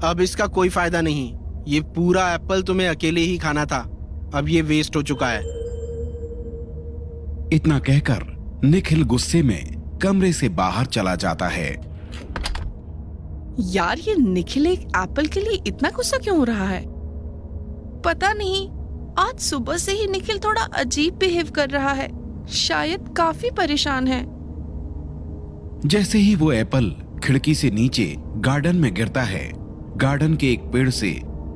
अब इसका कोई फायदा नहीं। ये पूरा एप्पल तुम्हें अकेले ही खाना था, अब ये वेस्ट हो चुका है। इतना कहकर निखिल गुस्से में कमरे से बाहर चला जाता है। यार, ये निखिल एक एप्पल के लिए इतना गुस्सा क्यों हो रहा है? पता नहीं, आज सुबह से ही निखिल थोड़ा अजीब बिहेव कर रहा है। शायद काफी परेशान है। जैसे ही वो एप्पल खिड़की से नीचे गार्डन में गिरता है, गार्डन के एक पेड़ से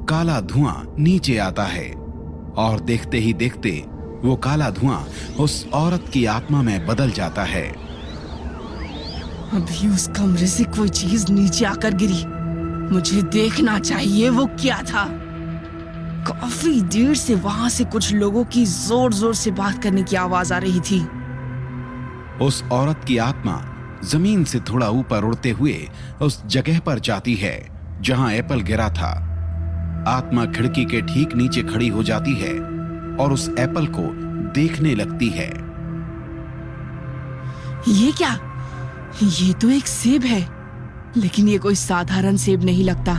काला धुआं नीचे आता है और देखते ही देखते वो काला धुआं उस औरत की आत्मा में बदल जाता है। अभी उस कमरे से कोई चीज नीचे आकर गिरी। मुझे देखना चाहिए वो क्या था। काफी देर से वहां से कुछ लोगों की जोर जोर से बात करने की आवाज आ रही थी। उस औरत की आत्मा जमीन से थोड़ा ऊपर उड़ते हुए उस जगह पर जाती है जहां एप्पल गिरा था। आत्मा खिड़की के ठीक नीचे खड़ी हो जाती है और उस एप्पल को देखने लगती है। ये क्या? ये तो एक सेब है, लेकिन ये कोई साधारण सेब नहीं लगता।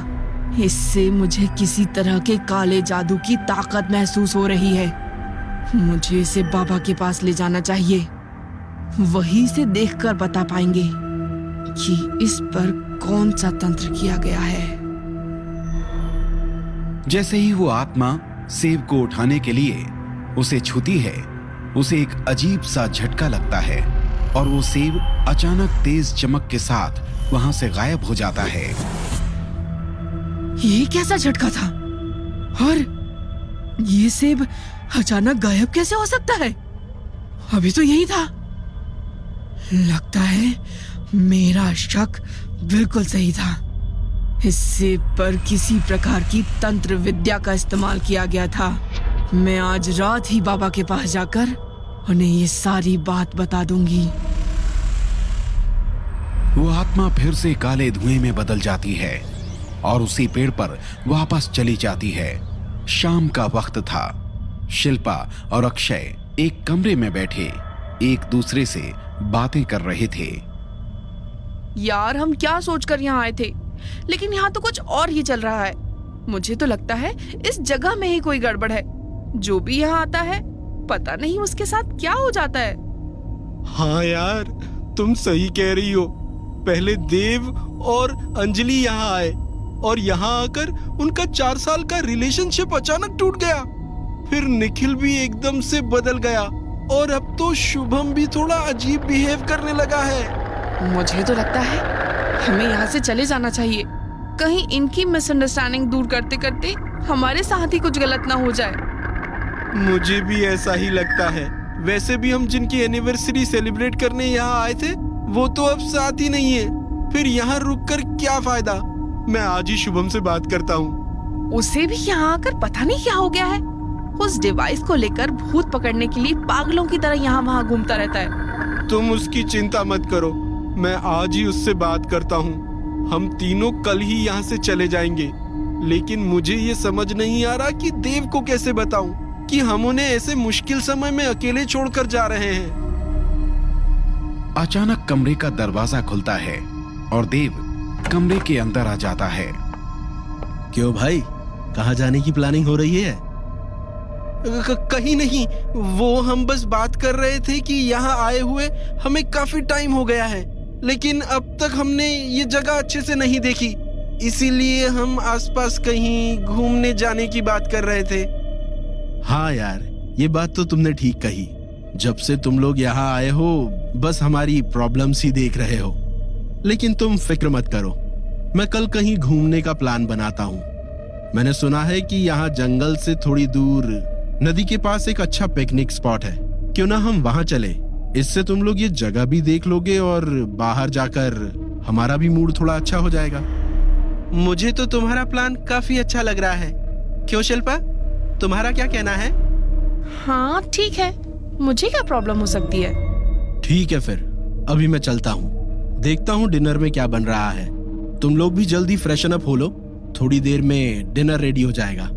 इससे मुझे किसी तरह के काले जादू की ताकत महसूस हो रही है। मुझे इसे बाबा के पास ले जाना चाहिए। वहीं से देखकर बता पाएंगे कि इस पर कौन सा तंत्र किया गया है। जैसे ही वो आत्मा सेब को उठाने के लिए उसे छूती है, उसे एक अजीब सा झटका लगता है और वो सेब अचानक तेज चमक के साथ वहां से गायब हो जाता है। ये कैसा झटका था? और ये सेब अचानक गायब कैसे हो सकता है? अभी तो यही था। लगता है मेरा शक बिल्कुल सही था। इस सेब पर किसी प्रकार की तंत्र विद्या का इस्तेमाल किया गया था। मैं आज रात ही बाबा के पास जाकर उन्हें ये सारी बात बता दूंगी। वो आत्मा फिर से काले धुएं में बदल जाती है और उसी पेड़ पर वापस चली जाती है। शाम का वक्त था। शिल्पा और अक्षय एक कमरे में बैठे एक दूसरे से बातें कर रहे थे। यार, हम क्या सोचकर यहाँ आए थे, लेकिन यहाँ तो कुछ और ही चल रहा है। मुझे तो लगता है इस जगह में ही कोई गड़बड़ है। जो भी यहाँ आता है, पता नहीं उसके साथ क्या हो जाता है। हाँ यार, तुम सही कह रही हो। पहले देव और अंजलि यहाँ आए और यहाँ आकर उनका 4 साल का रिलेशनशिप अचानक टूट गया। फिर निखिल भी एकदम से बदल गया और अब तो शुभम भी थोड़ा अजीब बिहेव करने लगा है। मुझे तो लगता है हमें यहाँ से चले जाना चाहिए। कहीं इनकी मिसअंडरस्टैंडिंग दूर करते करते हमारे साथ ही कुछ गलत ना हो जाए। मुझे भी ऐसा ही लगता है। वैसे भी हम जिनकी एनिवर्सरी सेलिब्रेट करने यहाँ आए थे, वो तो अब साथ ही नहीं है। फिर यहाँ रुककर क्या फायदा? मैं आज ही शुभम से बात करता हूँ। उसे भी यहाँ आकर पता नहीं क्या हो गया है। उस डिवाइस को लेकर भूत पकड़ने के लिए पागलों की तरह यहाँ वहाँ घूमता रहता है। तुम उसकी चिंता मत करो, मैं आज ही उससे बात करता हूँ। हम तीनों कल ही यहाँ से चले जाएंगे। लेकिन मुझे ये समझ नहीं आ रहा कि देव को कैसे बताऊं कि हम उन्हें ऐसे मुश्किल समय में अकेले छोड़कर जा रहे हैं। अचानक कमरे का दरवाजा खुलता है और देव कमरे के अंदर आ जाता है। क्यों भाई, कहाँ जाने की प्लानिंग हो रही है? कहीं नहीं, वो हम बस बात कर रहे थे कि यहाँ आए हुए हमें काफी टाइम हो गया है, लेकिन अब तक हमने ये जगह अच्छे से नहीं देखी, इसीलिए हम आसपास कहीं घूमने जाने की बात कर रहे थे। हाँ यार, ये बात तो तुमने ठीक कही। जब से तुम लोग यहाँ आए हो, बस हमारी प्रॉब्लम्स ही देख रहे हो। लेकिन तुम फिक्र मत करो, मैं कल कहीं घूमने का प्लान बनाता हूँ। मैंने सुना है कि यहाँ जंगल से थोड़ी दूर नदी के पास एक अच्छा पिकनिक स्पॉट है। क्यों ना हम वहाँ चले? इससे तुम लोग ये जगह भी देख लोगे और बाहर जाकर हमारा भी मूड थोड़ा अच्छा हो जाएगा। मुझे तो तुम्हारा प्लान काफी अच्छा लग रहा है। क्यों शिल्पा, तुम्हारा क्या कहना है? हाँ ठीक है, मुझे क्या प्रॉब्लम हो सकती है। ठीक है, फिर अभी मैं चलता हूँ। देखता हूँ डिनर में क्या बन रहा है। तुम लोग भी जल्दी फ्रेशन अप हो लो, थोड़ी देर में डिनर रेडी हो जाएगा।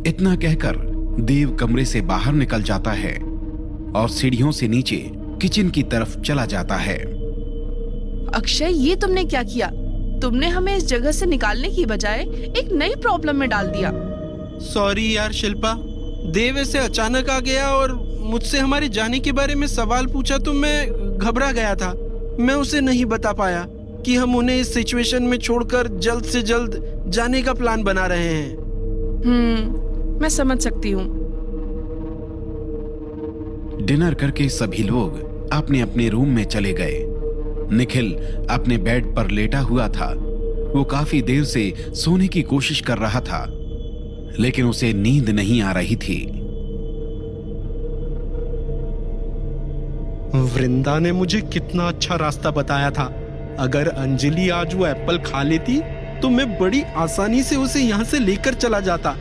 इतना कहकर देव कमरे से बाहर निकल जाता है और सीढ़ियों से नीचे किचन की तरफ चला जाता है। अक्षय, ये तुमने क्या किया? तुमने हमें इस जगह से निकालने की बजाय एक नई प्रॉब्लम में डाल दिया। सॉरी यार शिल्पा, देव ऐसे अचानक आ गया और मुझसे हमारे जाने के बारे में सवाल पूछा तो मैं घबरा गया था। मैं उसे नहीं बता पाया कि हम उन्हें इस सिचुएशन में छोड़कर जल्द से जल्द जाने का प्लान बना रहे हैं। मैं समझ सकती हूँ। डिनर करके सभी लोग अपने अपने रूम में चले गए। निखिल अपने बेड पर लेटा हुआ था। वो काफी देर से सोने की कोशिश कर रहा था, लेकिन उसे नींद नहीं आ रही थी। वृंदा ने मुझे कितना अच्छा रास्ता बताया था। अगर अंजलि आज वो एप्पल खा लेती तो मैं बड़ी आसानी से उसे यहाँ से लेकर चला जाता,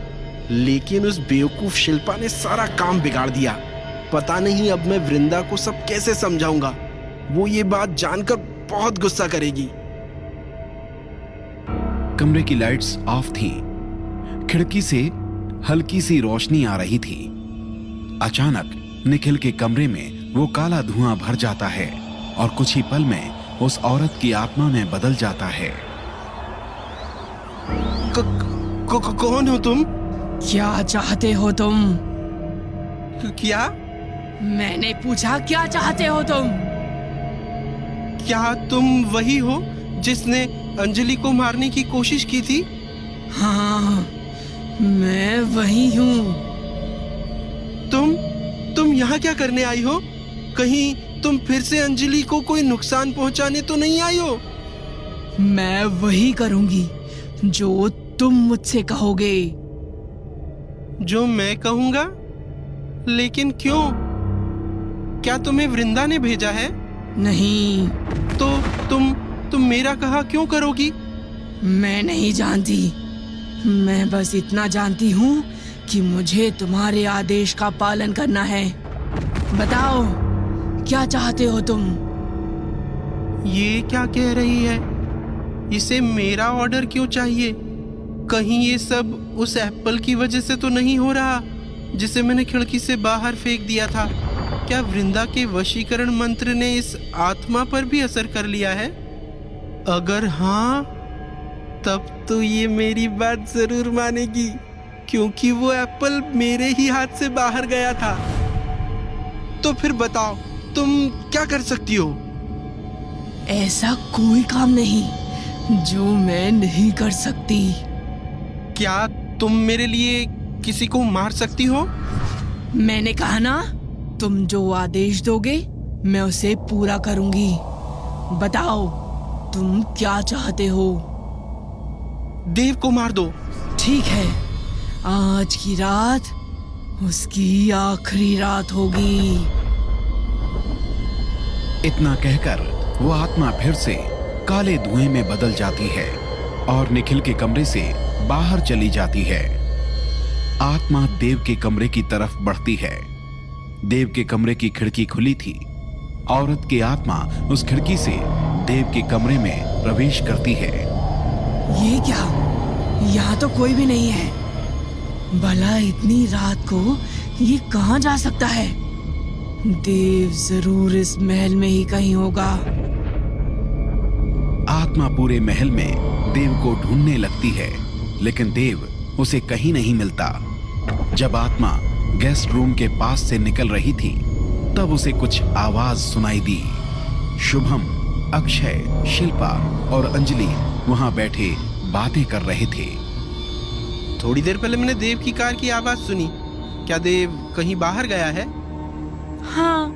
लेकिन उस बेवकूफ शिल्पा ने सारा काम बिगाड़ दिया। पता नहीं अब मैं वृंदा को सब कैसे समझाऊंगा। वो ये बात जानकर बहुत गुस्सा करेगी। कमरे की लाइट्स ऑफ थीं। खिड़की से हल्की सी रोशनी आ रही थी। अचानक निखिल के कमरे में वो काला धुआं भर जाता है और कुछ ही पल में उस औरत की आत्मा में बदल जाता है। कौन हो तुम? क्या चाहते हो तुम? क्या? मैंने पूछा क्या चाहते हो तुम? क्या तुम वही हो जिसने अंजलि को मारने की कोशिश की थी? हाँ, मैं वही हूँ। तुम यहाँ क्या करने आई हो? कहीं तुम फिर से अंजलि को कोई नुकसान पहुंचाने तो नहीं आई हो? मैं वही करूंगी जो तुम मुझसे कहोगे। जो मैं कहूंगा? लेकिन क्यों? क्या तुम्हें वृंदा ने भेजा है? नहीं। तो तुम मेरा कहा क्यों करोगी? मैं नहीं जानती। मैं बस इतना जानती हूँ कि मुझे तुम्हारे आदेश का पालन करना है। बताओ, क्या चाहते हो तुम? ये क्या कह रही है? इसे मेरा ऑर्डर क्यों चाहिए? कहीं ये सब उस एप्पल की वजह से तो नहीं हो रहा जिसे मैंने खिड़की से बाहर फेंक दिया था? क्या वृंदा के वशीकरण मंत्र ने इस आत्मा पर भी असर कर लिया है? अगर हाँ, तब तो ये मेरी बात जरूर मानेगी, क्योंकि वो एप्पल मेरे ही हाथ से बाहर गया था। तो फिर बताओ, तुम क्या कर सकती हो? ऐसा कोई काम नहीं जो मैं नहीं कर सकती। क्या तुम मेरे लिए किसी को मार सकती हो? मैंने कहा ना, तुम जो आदेश दोगे मैं उसे पूरा करूंगी। बताओ, तुम क्या चाहते हो? देव को मार दो। ठीक है, आज की रात उसकी आखिरी रात होगी। इतना कहकर वो आत्मा फिर से काले धुएं में बदल जाती है और निखिल के कमरे से बाहर चली जाती है। आत्मा देव के कमरे की तरफ बढ़ती है। देव के कमरे की खिड़की खुली थी। औरत की आत्मा उस खिड़की से देव के कमरे में प्रवेश करती है। ये क्या? यहाँ तो कोई भी नहीं है। भला इतनी रात को ये कहाँ जा सकता है? देव जरूर इस महल में ही कहीं होगा। आत्मा पूरे महल में देव को ढूंढने लगती है, लेकिन देव उसे कहीं नहीं मिलता। जब आत्मा गेस्ट रूम के पास से निकल रही थी, तब उसे कुछ आवाज सुनाई दी। शुभम, अक्षय, शिल्पा और अंजलि वहां बैठे बातें कर रहे थे। थोड़ी देर पहले मैंने देव की कार की आवाज सुनी। क्या देव कहीं बाहर गया है? हाँ,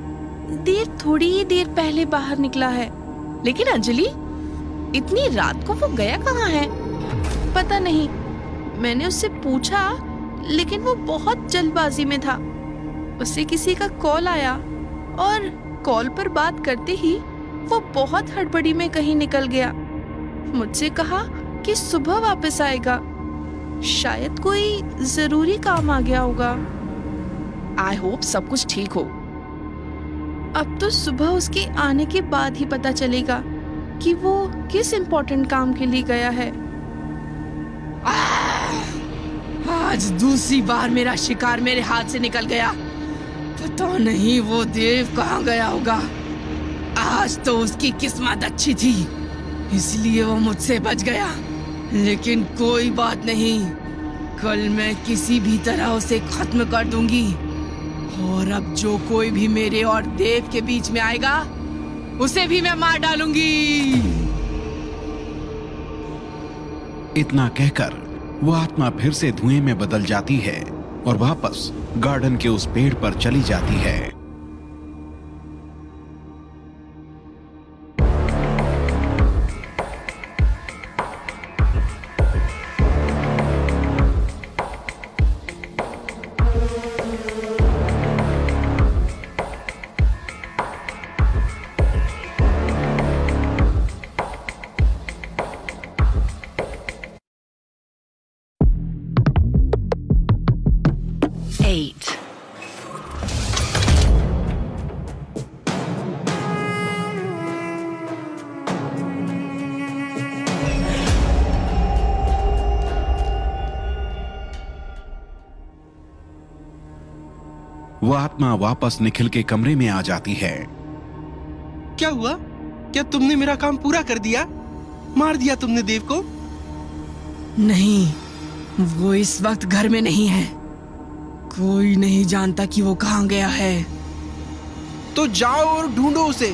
देव थोड़ी ही देर पहले बाहर निकला है। लेकिन अंजलि, इतनी रात को वो गया कहाँ है? पता नहीं। मैंने उससे पूछा, लेकिन वो बहुत जल्दबाजी में था। उसे किसी का कॉल आया और कॉल पर बात करते ही वो बहुत हड़बड़ी में कहीं निकल गया। मुझसे कहा कि सुबह वापस आएगा। शायद कोई जरूरी काम आ गया होगा। आई होप सब कुछ ठीक हो। अब तो सुबह उसके आने के बाद ही पता चलेगा कि वो किस इम्पोर्टेंट काम के लिए गया है। आज दूसरी बार मेरा शिकार मेरे हाथ से निकल गया। पता नहीं वो देव कहाँ गया होगा। आज तो उसकी किस्मत अच्छी थी, इसलिए वो मुझसे बच गया। लेकिन कोई बात नहीं, कल मैं किसी भी तरह उसे खत्म कर दूंगी। और अब जो कोई भी मेरे और देव के बीच में आएगा, उसे भी मैं मार डालूंगी। इतना कहकर वो आत्मा फिर से धुएं में बदल जाती है और वापस गार्डन के उस पेड़ पर चली जाती है। वो आत्मा वापस निखिल के कमरे में आ जाती है। क्या हुआ? क्या तुमने मेरा काम पूरा कर दिया? मार दिया तुमने देव को? नहीं, वो इस वक्त घर में नहीं है। कोई नहीं जानता कि वो कहाँ गया है। तो जाओ और ढूंढो उसे।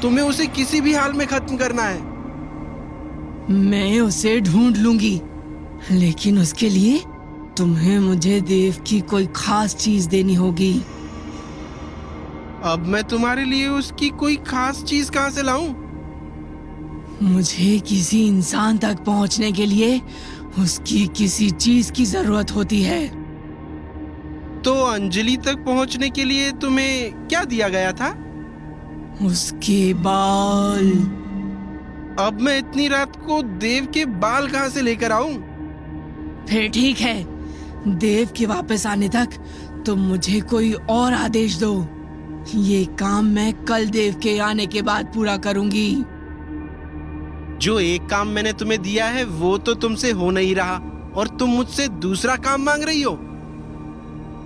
तुम्हें उसे किसी भी हाल में खत्म करना है। मैं उसे ढूंढ लूंगी, लेकिन उसके लिए तुम्हें मुझे देव की कोई खास चीज देनी होगी। अब मैं तुम्हारे लिए उसकी कोई खास चीज कहाँ से लाऊं? मुझे किसी इंसान तक पहुंचने के लिए उसकी किसी चीज की जरूरत होती है। तो अंजलि तक पहुंचने के लिए तुम्हें क्या दिया गया था? उसके बाल। अब मैं इतनी रात को देव के बाल कहाँ से लेकर आऊं? फिर ठीक है, देव के वापस आने तक तुम मुझे कोई और आदेश दो। ये काम मैं कल देव के आने के बाद पूरा करूंगी। जो एक काम मैंने तुम्हें दिया है वो तो तुमसे हो नहीं रहा, और तुम मुझसे दूसरा काम मांग रही हो।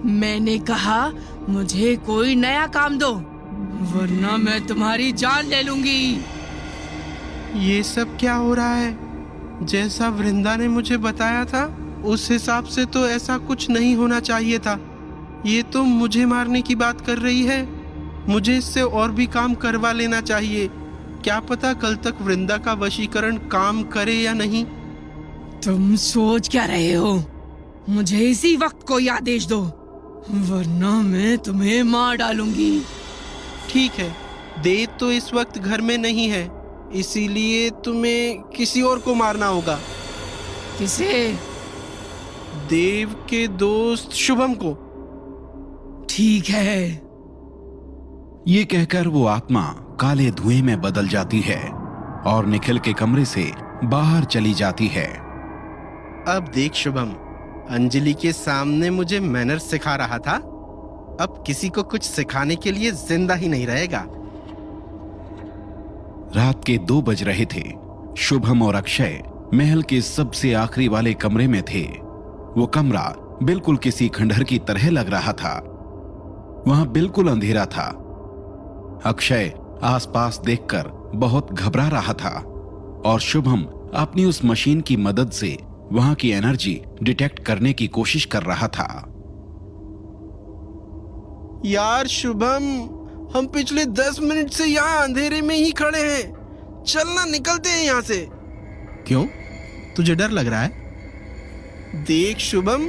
मैंने कहा मुझे कोई नया काम दो, वरना मैं तुम्हारी जान ले लूंगी। ये सब क्या हो रहा है? जैसा वृंदा ने मुझे बताया था उस हिसाब से तो ऐसा कुछ नहीं होना चाहिए था। ये तो मुझे मारने की बात कर रही है। मुझे इससे और भी काम करवा लेना चाहिए। क्या पता कल तक वृंदा का वशीकरण काम करे या नहीं। तुम सोच क्या रहे हो? मुझे इसी वक्त कोई आदेश दो, वरना मैं तुम्हें मार डालूंगी। ठीक है, देव तो इस वक्त घर में नहीं है, इसीलिए तुम्हें किसी और को मारना होगा। किसे? देव के दोस्त शुभम को। ठीक है। ये कहकर वो आत्मा काले धुएं में बदल जाती है और निखिल के कमरे से बाहर चली जाती है। अब देख शुभम, अंजलि के सामने मुझे मैनर्स सिखा रहा था, अब किसी को कुछ सिखाने के लिए जिंदा ही नहीं रहेगा। रात के 2 बज रहे थे। शुभम और अक्षय महल के सबसे आखिरी वाले कमरे में थे। वो कमरा बिल्कुल किसी खंडहर की तरह लग रहा था। वहां बिल्कुल अंधेरा था। अक्षय आसपास देखकर बहुत घबरा रहा था और शुभम अपनी उस मशीन की मदद से वहां की एनर्जी डिटेक्ट करने की कोशिश कर रहा था। यार शुभम, हम पिछले 10 मिनट से यहाँ अंधेरे में ही खड़े हैं। चलना, निकलते हैं यहाँ से। क्यों? तुझे डर लग रहा है? देख शुभम,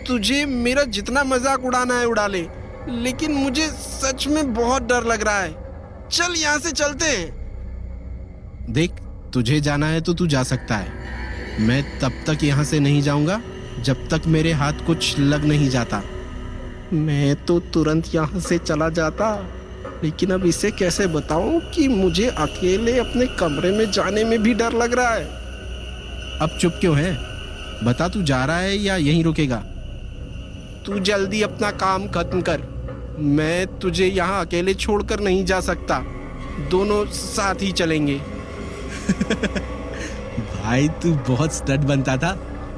तुझे मेरा जितना मजाक उड़ाना है उड़ा ले, लेकिन मुझे सच में बहुत डर लग रहा है। चल यहाँ से चलते हैं। देख, तुझे जाना है तो तू जा सकता है। मैं तब तक यहाँ से नहीं जाऊंगा जब तक मेरे हाथ कुछ लग नहीं जाता। मैं तो तुरंत यहाँ से चला जाता, लेकिन अब इसे कैसे बताऊं कि मुझे अकेले अपने कमरे में जाने में भी डर लग रहा है। अब चुप क्यों है? बता, तू जा रहा है या यहीं रुकेगा? तू जल्दी अपना काम खत्म कर। मैं तुझे यहाँ अकेले छोड़कर नहीं जा सकता। दोनों साथ ही चलेंगे। भाई, तू बहुत स्टड बनता था,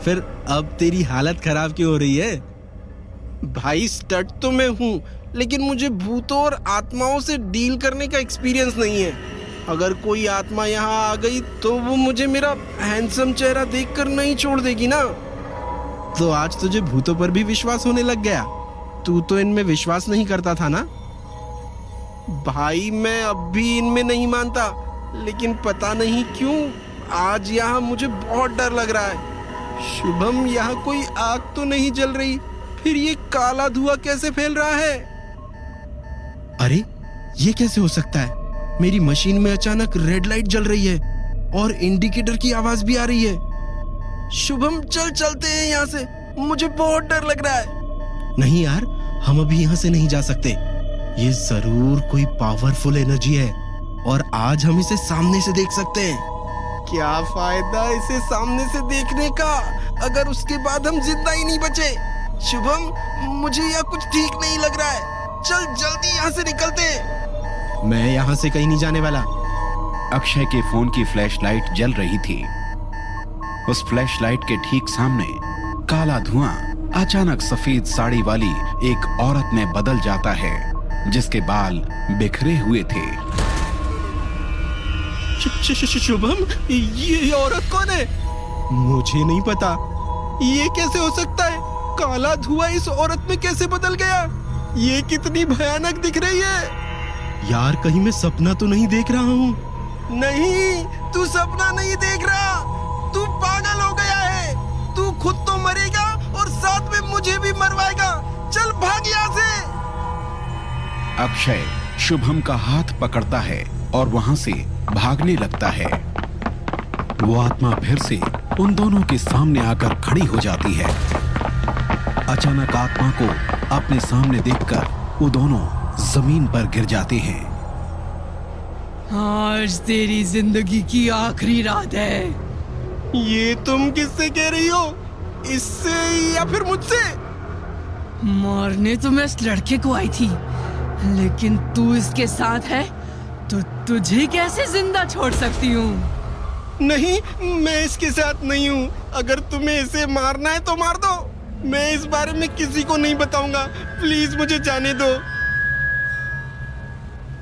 फिर अब तेरी हालत खराब क्यों हो रही है? भाई, स्टड तो मैं हूँ, लेकिन मुझे भूतों और आत्माओं से डील करने का एक्सपीरियंस नहीं है। अगर कोई आत्मा यहाँ आ गई तो वो मुझे मेरा हैंडसम चेहरा देखकर नहीं छोड़ देगी ना। तो आज तुझे भूतों पर भी विश्वास होने लग गया? तू तो इनमें विश्वास नहीं करता था ना? भाई मैं अब भी इनमें नहीं मानता, लेकिन पता नहीं क्यों आज यहाँ मुझे बहुत डर लग रहा है। शुभम, यहाँ कोई आग तो नहीं जल रही, फिर ये काला धुआं कैसे फैल रहा है? अरे ये कैसे हो सकता है? मेरी मशीन में अचानक रेड लाइट जल रही है और इंडिकेटर की आवाज भी आ रही है। शुभम चलते हैं यहाँ से, मुझे बहुत डर लग रहा है। नहीं यार, हम अभी यहाँ से नहीं जा सकते। ये जरूर कोई पावरफुल एनर्जी है और आज हम इसे सामने से देख सकते हैं। क्या फायदा इसे सामने से देखने का अगर उसके बाद हम जिंदा ही नहीं बचे। शुभम, मुझे यह कुछ ठीक नहीं लग रहा है। चल जल्दी यहाँ से निकलते हैं। मैं यहाँ से कहीं नहीं जाने वाला। अक्षय के फोन की फ्लैशलाइट जल रही थी। उस फ्लैशलाइट के ठीक सामने काला धुआं अचानक सफेद साड़ी वाली एक औरत में बदल जाता है, जिसके बाल बिखरे हुए थे। शुभम, ये औरत कौन है? मुझे नहीं पता। ये कैसे हो सकता है? काला धुआं इस औरत में कैसे बदल गया? ये कितनी भयानक दिख रही है। यार कहीं मैं सपना तो नहीं देख रहा हूँ? नहीं, तू सपना नहीं देख रहा, तू पागल हो गया है। तू खुद तो मरेगा और साथ में मुझे भी मरवाएगा। चल भाग यहाँ से। अक्षय शुभम का हाथ पकड़ता है और वहां से भागने लगता है। वो आत्मा फिर से उन दोनों के सामने आकर खड़ी हो जाती है। अचानक आत्मा को अपने सामने देखकर वो दोनों जमीन पर गिर जाते हैं। आज तेरी जिंदगी की आखिरी रात है। ये तुम किससे कह रही हो? इससे या फिर मुझसे? मारने तो मैं इस लड़के को आई थी, लेकिन तू इसके साथ है तो तुझे कैसे जिंदा छोड़ सकती हूँ? नहीं, मैं इसके साथ नहीं हूँ। अगर तुम्हें इसे मारना है तो मार दो। मैं इस बारे में किसी को नहीं बताऊंगा। प्लीज मुझे जाने दो।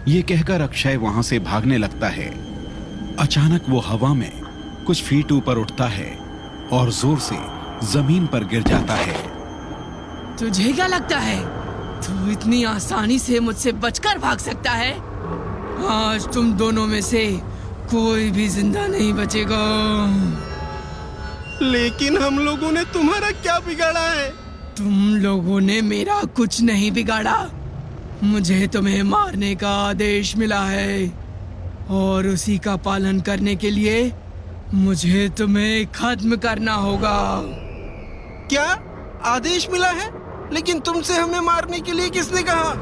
ये कहकर अक्षय वहां से भागने लगता है। अचानक वो हवा में कुछ फीट ऊपर उठता है और जोर से जमीन पर गिर जाता है। तुझे क्या लगता है तू इतनी आसानी से मुझसे बचकर भाग सकता है? आज तुम दोनों में से कोई भी जिंदा नहीं बचेगा। लेकिन हम लोगों ने तुम्हारा क्या बिगाड़ा है? तुम लोगों ने मेरा कुछ नहीं बिगाड़ा। मुझे तुम्हें मारने का आदेश मिला है और उसी का पालन करने के लिए मुझे तुम्हें खत्म करना होगा। क्या आदेश मिला है? लेकिन तुमसे हमें मारने के लिए किसने कहा?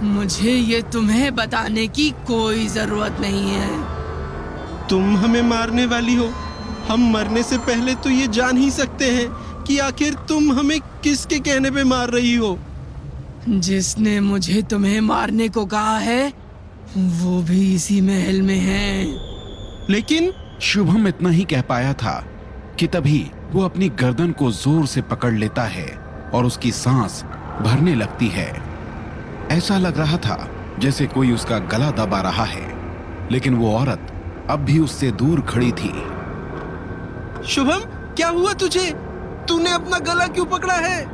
मुझे ये तुम्हें बताने की कोई जरूरत नहीं है। तुम हमें मारने वाली हो? हम मरने से पहले तो ये जान ही सकते हैं कि आखिर तुम हमें किसके कहने पे मार रही हो। जिसने मुझे तुम्हें मारने को कहा है वो भी इसी महल में है। लेकिन शुभम इतना ही कह पाया था कि तभी वो अपनी गर्दन को जोर से पकड़ लेता है और उसकी सांस भरने लगती है। ऐसा लग रहा था जैसे कोई उसका गला दबा रहा है, लेकिन वो औरत अब भी उससे दूर खड़ी थी। शुभम, क्या हुआ तुझे? तूने अपना गला क्यों पकड़ा है?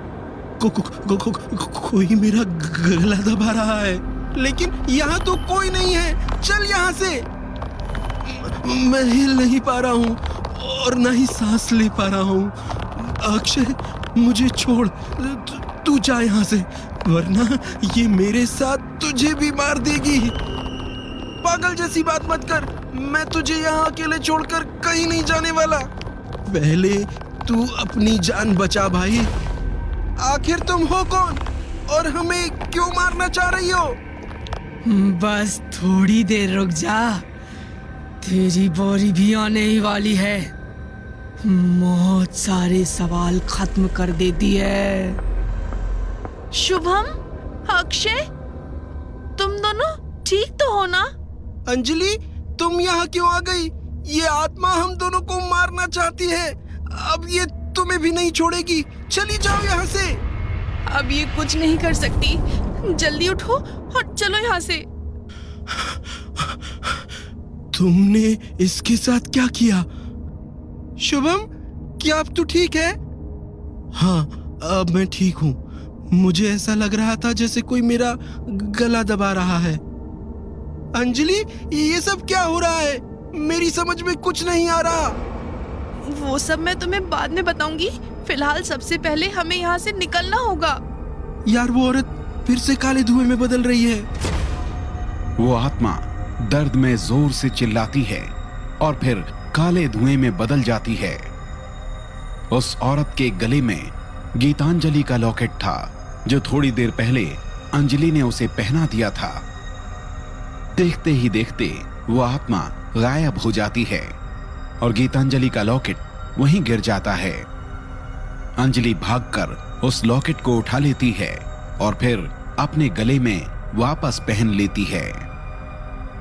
कोई मेरा गला दबा रहा है, लेकिन यहाँ तो कोई नहीं है। चल यहाँ से। मैं हिल नहीं पा रहा हूँ और ना ही सांस ले पा रहा हूँ। अक्षय, मुझे छोड़, तू जा यहाँ से, वरना ये मेरे साथ तुझे भी मार देगी। पागल जैसी बात मत कर। मैं तुझे यहाँ अकेले छोड़कर कहीं नहीं जाने वाला। पहले तू अपनी जान बचा भाई। आखिर तुम हो कौन और हमें क्यों मारना चाह रही हो? बस थोड़ी देर रुक जा, तेरी बारी भी आने ही वाली है। बहुत सारे सवाल खत्म कर देती है। शुभम, अक्षय, तुम दोनों ठीक तो हो ना? अंजलि, तुम यहाँ क्यों आ गई? ये आत्मा हम दोनों को मारना चाहती है। अब ये तुम्हें भी नहीं छोड़ेगी। चली जाओ यहाँ से। अब ये कुछ नहीं कर सकती। जल्दी उठो और चलो यहाँ से। तुमने इसके साथ क्या किया? शुभम, क्या अब तू ठीक है? हाँ, अब मैं ठीक हूँ। मुझे ऐसा लग रहा था जैसे कोई मेरा गला दबा रहा है। अंजलि, ये सब क्या हो रहा है? मेरी समझ में कुछ नहीं आ रहा। वो सब मैं तुम्हें बाद में बताऊंगी। फिलहाल सबसे पहले हमें यहाँ से निकलना होगा। यार, वो औरत फिर से काले धुएं में बदल रही है। वो आत्मा दर्द में जोर से चिल्लाती है और फिर काले धुएं में बदल जाती है। उस औरत के गले में गीतांजलि का लॉकेट था, जो थोड़ी देर पहले अंजलि ने उसे पहना दिया था। देखते ही देखते वो आत्मा गायब हो जाती है और गीतांजलि का लॉकेट वहीं गिर जाता है। अंजलि भागकर उस लॉकेट को उठा लेती है और फिर अपने गले में वापस पहन लेती है।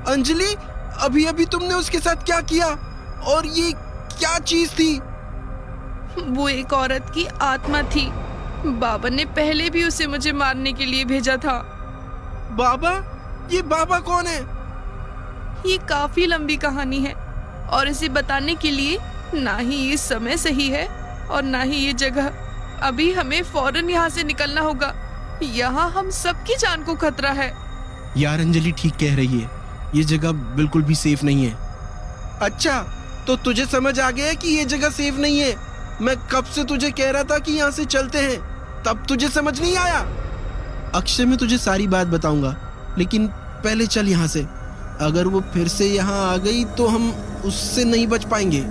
अंजलि, अभी अभी तुमने उसके साथ क्या किया? और ये क्या चीज थी? वो एक औरत की आत्मा थी। बाबा ने पहले भी उसे मुझे मारने के लिए भेजा था। बाबा? ये बाबा कौन है? ये काफी लंबी कहानी है और इसे बताने के लिए ना ही ये समय सही है और ना ही ये जगह। अभी हमें फौरन यहाँ से निकलना होगा। यहाँ हम सबकी जान को खतरा है। यार, अंजलि ठीक कह रही है। ये जगह बिल्कुल भी सेफ नहीं है। अच्छा, तो तुझे समझ आ गया कि ये जगह सेफ नहीं है? मैं कब से तुझे कह रहा था कि यहाँ से चलते हैं, तब तुझे समझ नहीं आया? अक्षय, मैं तुझे सारी बात बताऊंगा, लेकिन पहले चल यहाँ से। अगर वो फिर से यहाँ आ गई तो हम उससे नहीं बच पाएंगे।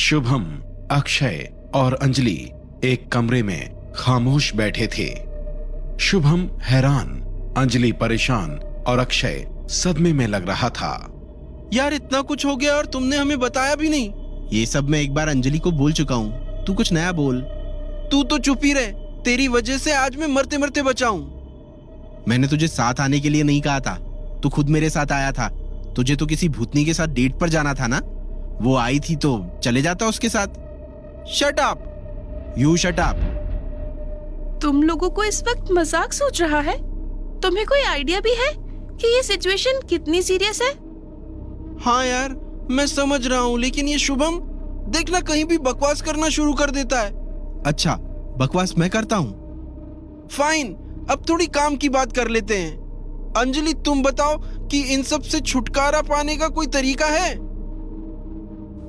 शुभम, अक्षय और अंजलि एक कमरे में खामोश बैठे थे। शुभम हैरान, अंजलि परेशान और अक्षय सदमे में लग रहा था। यार, इतना कुछ हो गया और तुमने हमें बताया भी नहीं। ये सब मैं एक बार अंजलि को बोल चुका हूँ। तू कुछ नया बोल। तू तो चुप ही रहे। तेरी वजह से आज मैं मरते मरते बचा हूँ। मैंने तुझे साथ आने के लिए नहीं कहा था, तू खुद मेरे साथ आया था। तुझे तो किसी भूतनी के साथ डेट पर जाना था ना? वो आई थी तो चले जाता उसके साथ। Shut up, you shut up. तुम लोगों को इस वक्त मजाक सोच रहा है? तुम्हें कोई आइडिया भी है कि ये सिचुएशन कितनी सीरियस है? हाँ यार, मैं समझ रहा हूँ, लेकिन ये शुभम देखना कहीं भी बकवास करना शुरू कर देता है। अच्छा, बकवास मैं करता हूँ? फाइन, अब थोड़ी काम की बात कर लेते हैं। अंजलि, तुम बताओ कि इन सब से छुटकारा पाने का कोई तरीका है?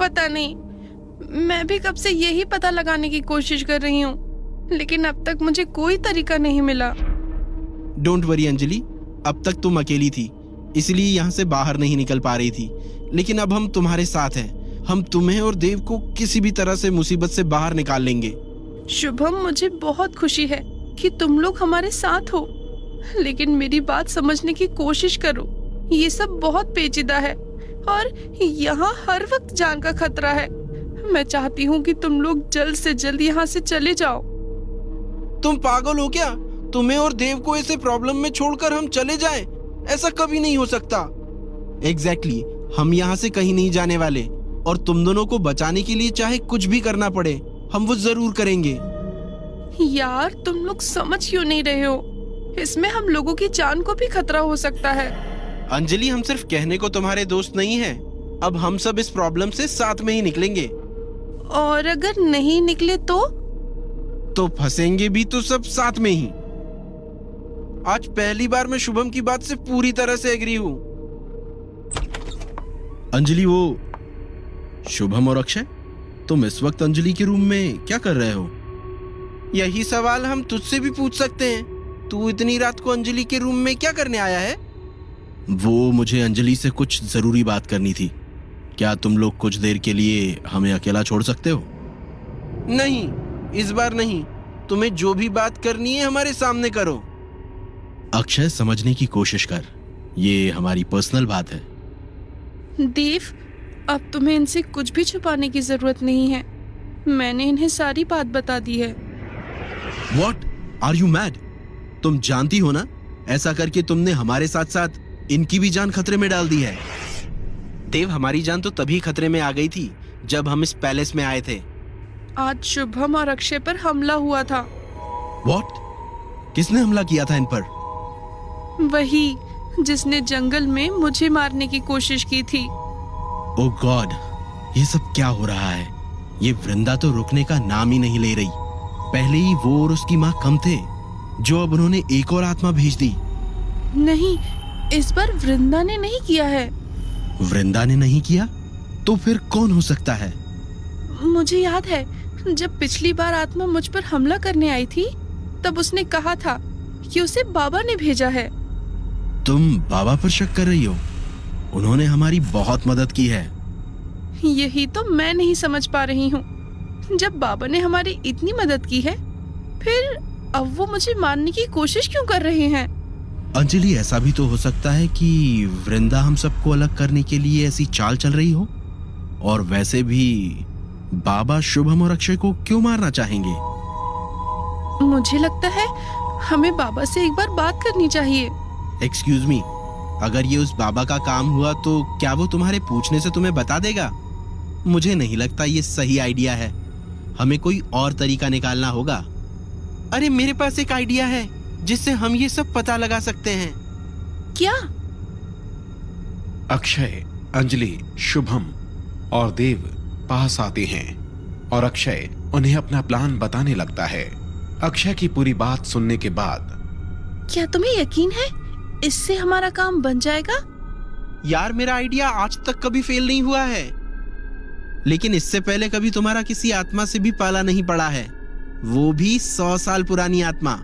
पता नहीं, मैं भी कब से यही पता लगाने की कोशिश कर रही हूँ, लेकिन अब तक मुझे कोई तरीका नहीं मिला। डोंट वरी अंजलि, अब तक तुम अकेली थी, इसलिए यहाँ से बाहर नहीं निकल पा रही थी, लेकिन अब हम तुम्हारे साथ हैं। हम तुम्हें और देव को किसी भी तरह से मुसीबत से बाहर निकाल लेंगे। शुभम, मुझे बहुत खुशी है कि तुम लोग हमारे साथ हो, लेकिन मेरी बात समझने की कोशिश करो। ये सब बहुत पेचीदा है और यहाँ हर वक्त जान का खतरा है। मैं चाहती हूँ कि तुम लोग जल्द से जल्द यहाँ से चले जाओ। तुम पागल हो क्या? तुम्हें और देव को ऐसे प्रॉब्लम में छोड़कर हम चले जाएं? ऐसा कभी नहीं हो सकता। एग्जैक्टली, हम यहाँ से कहीं नहीं जाने वाले और तुम दोनों को बचाने के लिए चाहे कुछ भी करना पड़े, हम वो जरूर करेंगे। यार, तुम लोग समझ क्यों नहीं रहे हो? इसमें हम लोगों की जान को भी खतरा हो सकता है। अंजलि, हम सिर्फ कहने को तुम्हारे दोस्त नहीं हैं। अब हम सब इस प्रॉब्लम से साथ में ही निकलेंगे। और अगर नहीं निकले तो फंसेंगे भी तो सब साथ में ही। आज पहली बार मैं शुभम की बात से पूरी तरह से एग्री हूँ। अंजलि, वो शुभम और अक्षय, तुम इस वक्त अंजलि के रूम में क्या कर रहे हो? यही सवाल हम तुझसे भी पूछ सकते हैं। तू इतनी रात को अंजलि के रूम में क्या करने आया है? वो मुझे अंजलि से कुछ जरूरी बात करनी थी। क्या तुम लोग कुछ देर के लिए हमें अकेला छोड़ सकते हो? नहीं, इस बार नहीं। तुम्हें जो भी बात करनी है हमारे सामने करो। अक्षय, समझने की कोशिश कर, ये हमारी पर्सनल बात है। देव, अब तुम्हें इनसे कुछ भी छुपाने की जरूरत नहीं है। मैंने इन्हें सारी बात बता दी है। What? Are you mad? तुम जानती हो ना, ऐसा करके तुमने हमारे साथ साथ इनकी भी जान खतरे में डाल दी है। देव, हमारी जान तो तभी खतरे में आ गई थी जब हम इस पैलेस में आए थे। आज शुभम और अक्षय पर हमला हुआ था। What? किसने हमला किया था इन पर? वही जिसने जंगल में मुझे मारने की कोशिश की थी। ओह गॉड, ये सब क्या हो रहा है? ये वृंदा तो रुकने का नाम ही नहीं ले रही। पहले ही वो और उसकी माँ कम थे, जो अब उन्होंने एक और आत्मा भेज दी। नहीं, इस बार वृंदा ने नहीं किया है। वृंदा ने नहीं किया? तो फिर कौन हो सकता है? मुझे याद है, जब पिछली बार आत्मा मुझ पर हमला करने आई थी, तब उसने कहा था कि उसे बाबा ने भेजा है। तुम बाबा पर शक कर रही हो? उन्होंने हमारी बहुत मदद की है। यही तो मैं नहीं समझ पा रही हूँ। जब बाबा ने हमारी इतनी मदद की है, फिर अब वो मुझे मारने की कोशिश क्यों कर रहे हैं? अंजलि, ऐसा भी तो हो सकता है कि वृंदा हम सबको अलग करने के लिए ऐसी चाल चल रही हो। और वैसे भी बाबा शुभम और अक्षय को क्यों मारना चाहेंगे? मुझे लगता है हमें बाबा से एक बार बात करनी चाहिए। एक्सक्यूज मी, अगर ये उस बाबा का काम हुआ तो क्या वो तुम्हारे पूछने से तुम्हें बता देगा? मुझे नहीं लगता ये सही आइडिया है। हमें कोई और तरीका निकालना होगा। अरे, मेरे पास एक आइडिया है जिससे हम ये सब पता लगा सकते हैं। क्या? अक्षय, अंजलि, शुभम और देव पास आते हैं और अक्षय उन्हें अपना प्लान बताने लगता है। अक्षय की पूरी बात सुनने के बाद, क्या तुम्हें यकीन है इससे हमारा काम बन जाएगा? यार, मेरा आइडिया आज तक कभी फेल नहीं हुआ है, लेकिन इससे पहले कभी तुम्हारा किसी आत्मा से भी पाला नहीं पड़ा है, वो भी 100 साल पुरानी आत्मा।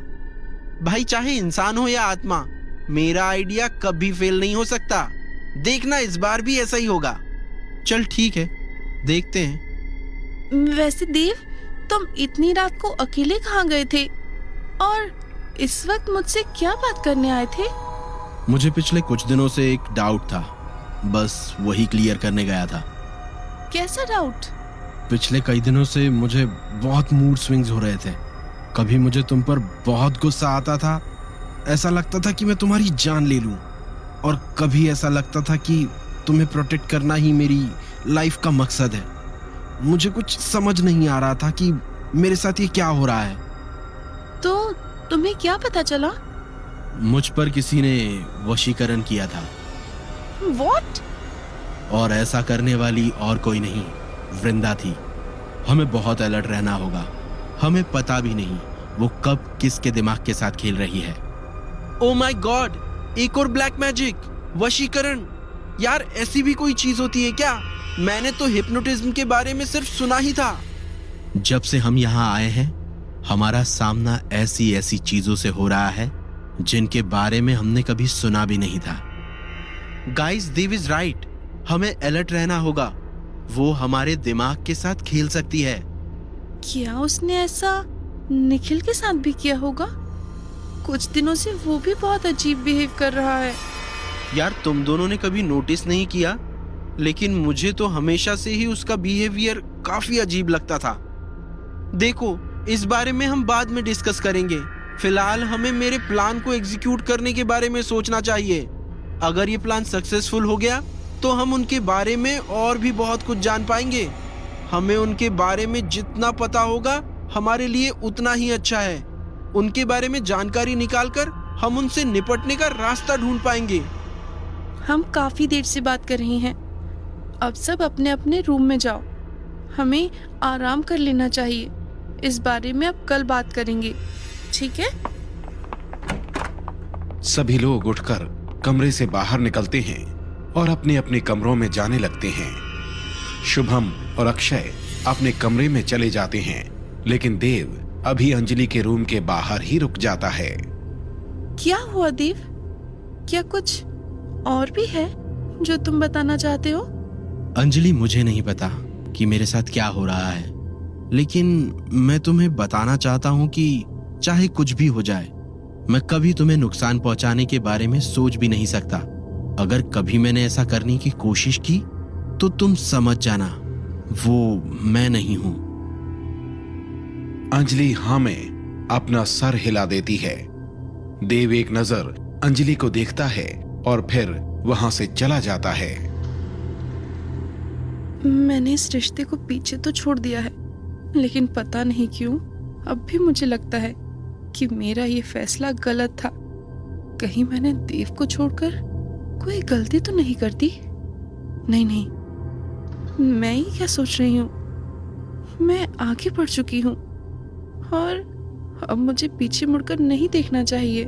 भाई, चाहे इंसान हो या आत्मा, मेरा आइडिया कभी फेल नहीं हो सकता। देखना, इस बार भी ऐसा ही होगा। चल ठीक है, देखते हैं। वैसे देव, तुम इतनी रात को अकेले कहाँ गए थे और इस वक्त मुझसे क्या बात करने आए थे? मुझे पिछले कुछ दिनों से एक डाउट था, बस वही क्लियर करने गया था। कैसा डाउट? पिछले कई दिनों से मुझे बहुत मूड स्विंग्स हो रहे थे। कभी मुझे तुम पर बहुत गुस्सा आता था, ऐसा लगता था कि मैं तुम्हारी जान ले लूं, और कभी ऐसा लगता था कि तुम्हें प्रोटेक्ट करना ही मेरी लाइफ का मकसद है। मुझे कुछ समझ नहीं आ रहा था कि मेरे साथ ये क्या हो रहा है। तो तुम्हें क्या पता चला? मुझ पर किसी ने वशीकरण किया था। What? और ऐसा करने वाली और कोई नहीं, वृंदा थी। हमें बहुत अलर्ट रहना होगा। हमें पता भी नहीं वो कब किसके दिमाग के साथ खेल रही है। ओह माय गॉड, एक और ब्लैक मैजिक, वशीकरण। यार, ऐसी भी कोई चीज होती है क्या? मैंने तो हिप्नोटिज्म के बारे में सिर्फ सुना ही था। जब से हम यहाँ आए हैं, हमारा सामना ऐसी ऐसी चीजों से हो रहा है जिनके बारे में हमने कभी सुना भी नहीं था। गाइस, देव इज राइट, हमें अलर्ट रहना होगा। वो हमारे दिमाग के साथ खेल सकती है। क्या उसने ऐसा निखिल के साथ भी किया होगा? कुछ दिनों से वो भी बहुत अजीब बिहेव कर रहा है। यार, तुम दोनों ने कभी नोटिस नहीं किया, लेकिन मुझे तो हमेशा से ही उसका बिहेवियर काफी अजीब लगता था। देखो, इस बारे में हम बाद में डिस्कस करेंगे। फिलहाल हमें मेरे प्लान को एग्जीक्यूट करने के बारे में सोचना चाहिए। अगर ये प्लान सक्सेसफुल हो गया तो हम उनके बारे में और भी बहुत कुछ जान पाएंगे। हमें उनके बारे में जितना पता होगा हमारे लिए उतना ही अच्छा है। उनके बारे में जानकारी निकालकर हम उनसे निपटने का रास्ता ढूंढ पाएंगे। हम काफी देर से बात कर रहे हैं। अब सब अपने अपने रूम में जाओ। हमें आराम कर लेना चाहिए। इस बारे में अब कल बात करेंगे, ठीक है? सभी लोग उठकर कमरे से बाहर निकलते हैं और अपने अपने कमरों में जाने लगते हैं। शुभम और अक्षय अपने कमरे में चले जाते हैं, लेकिन देव अभी अंजलि के रूम के बाहर ही रुक जाता है। क्या हुआ देव? क्या कुछ और भी है जो तुम बताना चाहते हो? अंजलि, मुझे नहीं पता कि मेरे साथ क्या हो रहा है, लेकिन मैं तुम्हें बताना चाहता हूं कि चाहे कुछ भी हो जाए, मैं कभी तुम्हें नुकसान पहुंचाने के बारे में सोच भी नहीं सकता। अगर कभी मैंने ऐसा करने की कोशिश की तो तुम समझ जाना वो मैं नहीं हूं। अंजलि हाँ में अपना सर हिला देती है। देव एक नजर अंजलि को देखता है और फिर वहां से चला जाता है। मैंने इस रिश्ते को पीछे तो छोड़ दिया है, लेकिन पता नहीं क्यों अब भी मुझे लगता है कि मेरा ये फैसला गलत था। कहीं मैंने देव को छोड़कर कोई गलती तो नहीं करती? नहीं, मैं ही क्या सोच रही हूँ। मैं आगे बढ़ चुकी हूँ और अब मुझे पीछे मुड़कर नहीं देखना चाहिए।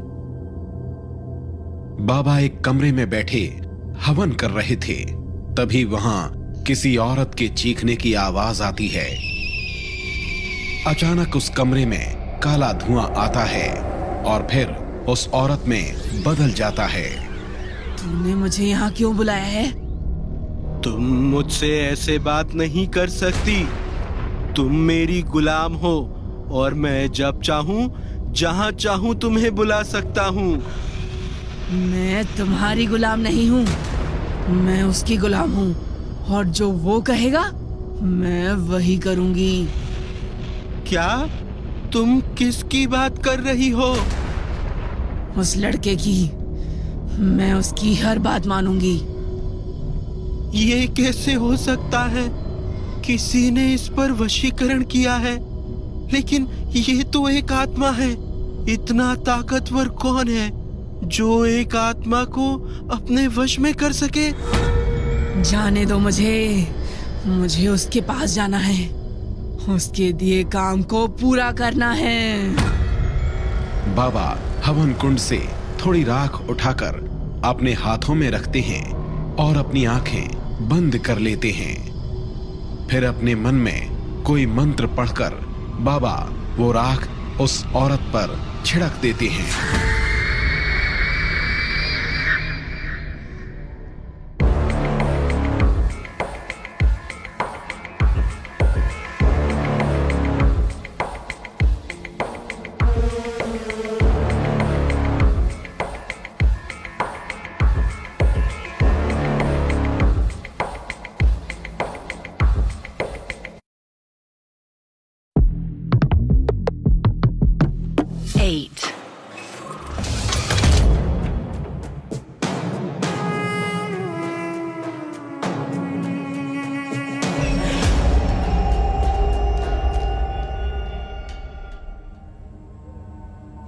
बाबा एक कमरे में बैठे हवन कर रहे थे। तभी वहां किसी औरत के चीखने की आवाज आती है। अचानक उस कमरे में काला धुआं आता है और फिर उस औरत में बदल जाता है। तूने मुझे यहाँ क्यों बुलाया है? तुम मुझसे ऐसे बात नहीं कर सकती। तुम मेरी गुलाम हो और मैं जब चाहूं जहां चाहूं तुम्हें बुला सकता हूं। मैं तुम्हारी गुलाम नहीं हूँ, मैं उसकी गुलाम हूँ और जो वो कहेगा मैं वही करूंगी। क्या तुम किसकी बात कर रही हो? उस लड़के की। मैं उसकी हर बात मानूंगी। ये कैसे हो सकता है? किसी ने इस पर वशीकरण किया है, लेकिन ये तो एक आत्मा है। इतना ताकतवर कौन है जो एक आत्मा को अपने वश में कर सके? जाने दो मुझे उसके पास जाना है, उसके दिए काम को पूरा करना है। बाबा हवन कुंड से थोड़ी राख उठाकर अपने हाथों में रखते हैं और अपनी आंखें बंद कर लेते हैं। फिर अपने मन में कोई मंत्र पढ़कर बाबा वो राख उस औरत पर छिड़क देते हैं।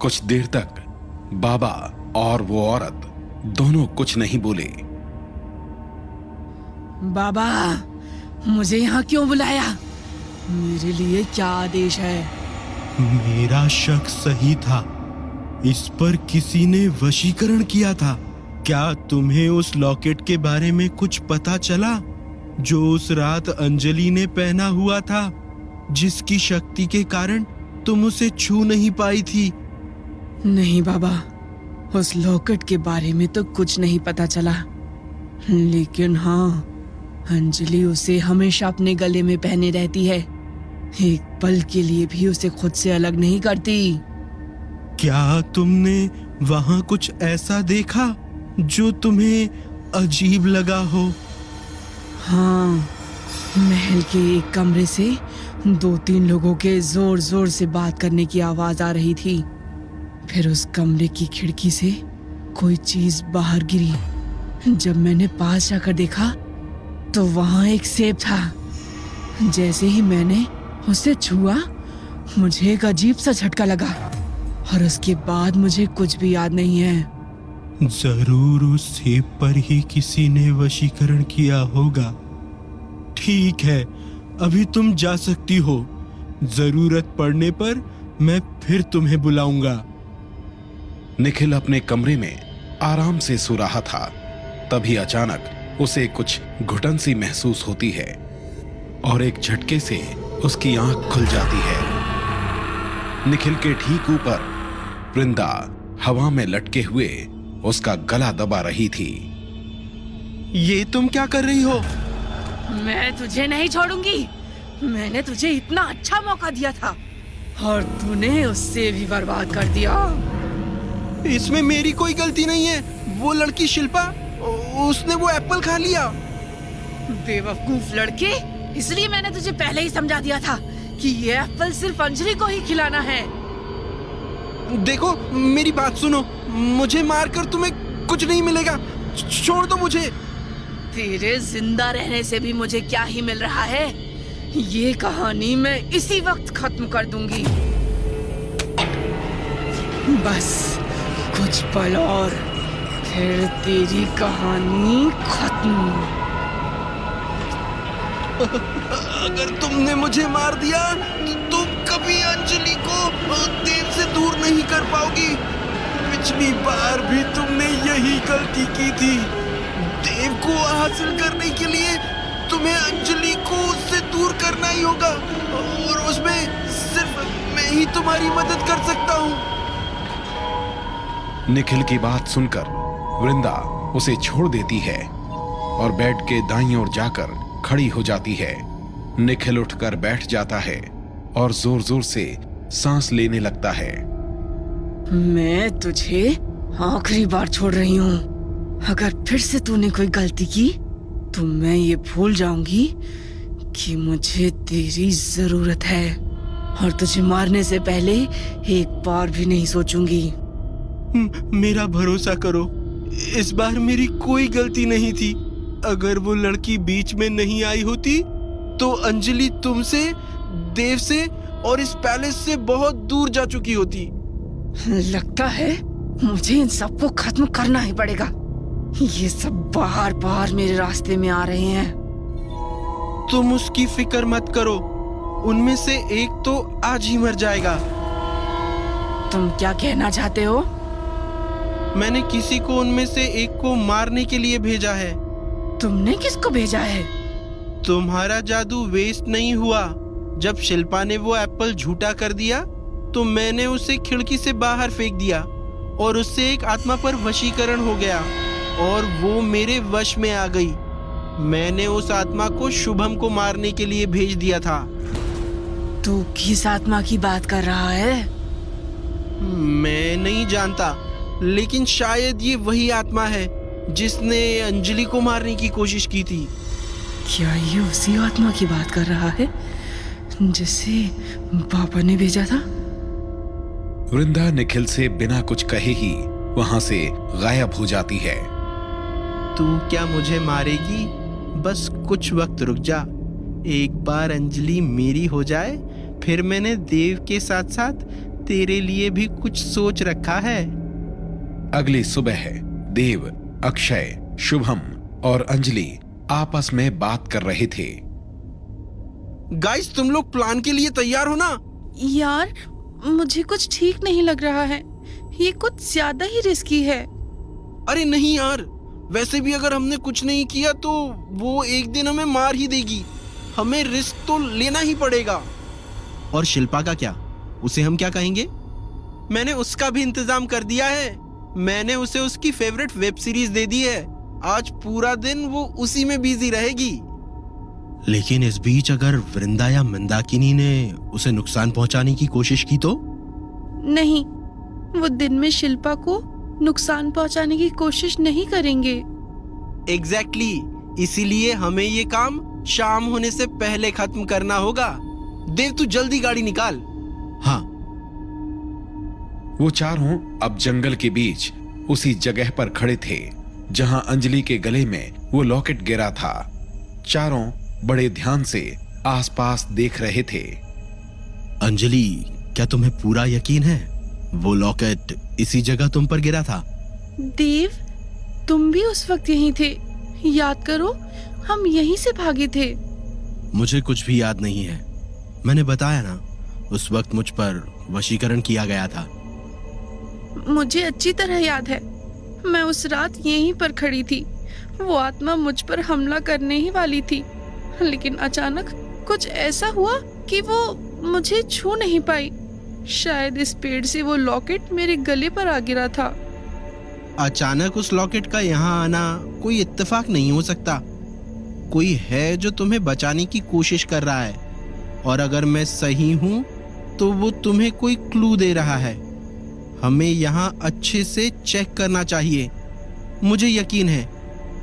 कुछ देर तक बाबा और वो औरत दोनों कुछ नहीं बोले। बाबा, मुझे यहाँ क्यों बुलाया? मेरे लिए क्या आदेश है? मेरा शक सही था। इस पर किसी ने वशीकरण किया था। क्या तुम्हें उस लॉकेट के बारे में कुछ पता चला जो उस रात अंजलि ने पहना हुआ था, जिसकी शक्ति के कारण तुम उसे छू नहीं पाई थी? नहीं बाबा, उस लॉकेट के बारे में तो कुछ नहीं पता चला, लेकिन हाँ, अंजलि उसे हमेशा अपने गले में पहने रहती है। एक पल के लिए भी उसे खुद से अलग नहीं करती। क्या तुमने वहां कुछ ऐसा देखा जो तुम्हें अजीब लगा हो? हाँ, महल के एक कमरे से 2-3 लोगों के जोर जोर से बात करने की आवाज आ रही थी। फिर उस कमरे की खिड़की से कोई चीज बाहर गिरी। जब मैंने पास जाकर देखा तो वहां एक सेब था। जैसे ही मैंने उसे छुआ, मुझे एक अजीब सा झटका लगा और उसके बाद मुझे कुछ भी याद नहीं है। जरूर उस सेब पर ही किसी ने वशीकरण किया होगा। ठीक है, अभी तुम जा सकती हो। जरूरत पड़ने पर मैं फिर तुम्हें बुलाऊंगा। निखिल अपने कमरे में आराम से सो रहा था। तभी अचानक उसे कुछ घुटन सी महसूस होती है और एक झटके से उसकी आंख खुल जाती है। निखिल के ठीक ऊपर वृंदा हवा में लटके हुए उसका गला दबा रही थी। ये तुम क्या कर रही हो? मैं तुझे नहीं छोड़ूंगी। मैंने तुझे इतना अच्छा मौका दिया था और तूने उससे भी बर्बाद कर दिया। इसमें मेरी कोई गलती नहीं है। वो लड़की शिल्पा, उसने वो एप्पल खा लिया। बेवकूफ लड़के, इसलिए मैंने तुझे पहले ही समझा दिया था कि ये एप्पल सिर्फ अंजलि को ही खिलाना है। देखो मेरी बात सुनो, मुझे मारकर तुम्हें कुछ नहीं मिलेगा। छोड़ दो मुझे। तेरे जिंदा रहने से भी मुझे क्या ही मिल रहा है। ये कहानी मैं इसी वक्त खत्म कर दूंगी। बस कुछ पल और, फिर तेरी कहानी खत्म। अगर तुमने मुझे मार दिया तो तुम कभी अंजलि को देव से दूर नहीं कर पाओगी। पिछली बार भी तुमने यही गलती की थी। देव को हासिल करने के लिए तुम्हें अंजलि को उससे दूर करना ही होगा, और उसमें सिर्फ मैं ही तुम्हारी मदद कर सकता हूँ। निखिल की बात सुनकर वृंदा उसे छोड़ देती है और बेड के दाईं ओर जाकर खड़ी हो जाती है। निखिल उठकर बैठ जाता है और जोर जोर से सांस लेने लगता है। मैं तुझे आखिरी बार छोड़ रही हूँ। अगर फिर से तूने कोई गलती की तो मैं ये भूल जाऊंगी कि मुझे तेरी जरूरत है, और तुझे मारने से पहले एक बार भी नहीं सोचूंगी। मेरा भरोसा करो, इस बार मेरी कोई गलती नहीं थी। अगर वो लड़की बीच में नहीं आई होती तो अंजलि तुमसे, देव से और इस पैलेस से बहुत दूर जा चुकी होती। लगता है मुझे इन सबको खत्म करना ही पड़ेगा। ये सब बार बार मेरे रास्ते में आ रहे हैं। तुम उसकी फिक्र मत करो, उनमें से एक तो आज ही मर जाएगा। तुम क्या कहना चाहते हो? मैंने किसी को उनमें से एक को मारने के लिए भेजा है। तुमने किसको भेजा है? तुम्हारा जादू वेस्ट नहीं हुआ। जब शिल्पा ने वो एप्पल झूठा कर दिया तो मैंने उसे खिड़की से बाहर फेंक दिया और उससे एक आत्मा पर वशीकरण हो गया और वो मेरे वश में आ गई। मैंने उस आत्मा को शुभम को मारने के लिए भेज दिया था। तू किस आत्मा की बात कर रहा है? मैं नहीं जानता, लेकिन शायद ये वही आत्मा है जिसने अंजलि को मारने की कोशिश की थी। क्या ये उसी आत्मा की बात कर रहा है जिसे पापा ने भेजा था? वृंदा निखिल से बिना कुछ कहे ही वहां से गायब हो जाती है। तू क्या मुझे मारेगी? बस कुछ वक्त रुक जा। एक बार अंजलि मेरी हो जाए, फिर मैंने देव के साथ साथ तेरे लिए भी कुछ सोच रखा है। अगली सुबह देव, अक्षय, शुभम और अंजलि आपस में बात कर रहे थे। गाइस, तुम लोग प्लान के लिए तैयार हो ना? यार, मुझे कुछ ठीक नहीं लग रहा है। ये कुछ ज्यादा ही रिस्की है। अरे नहीं यार, वैसे भी अगर हमने कुछ नहीं किया तो वो एक दिन हमें मार ही देगी। हमें रिस्क तो लेना ही पड़ेगा। और शिल्पा का क्या? उसे हम क्या कहेंगे? मैंने उसका भी इंतजाम कर दिया है। मैंने उसे उसकी फेवरेट वेब सीरीज दे दी है। आज पूरा दिन वो उसी में बिजी रहेगी। लेकिन इस बीच अगर वृंदा या मंदाकिनी ने उसे नुकसान पहुंचाने की कोशिश की तो? नहीं, वो दिन में शिल्पा को नुकसान पहुंचाने की कोशिश नहीं करेंगे। एग्जैक्टली, इसीलिए हमें ये काम शाम होने से पहले खत्म करना होगा। देव, तू जल्दी गाड़ी निकाल। हाँ। वो चारों अब जंगल के बीच उसी जगह पर खड़े थे जहां अंजलि के गले में वो लॉकेट गिरा था। चारों बड़े ध्यान से आसपास देख रहे थे। अंजलि, क्या तुम्हें पूरा यकीन है वो लॉकेट इसी जगह तुम पर गिरा था? देव, तुम भी उस वक्त यहीं थे। याद करो, हम यहीं से भागे थे। मुझे कुछ भी याद नहीं है। मैंने बताया ना, उस वक्त मुझ पर वशीकरण किया गया था। मुझे अच्छी तरह याद है, मैं उस रात यहीं पर खड़ी थी। वो आत्मा मुझ पर हमला करने ही वाली थी, लेकिन अचानक कुछ ऐसा हुआ कि वो मुझे छू नहीं पाई। शायद इस पेड़ से वो लॉकेट मेरे गले पर आ गिरा था। अचानक उस लॉकेट का यहाँ आना कोई इत्तेफाक नहीं हो सकता। कोई है जो तुम्हें बचाने की कोशिश कर रहा है, और अगर मैं सही हूं तो वो तुम्हें कोई क्लू दे रहा है। हमें यहाँ अच्छे से चेक करना चाहिए। मुझे यकीन है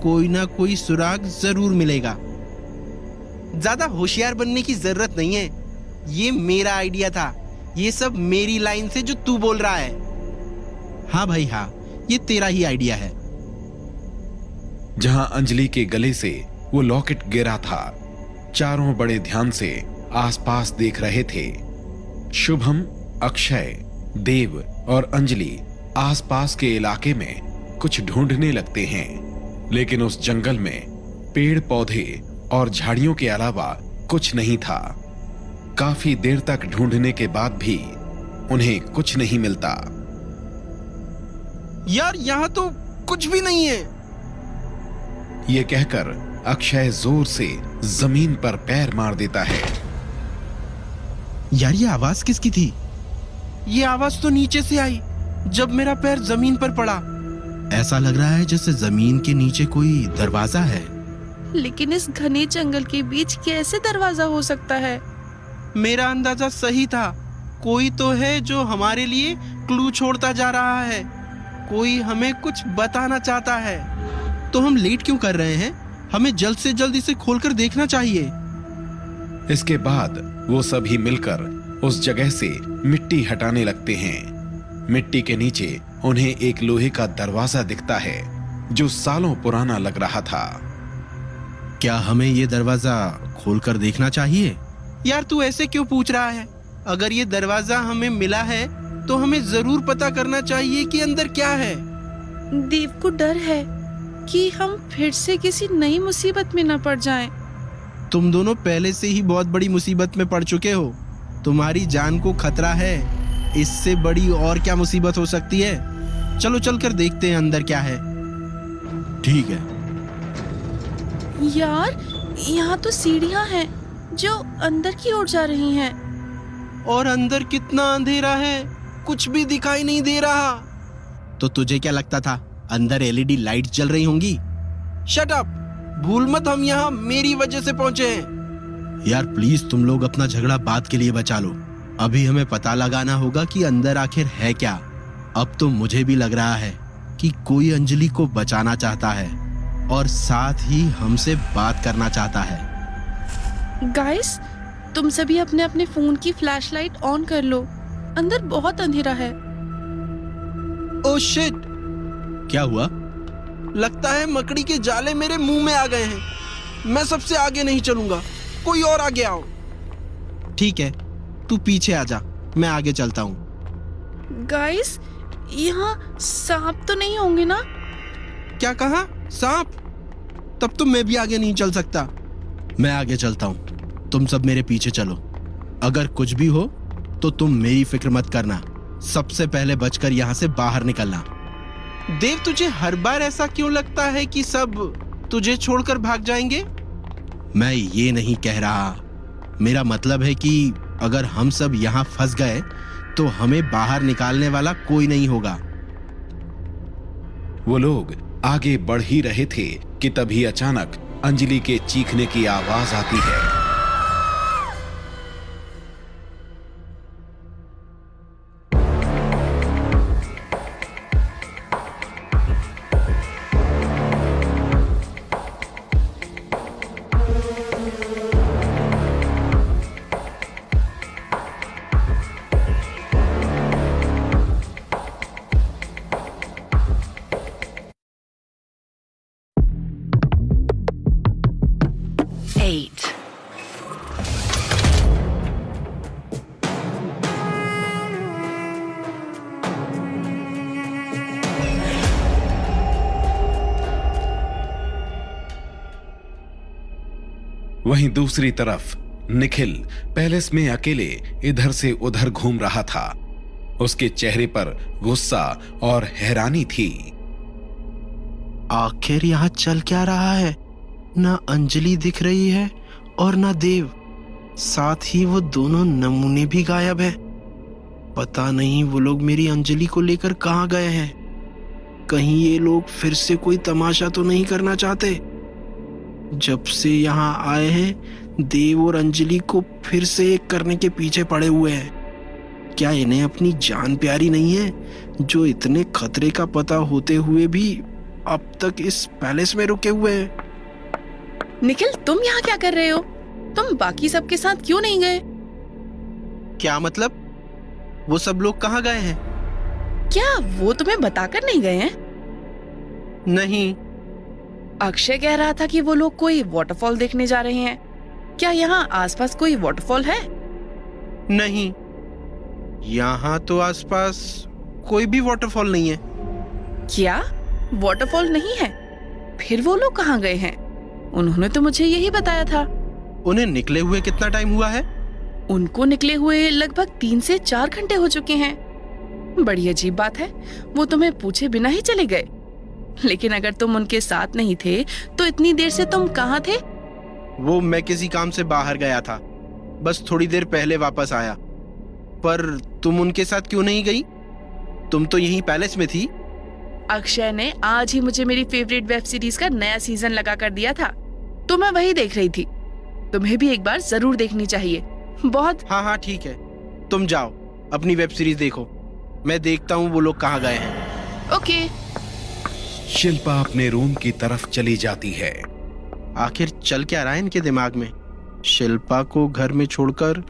कोई ना कोई सुराग जरूर मिलेगा। ज्यादा होशियार बनने की जरूरत नहीं है, ये मेरा आइडिया था। ये सब मेरी लाइन से जो तू बोल रहा है। हाँ भाई हाँ, ये तेरा ही आइडिया है। जहां अंजलि के गले से वो लॉकेट गिरा था, चारों बड़े ध्यान से आसपास देख रहे थे। शुभम, अक्षय, देव और अंजलि आसपास के इलाके में कुछ ढूंढने लगते हैं, लेकिन उस जंगल में पेड़ पौधे और झाड़ियों के अलावा कुछ नहीं था। काफी देर तक ढूंढने के बाद भी उन्हें कुछ नहीं मिलता। यार यहाँ तो कुछ भी नहीं है। ये कहकर अक्षय जोर से जमीन पर पैर मार देता है। यार ये आवाज किसकी थी? ये आवाज तो नीचे से आई जब मेरा पैर जमीन पर पड़ा। ऐसा लग रहा है जैसे जमीन के नीचे कोई दरवाजा है। लेकिन इस घने जंगल के बीच कैसे दरवाजा हो सकता है? मेरा अंदाजा सही था। कोई तो है जो हमारे लिए क्लू छोड़ता जा रहा है। कोई हमें कुछ बताना चाहता है। तो हम लेट क्यों कर रहे हैं? हमें जल्द से जल्द इसे खोलकर देखना चाहिए। इसके बाद वो सभी मिलकर उस जगह से मिट्टी हटाने लगते हैं। मिट्टी के नीचे उन्हें एक लोहे का दरवाजा दिखता है जो सालों पुराना लग रहा था। क्या हमें ये दरवाजा खोलकर देखना चाहिए? यार तू ऐसे क्यों पूछ रहा है? अगर ये दरवाजा हमें मिला है तो हमें जरूर पता करना चाहिए कि अंदर क्या है। देव को डर है कि हम फिर से किसी नई मुसीबत में न पड़ जाएं। तुम दोनों पहले से ही बहुत बड़ी मुसीबत में पड़ चुके हो। तुम्हारी जान को खतरा है। इससे बड़ी और क्या मुसीबत हो सकती है? चलो चलकर देखते हैं अंदर क्या है। ठीक है। यार यहाँ तो सीढ़ियाँ हैं जो अंदर की ओर जा रही हैं। और अंदर कितना अंधेरा है, कुछ भी दिखाई नहीं दे रहा। तो तुझे क्या लगता था अंदर एलईडी लाइट जल रही होंगी? Shut up! भूल मत हम यहाँ मेरी वजह से पहुंचे हैं। यार प्लीज तुम लोग अपना झगड़ा बात के लिए बचा लो। अभी हमें पता लगाना होगा कि अंदर आखिर है क्या। अब तो मुझे भी लग रहा है कि कोई अंजलि को बचाना चाहता है और साथ ही हमसे बात करना चाहता है। गाइस, तुम सभी अपने अपने फोन की फ्लैशलाइट ऑन कर लो। अंदर बहुत अंधेरा है। Oh shit! क्या हुआ? लगता है मकड़ी के जाले मेरे मुंह में आ गए हैं। मैं सबसे आगे नहीं चलूंगा, कोई और आगे आओ। ठीक है, तू पीछे आ जा, मैं आगे चलता हूँ। गाइस, यहाँ सांप तो नहीं होंगे ना? क्या कहा? सांप? तब तो मैं भी आगे नहीं चल सकता। मैं आगे चलता हूँ, तुम सब मेरे पीछे चलो। अगर कुछ भी हो तो तुम मेरी फिक्र मत करना। सबसे पहले बचकर यहाँ से बाहर निकलना। देव, तुझे हर बार ऐसा क्यों लगता है कि सब तुझे छोड़कर भाग जाएंगे? मैं ये नहीं कह रहा। मेरा मतलब है कि अगर हम सब यहाँ फंस गए तो हमें बाहर निकालने वाला कोई नहीं होगा। वो लोग आगे बढ़ ही रहे थे कि तभी अचानक अंजलि के चीखने की आवाज आती है। वहीं दूसरी तरफ निखिल पैलेस में अकेले इधर से उधर घूम रहा था। उसके चेहरे पर गुस्सा और हैरानी थी। आखिर यहाँ चल क्या रहा है? ना अंजलि दिख रही है और ना देव। साथ ही वो दोनों नमूने भी गायब है। पता नहीं वो लोग मेरी अंजलि को लेकर कहाँ गए हैं। कहीं ये लोग फिर से कोई तमाशा तो नहीं करना चाहते? जब से यहाँ आए हैं देव और अंजलि को फिर से एक करने के पीछे पड़े हुए हैं। क्या इन्हें अपनी जान प्यारी नहीं है, जो इतने खतरे का पता होते हुए भी अब तक इस पैलेस में रुके हुए हैं? निखिल, तुम यहाँ क्या कर रहे हो? तुम बाकी सबके साथ क्यों नहीं गए? क्या मतलब? वो सब लोग कहाँ गए हैं? क्या वो तुम्हें बताकर नहीं गए हैं? नहीं। अक्षय कह रहा था कि वो लोग कोई वाटरफॉल देखने जा रहे हैं। क्या यहाँ आसपास कोई वाटरफॉल है? नहीं, यहाँ तो आसपास कोई भी वाटरफॉल नहीं है। क्या वाटरफॉल नहीं है? फिर वो लोग कहाँ गए हैं? उन्होंने तो मुझे यही बताया था। उन्हें निकले हुए कितना टाइम हुआ है? उनको निकले हुए लगभग 3 से 4 घंटे हो चुके हैं। बड़ी अजीब बात है, वो तुम्हें पूछे बिना ही चले गए। लेकिन अगर तुम उनके साथ नहीं थे तो इतनी देर से तुम कहाँ थे? वो मैं किसी काम से बाहर गया था, बस थोड़ी देर पहले वापस आया। पर तुम उनके साथ क्यों नहीं गई? तुम तो यहीं पैलेस में थी। अक्षय ने आज ही मुझे मेरी फेवरेट वेब सीरीज का नया सीजन लगा कर दिया था, तो मैं वही देख रही थी। तुम्हें भी एक बार जरूर देखनी चाहिए, बहुत। हाँ ठीक है, तुम जाओ अपनी वेब सीरीज देखो, मैं देखता हूँ वो लोग कहाँ गए हैं। ओके। शिल्पा अपने रूम की तरफ चली जाती है। आखिर चल क्या रहा है इनके दिमाग में? शिल्पा को घर में छोड़कर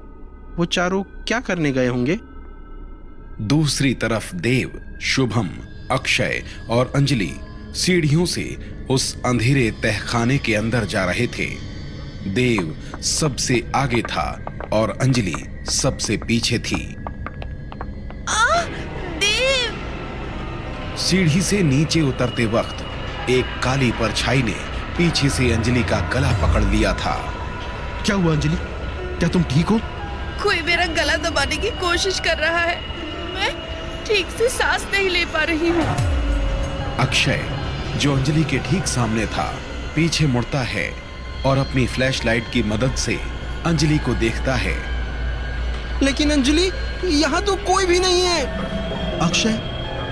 वो चारों क्या करने गए होंगे? दूसरी तरफ देव, शुभम, अक्षय और अंजलि सीढ़ियों से उस अंधेरे तहखाने के अंदर जा रहे थे। देव सबसे आगे था और अंजलि सबसे पीछे थी। देव! सीढ़ी से नीचे उतरते वक्त एक काली परछाई ने पीछे से अंजलि का गला पकड़ लिया था। क्या हुआ अंजलि? क्या तुम ठीक हो? कोई मेरा गला दबाने की कोशिश कर रहा है, मैं ठीक से सांस नहीं ले पा रही हूँ। अक्षय, जो अंजलि के ठीक सामने था, पीछे मुड़ता है और अपनी फ्लैशलाइट की मदद से अंजलि को देखता है। लेकिन अंजलि, यहाँ तो कोई भी नहीं है। अक्षय,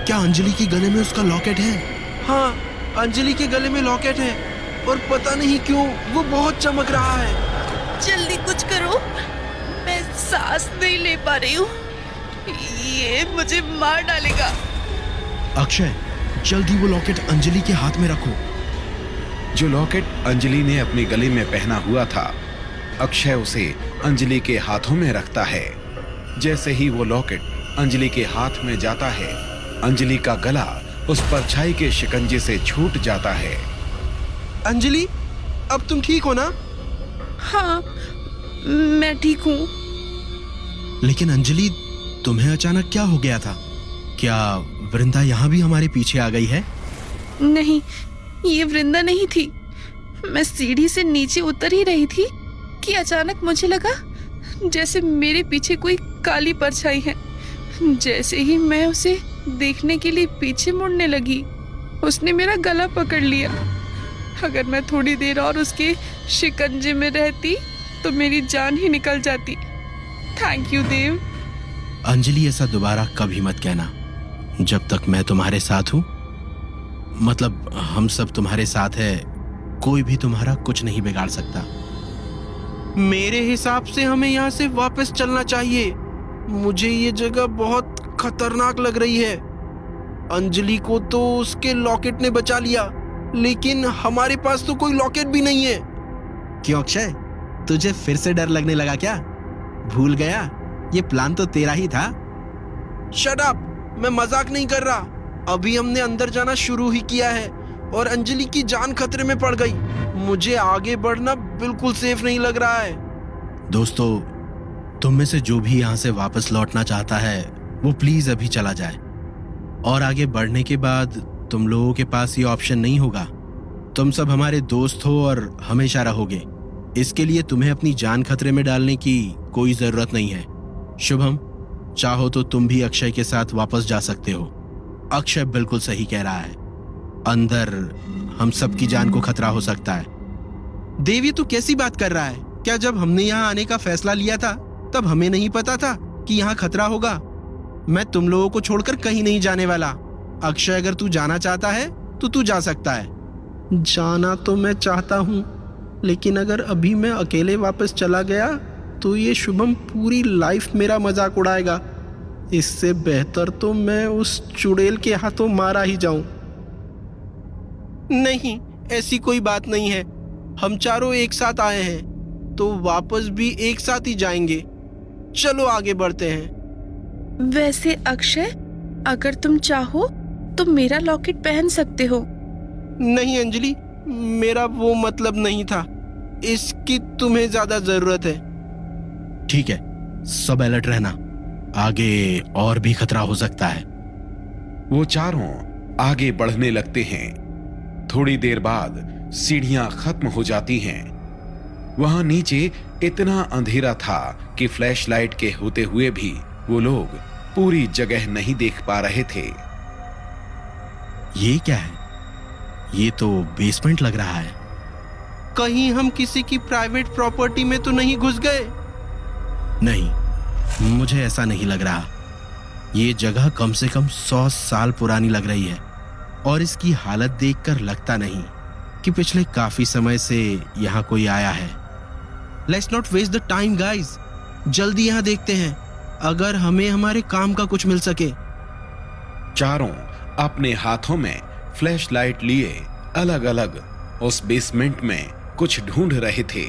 क्या अंजलि के गले में उसका लॉकेट है? हाँ, अंजलि के गले में लॉकेट है और पता नहीं क्यों वो बहुत चमक रहा है। जल्दी कुछ करो, मैं सांस नहीं ले पा रही हूँ, ये मुझे मार डालेगा। अक्षय, जल्दी वो लॉकेट अंजलि के हाथ में रखो। जो लॉकेट अंजलि ने अपने गले में पहना हुआ था, अक्षय उसे अंजलि के हाथों में रखता है। जैसे ही वो लॉकेट अंजलि के हाथ में जाता है, अंजलि का गला उस परछाई के शिकंजे से छूट जाता है। अंजलि, अब तुम ठीक हो ना? हाँ, मैं ठीक हूँ। लेकिन अंजलि, तुम्हें अचानक क्या हो गया था? क्या वृंदा यहाँ भी हमारे पीछे आ गई है? नहीं, ये वृंदा नहीं थी। मैं सीढ़ी से नीचे उतर ही रही थी कि अचानक मुझे लगा जैसे मेरे पीछे कोई काली परछाई है। जैसे ही मैं उसे देखने के लिए पीछे मुड़ने लगी, उसने मेरा गला पकड़ लिया। अगर मैं थोड़ी देर और उसके शिकंजे में रहती तो मेरी जान ही निकल जाती। थैंक यू देव। अंजलि, ऐसा दोबारा कभी मत कहना। जब तक मैं तुम्हारे साथ हूँ, मतलब हम सब तुम्हारे साथ है, कोई भी तुम्हारा कुछ नहीं बिगाड़ सकता। मेरे हिसाब से हमें यहाँ से वापस चलना चाहिए। मुझे ये जगह बहुत खतरनाक लग रही है। अंजलि को तो उसके लॉकेट ने बचा लिया, लेकिन हमारे पास तो कोई लॉकेट भी नहीं है। क्यों अक्षय, तुझे फिर से डर लगने लगा क्या? भूल गया, ये प्लान तो तेरा ही था। शट अप, मैं मजाक नहीं कर रहा। अभी हमने अंदर जाना शुरू ही किया है और अंजलि की जान खतरे में पड़ गई। मुझे आगे बढ़ना बिल्कुल सेफ नहीं लग रहा है। दोस्तों, तुम में से जो भी यहाँ से वापस लौटना चाहता है, वो प्लीज अभी चला जाए। और आगे बढ़ने के बाद तुम लोगों के पास ये ऑप्शन नहीं होगा। तुम सब हमारे दोस्त हो और हमेशा रहोगे। इसके लिए तुम्हें अपनी जान खतरे में डालने की कोई जरूरत नहीं है। शुभम, चाहो तो तुम भी अक्षय के साथ वापस जा सकते हो। अक्षय बिल्कुल सही कह रहा है, अंदर हम सबकी जान को खतरा हो सकता है। देवी, तू कैसी बात कर रहा है? क्या जब हमने यहाँ आने का फैसला लिया था तब हमें नहीं पता था कि यहाँ खतरा होगा? मैं तुम लोगों को छोड़कर कहीं नहीं जाने वाला। अक्षय, अगर तू जाना चाहता है तो तू जा सकता है। जाना तो मैं चाहता हूँ, लेकिन अगर अभी मैं अकेले वापस चला गया तो ये शुभम पूरी लाइफ मेरा मजाक उड़ाएगा। इससे बेहतर तो मैं उस चुड़ैल के हाथों मारा ही जाऊं। नहीं, ऐसी कोई बात नहीं है। हम चारों एक साथ आए हैं तो वापस भी एक साथ ही जाएंगे। चलो आगे बढ़ते हैं। वैसे अक्षय, अगर तुम चाहो तो मेरा लॉकेट पहन सकते हो। नहीं अंजलि, मेरा वो मतलब नहीं था। इसकी तुम्हें ज्यादा जरूरत है। ठीक है, सब अलर्ट रहना, आगे और भी खतरा हो सकता है। वो चारों आगे बढ़ने लगते हैं। थोड़ी देर बाद सीढ़ियां खत्म हो जाती हैं। वहां नीचे इतना अंधेरा था कि फ्लैशलाइट के होते हुए भी वो लोग पूरी जगह नहीं देख पा रहे थे। ये क्या है? ये तो बेसमेंट लग रहा है। कहीं हम किसी की प्राइवेट प्रॉपर्टी में तो नहीं घुस गए? नहीं, मुझे ऐसा नहीं लग रहा। ये जगह कम से कम 100 साल पुरानी लग रही है और इसकी हालत देखकर लगता नहीं कि पिछले काफी समय से यहाँ कोई आया है। Let's not waste the time guys, जल्दी यहाँ देखते हैं, अगर हमें हमारे काम का कुछ मिल सके। चारों अपने हाथों में फ्लैशलाइट लिए अलग अलग उस बेसमेंट में कुछ ढूंढ रहे थे।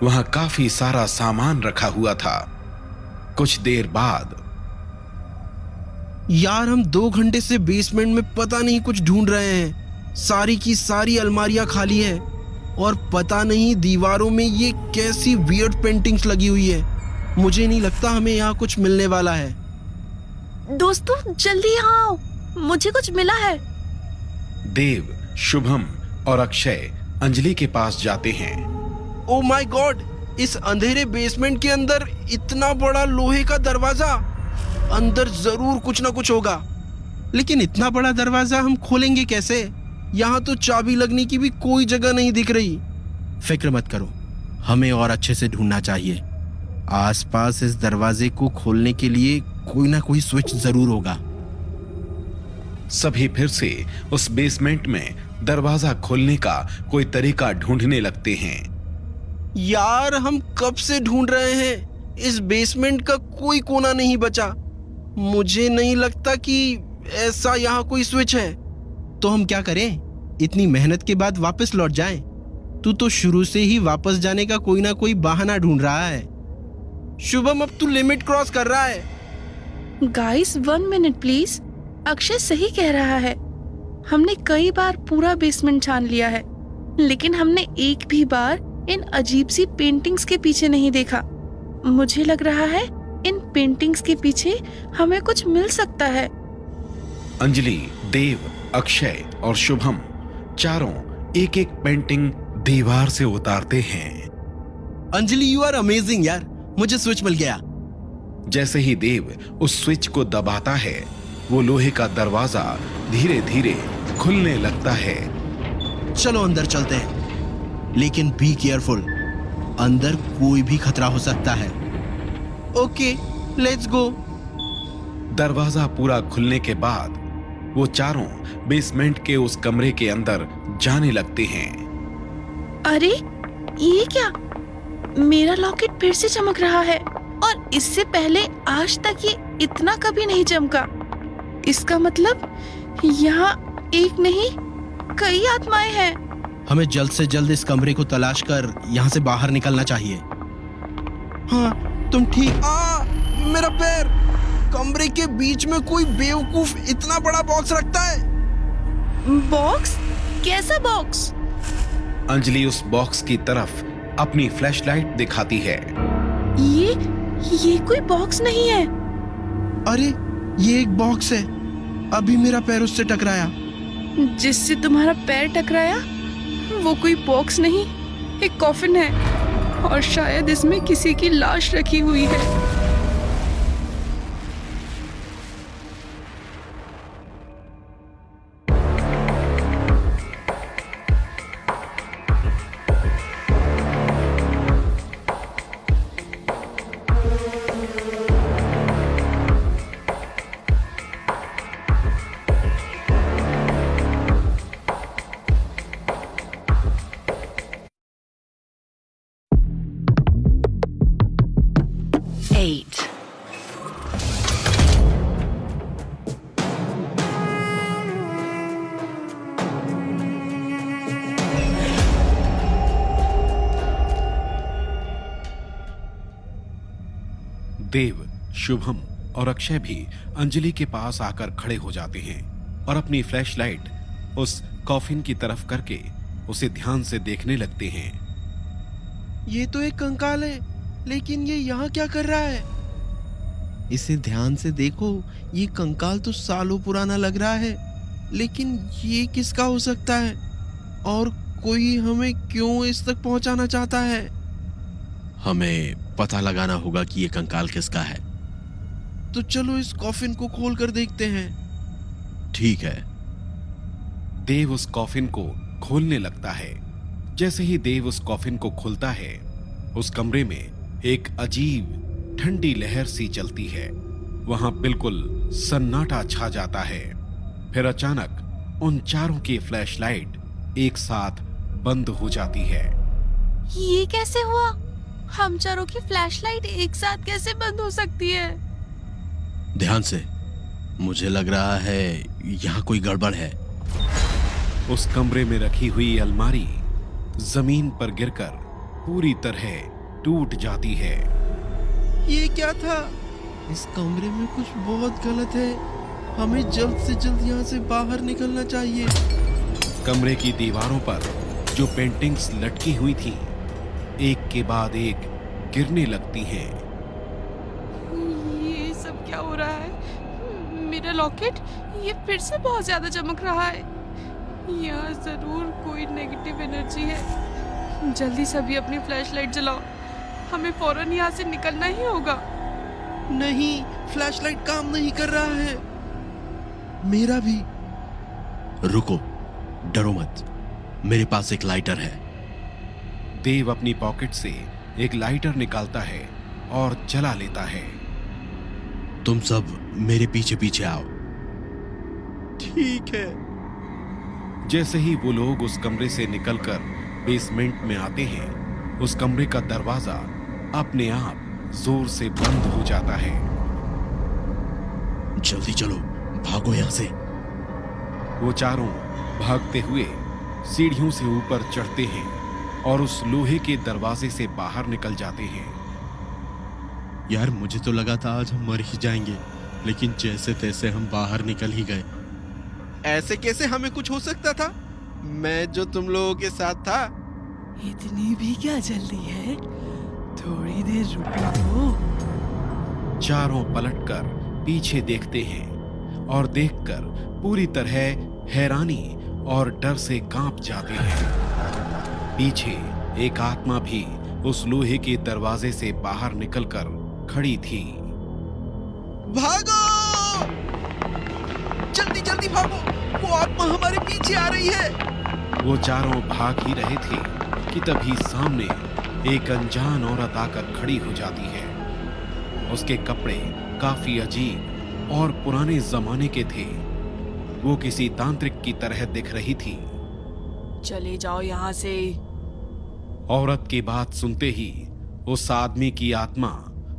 वहां काफी सारा सामान रखा हुआ था। कुछ देर बाद, यार हम 2 घंटे से बेसमेंट में पता नहीं कुछ ढूंढ रहे हैं। सारी की सारी अलमारियां खाली है और पता नहीं दीवारों में ये कैसी वियर्ड पेंटिंग्स लगी हुई है। मुझे नहीं लगता हमें यहाँ कुछ मिलने वाला है। दोस्तों जल्दी यहाँ आओ, मुझे कुछ मिला है। देव, शुभम और अक्षय अंजलि के पास जाते हैं। ओ माय गॉड, इस अंधेरे बेसमेंट के अंदर इतना बड़ा लोहे का दरवाजा। अंदर जरूर कुछ ना कुछ होगा, लेकिन इतना बड़ा दरवाजा हम खोलेंगे कैसे? यहाँ तो चाबी लगने की भी कोई जगह नहीं दिख रही। फिक्र मत करो, हमें और अच्छे से ढूंढना चाहिए। आसपास इस दरवाजे को खोलने के लिए कोई ना कोई स्विच जरूर होगा। सभी फिर से उस बेसमेंट में दरवाजा खोलने का कोई तरीका ढूंढने लगते हैं। यार हम कब से ढूंढ रहे हैं, इस बेसमेंट का कोई कोना नहीं बचा। मुझे नहीं लगता कि ऐसा यहाँ कोई स्विच है। तो हम क्या करें? इतनी मेहनत के बाद वापस लौट जाएं? तू तो शुरू से ही वापस जाने का कोई ना कोई बहाना ढूंढ रहा है। शुभम, अब तू लिमिट क्रॉस कर रहा है। गाइस 1 मिनट प्लीज, अक्षय सही कह रहा है। हमने कई बार पूरा बेसमेंट छान लिया है, लेकिन हमने एक भी बार इन अजीब सी पेंटिंग्स के पीछे नहीं देखा। मुझे लग रहा है इन पेंटिंग्स के पीछे हमें कुछ मिल सकता है। अंजलि, देव, अक्षय और शुभम चारों एक एक पेंटिंग दीवार से उतारते हैं। अंजलि, यू आर अमेजिंग यार, मुझे स्विच मिल गया। जैसे ही देव उस स्विच को दबाता है, वो लोहे का दरवाजा धीरे धीरे खुलने लगता है। चलो अंदर चलते हैं, लेकिन बी केयरफुल, अंदर कोई भी खतरा हो सकता है। Okay, let's go. दरवाजा पूरा खुलने के बाद वो चारों बेसमेंट के उस कमरे के अंदर जाने लगते हैं। अरे ये क्या? मेरा लॉकेट फिर से चमक रहा है और इससे पहले आज तक ये इतना कभी नहीं चमका। इसका मतलब यहाँ एक नहीं कई आत्माएं हैं। हमें जल्द से जल्द इस कमरे को तलाश कर यहाँ से बाहर निकलना चाहिए। हाँ तुम ठीक। मेरा पैर! कमरे के बीच में कोई बेवकूफ इतना बड़ा बॉक्स रखता है। बॉक्स? कैसा बॉक्स? अंजलि उस बॉक्स की तरफ अपनी फ्लैशलाइट दिखाती है। ये कोई बॉक्स नहीं है। अरे ये एक बॉक्स है, अभी मेरा पैर उससे टकराया। जिससे तुम्हारा पैर टकराया वो कोई बॉक्स नहीं, एक कॉफिन है और शायद इसमें किसी की लाश रखी हुई है। देव, शुभम और अक्षय भी अंजलि के पास आकर खड़े हो जाते हैं और अपनी फ्लैशलाइट उस कॉफिन की तरफ करके उसे ध्यान से देखने लगते हैं। ये तो एक कंकाल है, लेकिन ये यहाँ क्या कर रहा है? इसे ध्यान से देखो, ये कंकाल तो सालों पुराना लग रहा है, लेकिन ये किसका हो सकता है? और कोई हमें क्यों इस तक पहुंचाना चाहता है? हमें पता लगाना होगा कि ये कंकाल किसका है। तो चलो इस कॉफिन को खोल कर देखते हैं। ठीक है। देव उस कॉफिन को खोलने लगता है। जैसे ही देव उस कॉफिन को खोलता है, उस कमरे में एक अजीब ठंडी लहर सी चलती है। वहां बिल्कुल सन्नाटा छा जाता है। फिर अचानक उन चारों की फ्लैशलाइट एक साथ बंद हो जाती है। ये कैसे हुआ? हम चारों की फ्लैशलाइट एक साथ कैसे बंद हो सकती है? ध्यान से, मुझे लग रहा है यहाँ कोई गड़बड़ है। उस कमरे में रखी हुई अलमारी जमीन पर गिरकर पूरी तरह टूट जाती है। ये क्या था? इस कमरे में कुछ बहुत गलत है। हमें जल्द से जल्द यहाँ से बाहर निकलना चाहिए। कमरे की दीवारों पर जो पेंटिंग्स लटकी हुई थी, एक के बाद एक गिरने लगती हैं। ये सब क्या हो रहा है? मेरा लॉकेट ये फिर से बहुत ज्यादा चमक रहा है। यहाँ जरूर कोई नेगेटिव एनर्जी है। जल्दी सभी अपनी फ्लैशलाइट जलाओ, हमें फौरन यहाँ से निकलना ही होगा। नहीं, फ्लैशलाइट काम नहीं कर रहा है। मेरा भी। रुको, डरो मत, मेरे पास एक लाइटर है। देव अपनी पॉकेट से एक लाइटर निकालता है और जला लेता है। तुम सब मेरे पीछे पीछे आओ। ठीक है। जैसे ही वो लोग उस कमरे से निकलकर बेसमेंट में आते हैं, उस कमरे का दरवाजा अपने आप जोर से बंद हो जाता है। जल्दी चलो, भागो यहाँ से। वो चारों भागते हुए सीढ़ियों से ऊपर चढ़ते हैं और उस लोहे के दरवाजे से बाहर निकल जाते हैं। यार, मुझे तो लगा था आज हम मर ही जाएंगे, लेकिन जैसे तैसे हम बाहर निकल ही गए। ऐसे कैसे हमें कुछ हो सकता था? मैं जो तुम लोगों के साथ था। इतनी भी क्या जल्दी है? थोड़ी देर रुको तो। चारों पलटकर पीछे देखते हैं और देखकर पूरी तरह हैरानी और डर से कांप जाते हैं। पीछे एक आत्मा भी उस लोहे के दरवाजे से बाहर निकलकर खड़ी थी। भागो! जल्दी जल्दी भागो, वो आत्मा हमारे पीछे आ रही है। वो चारों भाग ही रहे थे कि तभी सामने एक अनजान औरत आकर खड़ी हो जाती है। उसके कपड़े काफी अजीब और पुराने जमाने के थे। वो किसी तांत्रिक की तरह दिख रही थी। चले जाओ यहाँ से। औरत की बात सुनते ही उस आदमी की आत्मा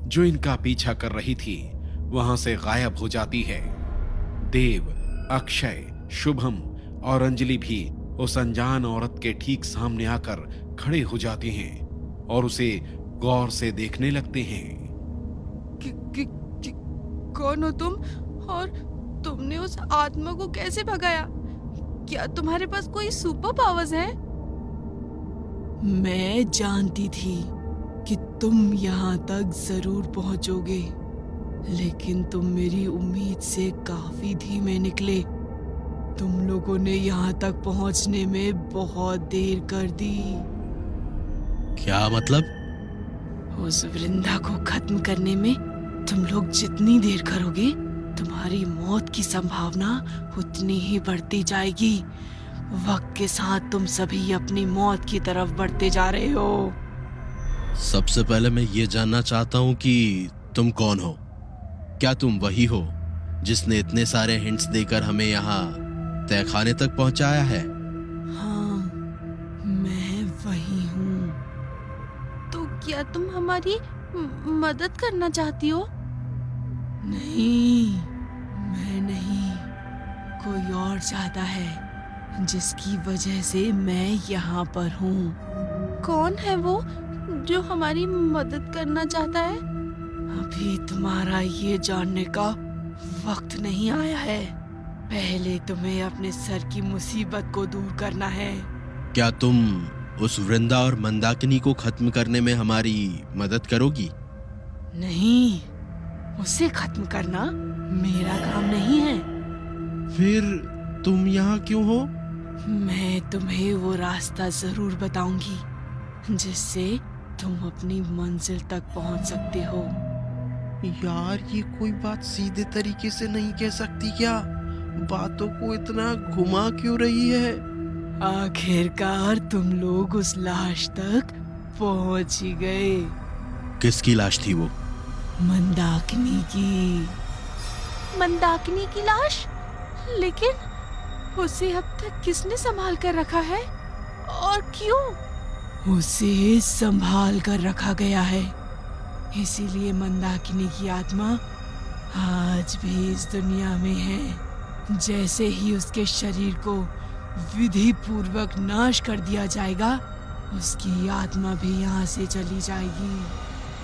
जो इनका पीछा कर रही थी वहां से गायब हो जाती है। देव, अक्षय, शुभम और अंजलि भी उस अनजान औरत के ठीक सामने आकर खड़े हो जाते हैं और उसे गौर से देखने लगते हैं। कौन हो तुम? और तुमने उस आत्मा को कैसे भगाया? क्या तुम्हारे पास कोई सुपर पावर्स है? मैं जानती थी कि तुम यहाँ तक जरूर पहुँचोगे, लेकिन तुम मेरी उम्मीद से काफी धीमे निकले। तुम लोगों ने यहाँ तक पहुँचने में बहुत देर कर दी। क्या मतलब? उस वृंदा को खत्म करने में तुम लोग जितनी देर करोगे, तुम्हारी मौत की संभावना उतनी ही बढ़ती जाएगी। वक्त के साथ तुम सभी अपनी मौत की तरफ बढ़ते जा रहे हो। सबसे पहले मैं ये जानना चाहता हूँ कि तुम कौन हो? क्या तुम वही हो जिसने इतने सारे हिंट्स देकर हमें यहाँ तहखाने तक पहुँचाया है? हाँ, मैं वही हूँ। तो क्या तुम हमारी मदद करना चाहती हो? नहीं, मैं नहीं, कोई और चाहता है, जिसकी वजह से मैं यहाँ पर हूँ। कौन है वो जो हमारी मदद करना चाहता है? अभी तुम्हारा ये जानने का वक्त नहीं आया है। पहले तुम्हें अपने सर की मुसीबत को दूर करना है। क्या तुम उस वृंदा और मंदाकिनी को खत्म करने में हमारी मदद करोगी? नहीं, उसे खत्म करना मेरा काम नहीं है। फिर तुम यहाँ क्यों हो? मैं तुम्हें वो रास्ता जरूर बताऊंगी जिससे तुम अपनी मंजिल तक पहुंच सकते हो। यार, ये कोई बात सीधे तरीके से नहीं कह सकती क्या? बातों को इतना घुमा क्यों रही है? आखिरकार तुम लोग उस लाश तक पहुंच ही गए। किसकी लाश थी वो? मंदाकिनी की। मंदाकिनी की लाश? लेकिन उसे अब तक किसने संभाल कर रखा है और क्यों? उसे संभाल कर रखा गया है, इसीलिए मंदाकिनी की आत्मा आज भी इस दुनिया में है। जैसे ही उसके शरीर को विधि पूर्वक नाश कर दिया जाएगा, उसकी आत्मा भी यहाँ से चली जाएगी।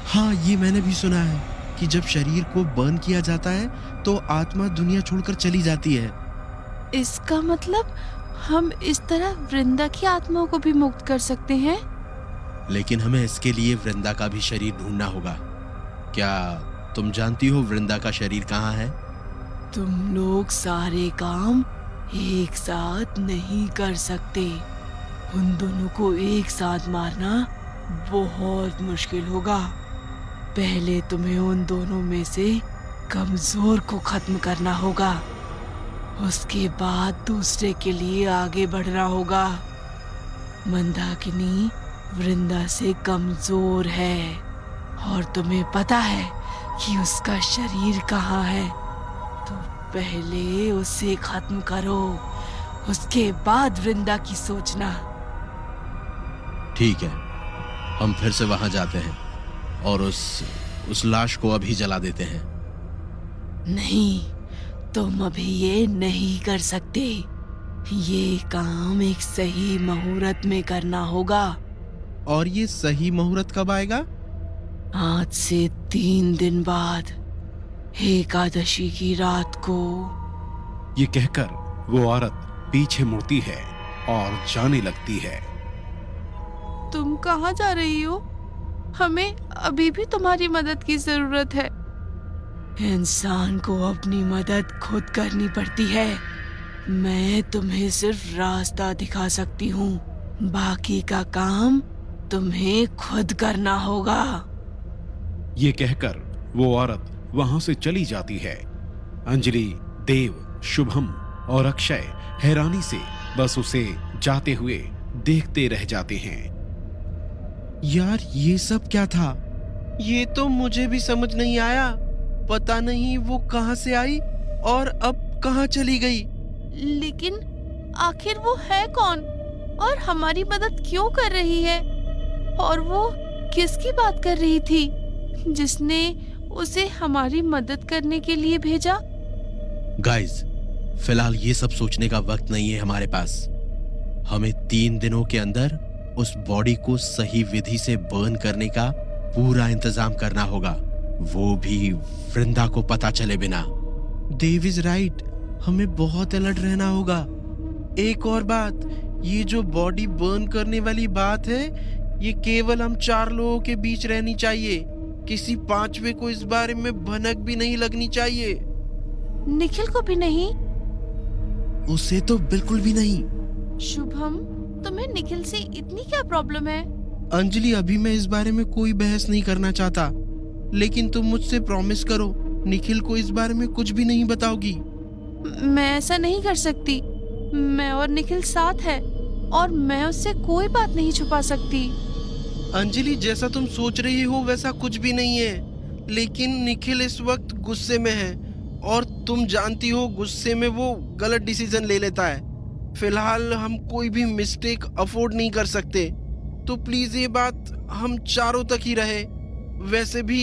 हाँ, ये मैंने भी सुना है कि जब शरीर को बर्न किया जाता है तो आत्मा दुनिया छोड़कर चली जाती है। इसका मतलब हम इस तरह वृंदा की आत्माओं को भी मुक्त कर सकते हैं? लेकिन हमें इसके लिए वृंदा का भी शरीर ढूंढना होगा। क्या तुम जानती हो वृंदा का शरीर कहाँ है? तुम लोग सारे काम एक साथ नहीं कर सकते। उन दोनों को एक साथ मारना बहुत मुश्किल होगा। पहले तुम्हें उन दोनों में से कमजोर को खत्म करना होगा, उसके बाद दूसरे के लिए आगे बढ़ना होगा। मंदाकिनी वृंदा से कमजोर है और तुम्हें पता है कि उसका शरीर कहाँ है, तो पहले उसे खत्म करो, उसके बाद वृंदा की सोचना। ठीक है, हम फिर से वहां जाते हैं और उस लाश को अभी जला देते हैं। नहीं, तुम अभी ये नहीं कर सकते। ये काम एक सही मुहूर्त में करना होगा। और ये सही मुहूर्त कब आएगा? आज से 3 दिन बाद, एकादशी की रात को। ये कहकर वो औरत पीछे मुड़ती है और जाने लगती है। तुम कहाँ जा रही हो? हमें अभी भी तुम्हारी मदद की जरूरत है। इंसान को अपनी मदद खुद करनी पड़ती है। मैं तुम्हें सिर्फ रास्ता दिखा सकती हूँ, बाकी का काम तुम्हें खुद करना होगा। ये कहकर वो औरत वहां से चली जाती है। अंजलि, देव, शुभम और अक्षय हैरानी से बस उसे जाते हुए देखते रह जाते हैं। यार, ये सब क्या था? ये तो मुझे भी समझ नहीं आया। पता नहीं वो कहाँ से आई और अब कहाँ चली गई। लेकिन आखिर वो है कौन और हमारी मदद क्यों कर रही है? और वो किसकी बात कर रही थी जिसने उसे हमारी मदद करने के लिए भेजा? गाइस, फिलहाल ये सब सोचने का वक्त नहीं है हमारे पास। हमें 3 दिनों के अंदर उस बॉडी को सही विधि से बर्न करने का पूरा इंतजाम करना होगा, वो भी वृंदा को पता चले बिना। देव इज राइट, हमें बहुत अलर्ट रहना होगा। एक और बात, ये जो बॉडी बर्न करने वाली बात है, ये केवल हम 4 लोगों के बीच रहनी चाहिए। किसी 5वें को इस बारे में भनक भी नहीं लगनी चाहिए। निखिल को भी नहीं? उसे तो बिल्कुल भी नहीं। शुभम, तुम्हें निखिल से इतनी क्या प्रॉब्लम है? अंजलि, अभी मैं इस बारे में कोई बहस नहीं करना चाहता, लेकिन तुम मुझसे प्रॉमिस करो, निखिल को इस बारे में कुछ भी नहीं बताओगी। मैं ऐसा नहीं कर सकती। मैं और निखिल साथ है और मैं उससे कोई बात नहीं छुपा सकती। अंजलि, जैसा तुम सोच रही हो वैसा कुछ भी नहीं है, लेकिन निखिल इस वक्त गुस्से में है और तुम जानती हो गुस्से में वो गलत डिसीजन ले लेता है। फिलहाल हम कोई भी मिस्टेक अफोर्ड नहीं कर सकते, तो प्लीज ये बात हम 4 तक ही रहे। वैसे भी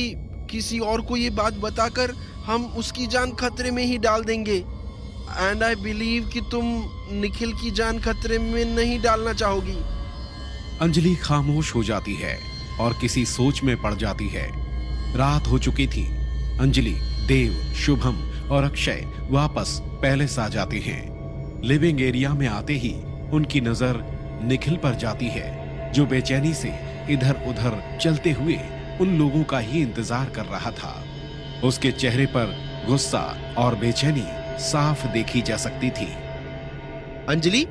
किसी और को ये बात बताकर हम उसकी जान खतरे में ही डाल देंगे। एंड आई बिलीव कि तुम निखिल की जान खतरे में नहीं डालना चाहोगी। अंजलि खामोश हो जाती है और किसी सोच में पड़ जाती है। रात हो चुकी थी। अंजलि, देव, शुभम और अक्षय वापस पैलेस आ जाते हैं। लिविंग एरिया में आते ही उनकी नजर निखिल पर जाती है, जो बेचैनी से इधर उधर चलते हुए उन लोगों का ही इंतजार कर रहा था। उसके चेहरे पर गुस्सा और बेचैनी साफ देखी जा सकती थी। अंजलि,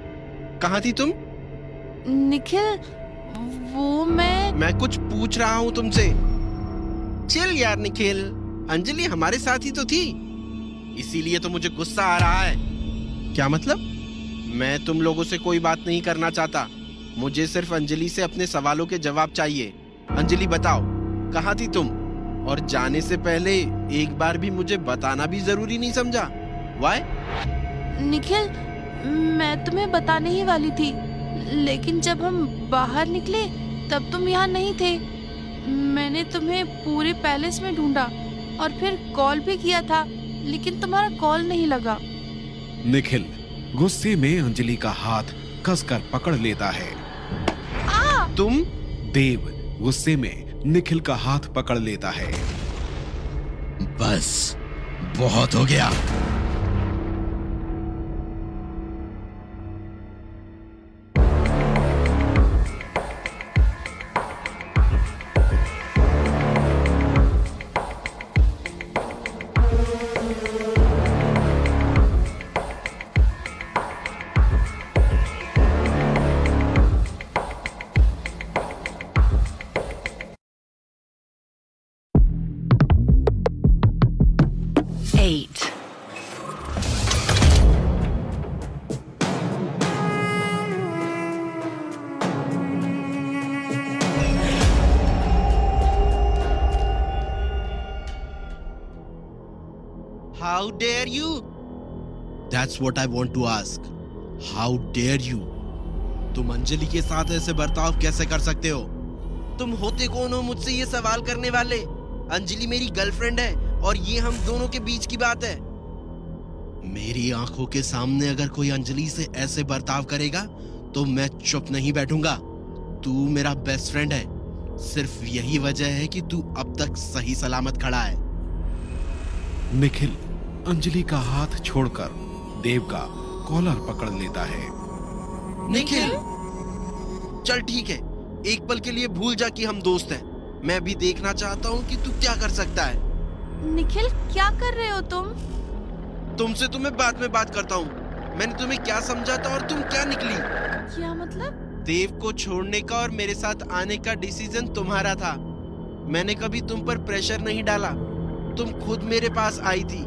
कहाँ थी तुम? निखिल, वो मैं कुछ पूछ रहा हूँ तुमसे। चिल यार निखिल, अंजलि हमारे साथ ही तो थी, इसीलिए तो मुझे गुस्सा आ रहा है। क्या मतलब? मैं तुम लोगों से कोई बात नहीं करना चाहता, मुझे सिर्फ अंजलि से अपने सवालों के जवाब चाहिए। अंजलि बताओ, कहाँ थी तुम? और जाने से पहले एक बार भी मुझे बताना भी जरूरी नहीं समझा? वाई? निखिल, मैं तुम्हें बताने ही वाली थी, लेकिन जब हम बाहर निकले तब तुम यहाँ नहीं थे। मैंने तुम्हें पूरे पैलेस में ढूंढा और फिर कॉल भी किया था, लेकिन तुम्हारा कॉल नहीं लगा। निखिल गुस्से में अंजलि का हाथ कसकर पकड़ लेता है। तुम? देव गुस्से में निखिल का हाथ पकड़ लेता है। बस बहुत हो गया। How dare you? That's what I want to ask. How dare you? तुम अंजलि के साथ ऐसे बर्ताव कैसे कर सकते हो? तुम होते कौन हो मुझसे ये सवाल करने वाले? अंजलि मेरी गर्लफ्रेंड है और ये हम दोनों के बीच की बात है। मेरी आंखों के सामने अगर कोई अंजलि से ऐसे बर्ताव करेगा तो मैं चुप नहीं बैठूंगा। तू मेरा बेस्ट फ्रेंड है, सिर्फ यही वजह है कि तू अब तक सही सलामत खड़ा है। निखिल अंजलि का हाथ छोड़कर देव का कॉलर पकड़ लेता है। निखिल, चल ठीक है, एक पल के लिए भूल जा कि हम दोस्त हैं। मैं भी देखना चाहता हूँ कि तू क्या कर सकता है। निखिल, क्या कर रहे हो तुम? तुमसे तो मैं बाद में बात करता हूँ। मैंने तुम्हें क्या समझा था और तुम क्या निकली? क्या मतलब? देव को छोड़ने का और मेरे साथ आने का डिसीजन तुम्हारा था। मैंने कभी तुम पर प्रेशर नहीं डाला, तुम खुद मेरे पास आई थी,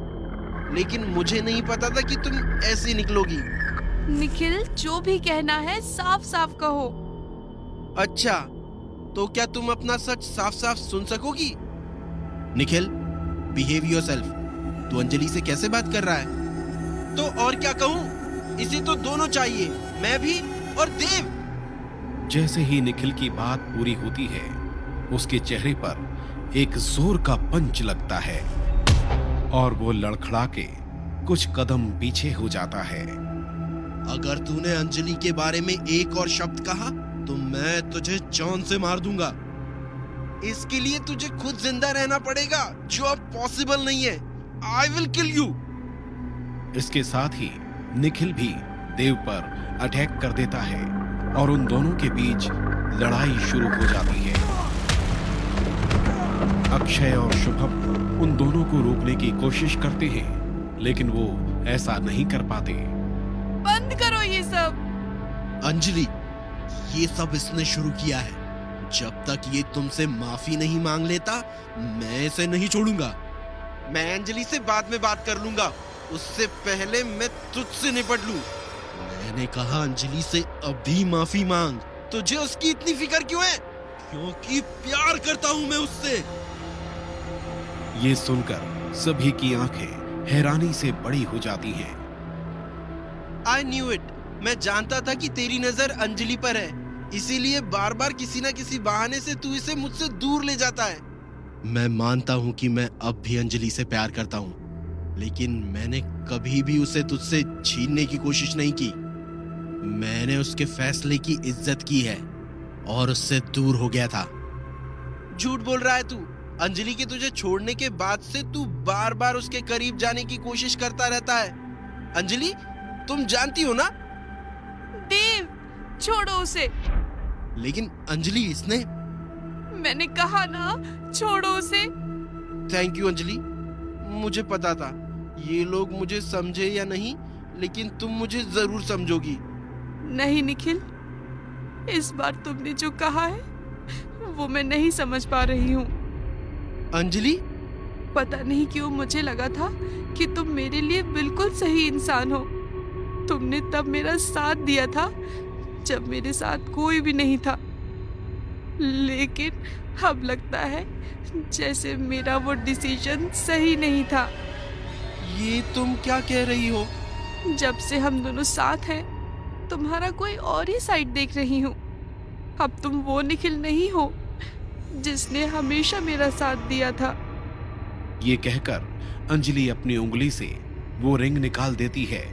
लेकिन मुझे नहीं पता था कि तुम ऐसी निकलोगी। निखिल, जो भी कहना है साफ साफ कहो। अच्छा, तो क्या तुम अपना सच साफ साफ सुन सकोगी? Nikhil, behave yourself. तू अंजलि से कैसे बात कर रहा है? तो और क्या कहूँ, इसे तो दोनों चाहिए, मैं भी और देव। जैसे ही निखिल की बात पूरी होती है, उसके चेहरे पर एक जोर का पंच लगता है और वो लड़खड़ा के कुछ कदम पीछे हो जाता है। अगर तूने अंजलि के बारे में एक और शब्द कहा तो मैं तुझे जान से मार दूंगा। इसके लिए तुझे खुद जिंदा रहना पड़ेगा, जो अब पॉसिबल नहीं है। I will kill you. इसके साथ ही निखिल भी देव पर अटैक कर देता है और उन दोनों के बीच लड़ाई शुरू हो जाती है। अक्षय और शुभम उन दोनों को रोकने की कोशिश करते हैं, लेकिन वो ऐसा नहीं कर पाते। बंद करो ये सब। अंजलि, ये सब इसने शुरू किया है। जब तक ये तुमसे माफी नहीं मांग लेता, मैं इसे नहीं छोड़ूंगा। मैं अंजलि से बाद में बात कर लूंगा, उससे पहले मैं तुझसे निपट लूं। मैंने कहा अंजलि से अभी माफी मांग। तुझे उसकी इतनी फिक्र क्यों है? क्योंकि प्यार करता हूं मैं उससे। ये सुनकर सभी की आंखें हैरानी से बड़ी हो जाती हैं। I knew it. मैं जानता था कि तेरी नजर अंजलि पर है, इसीलिए बार बार किसी न किसी बहाने से तू इसे मुझसे दूर ले जाता है। मैं मानता हूँ कि मैं अब भी अंजलि से प्यार करता हूँ, लेकिन मैंने कभी भी उसे तुझसे छीनने की कोशिश नहीं की। मैंने उसके फैसले की इज्जत की है और उससे दूर हो गया था। झूठ बोल रहा है तू। अंजलि के तुझे छोड़ने के बाद से तू बार बार उसके करीब जाने की कोशिश करता रहता है। अंजलि, तुम जानती हो ना? देव, छोड़ो उसे। लेकिन अंजलि, इसने। मैंने कहा ना, छोड़ो उसे। थैंक यू अंजलि, मुझे पता था ये लोग मुझे समझे या नहीं, लेकिन तुम मुझे जरूर समझोगी। नहीं निखिल, इस बार तुमने जो कहा है वो मैं नहीं समझ पा रही हूँ। अंजलि, पता नहीं क्यों मुझे लगा था कि तुम मेरे लिए बिल्कुल सही इंसान हो। तुमने तब मेरा साथ दिया था जब मेरे साथ कोई भी नहीं था, लेकिन अब लगता है जैसे मेरा वो डिसीजन सही नहीं था। ये तुम क्या कह रही हो? जब से हम दोनों साथ हैं, तुम्हारा कोई और ही साइड देख रही हूँ। अब तुम वो निखिल नहीं हो जिसने हमेशा मेरा साथ दिया था। ये कहकर अंजलि अपनी उंगली से वो रिंग निकाल देती है